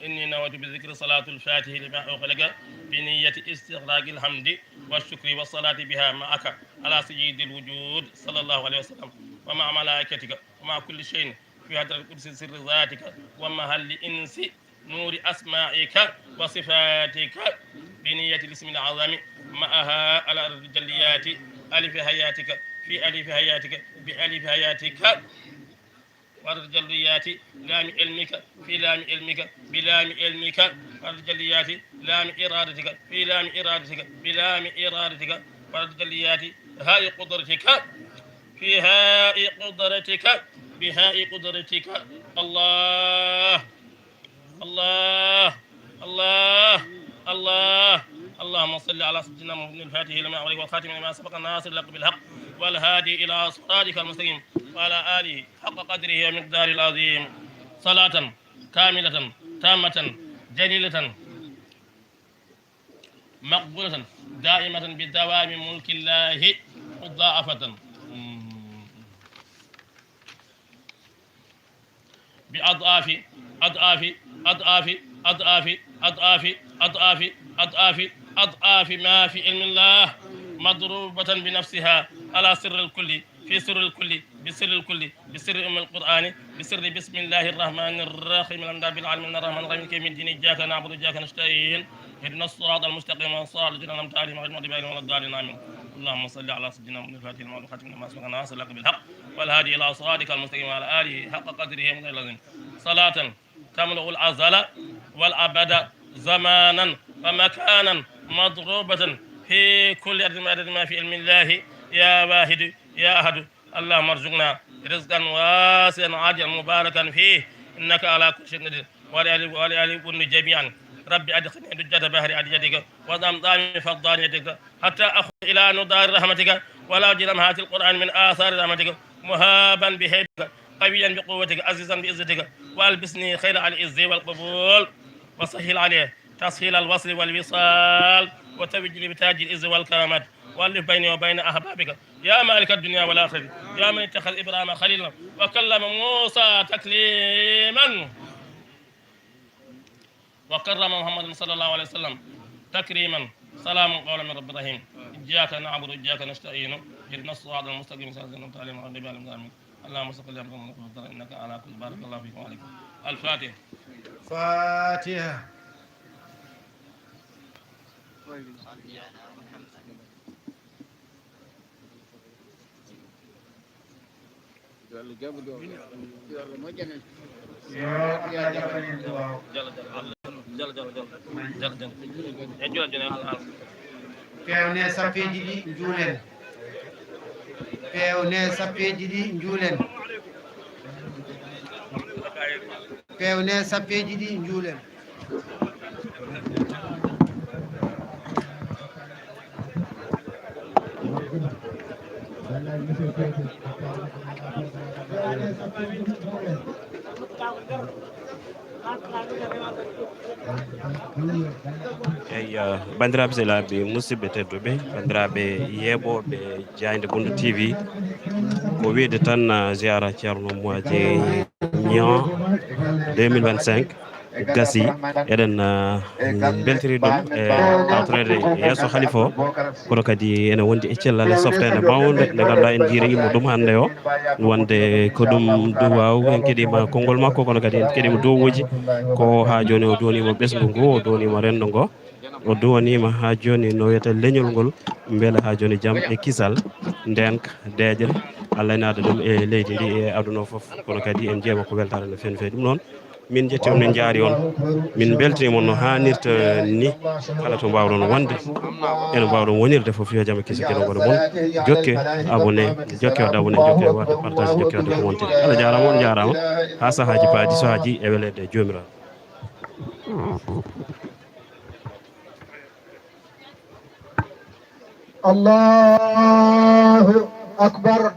إني نويت بذكر صلاة الفاتحة لما أخلق بنية استخراج الحمد والشكر والصلاة بها معك على سيد الوجود صلى الله عليه وسلم ومع ملائكتك ومع كل شيء في هذا القدس سر ذاتك ومحل إنس نور أسمائك وصفاتك بنية الاسم العظم معها على الجليات ألف حياتك في ألف حياتك بألف حياتك والجليات لام علمك في لام علمك بلام علمك والجليات لام إرادتك في لام إرادتك بلام إرادتك والجليات هاء قدرتك في هاء قدرتك بهاء قدرتك. الله الله الله الله. اللهم صل على سيدنا محمد الفاتح لما أغلق والخاتم لما سبق الناصر لك بالحق والهادي إلى صراطك المستقيم وعلى آله حق قدره ومقداره العظيم. صلاة كاملة تامة جليلة مقبولة دائمة بدوام ملك الله مضاعفة بأضعاف أضعاف أضعاف أضعاف أضعاف أضعاف أضعاف أضعاف ما في علم الله مضروبة بنفسها على سر الكل في سر الكل بسر الكل بسر أم القرآن بسر بسم الله الرحمن الرحيم الحمد لله العالمين الرحمن الرحيم كيف من دين إياك نعبد وإياك نستعين اهدنا الصراط المستقيم صراط الذين أنعمت عليهم غير المغضوب عليهم ولا الضالين آمين. اللهم صل على سيدنا محمد الفاتح لما أغلق لما سبق الناصر لك بالحق والهادي إلى صراطك المستقيم وعلى آله حق قدره ومقداره العظيم. صلاة تملأ الأزل والأبد زمانا ومكانا مضروبة في كل عدد ما في علم الله يا واحد يا أحد. اللهم ارزقنا رزقا واسعا عاجلا مباركا فيه إنك على كل شيء قدير ولآله كن جميعا. ربي أدخلني دجة بحر عديتك وضمضام فضانيتك حتى أخذ إلى ندار رحمتك ولا أجل هات القرآن من آثار رحمتك مهابا بهيبك قويا بقوتك عزيزا بإزتك والبسني خير على العز والقبول وسهل عليه تسهيل الوصل والوصال وتوجني بتاج العز والكرامات والف بيني وبين أحبابك يا مالك الدنيا والآخرة يا من اتخذ إبراهيم خليلا وكلم موسى تكليما وكرم محمد صلى الله عليه وسلم تكريما. سلام قولا من رب رحيم. إياك نعبد وإياك نستعين اهدنا الصراط المستقيم صراط الذين أنعمت عليهم غير المغضوب عليهم. اللهم صل على محمد إنك على كل بارك الله فيكم وعليكم. الفاتحة. فاتحة. pewne sappeji ɗi juulen pewne sappeji ɗi juulen pewne sappeji ɗi juulen eyyi bandiraɓe sehlaɓe musidɓe tedduɓe bandiraɓe yeeɓoɓe Diayde Bundou TV ko wiide tan ziara ceerno Moadji Niang 2025 gasi eɗen beltiri ɗum e tawtorede yesso halifa o kono kadi ene wondi e cellal e softede mawde nde ganduɗa en jiiri immo ɗum hannde o wonde ko ɗum duwaw en keeɗima konngol makko kono kadi en keeɗima duwuji ko ha joni o duwanima ɓesgu ngu o duwanima rendo ngo o duwanima ha joni no wiyete leñol ngol beele ha joni jaam e kisal ndenka deƴre Allah inade ɗum e leydi ndi e aduna o foof kono kadi en jeeyama ko weltare no fewi no fewi ɗum noon min jetti on min jaari on min beltinimon no hannirta ni kala to mbawɗon wonde ene mbawɗon wonirde fof yo jaam e kisa keno goɗo moon jokke abonné jokke wadde abonné jokke wadde partage jokke wadde ko wonte Allah jarama on jarama ha sahaji paadi sahaji e welede jomiraɗo Allahu akbar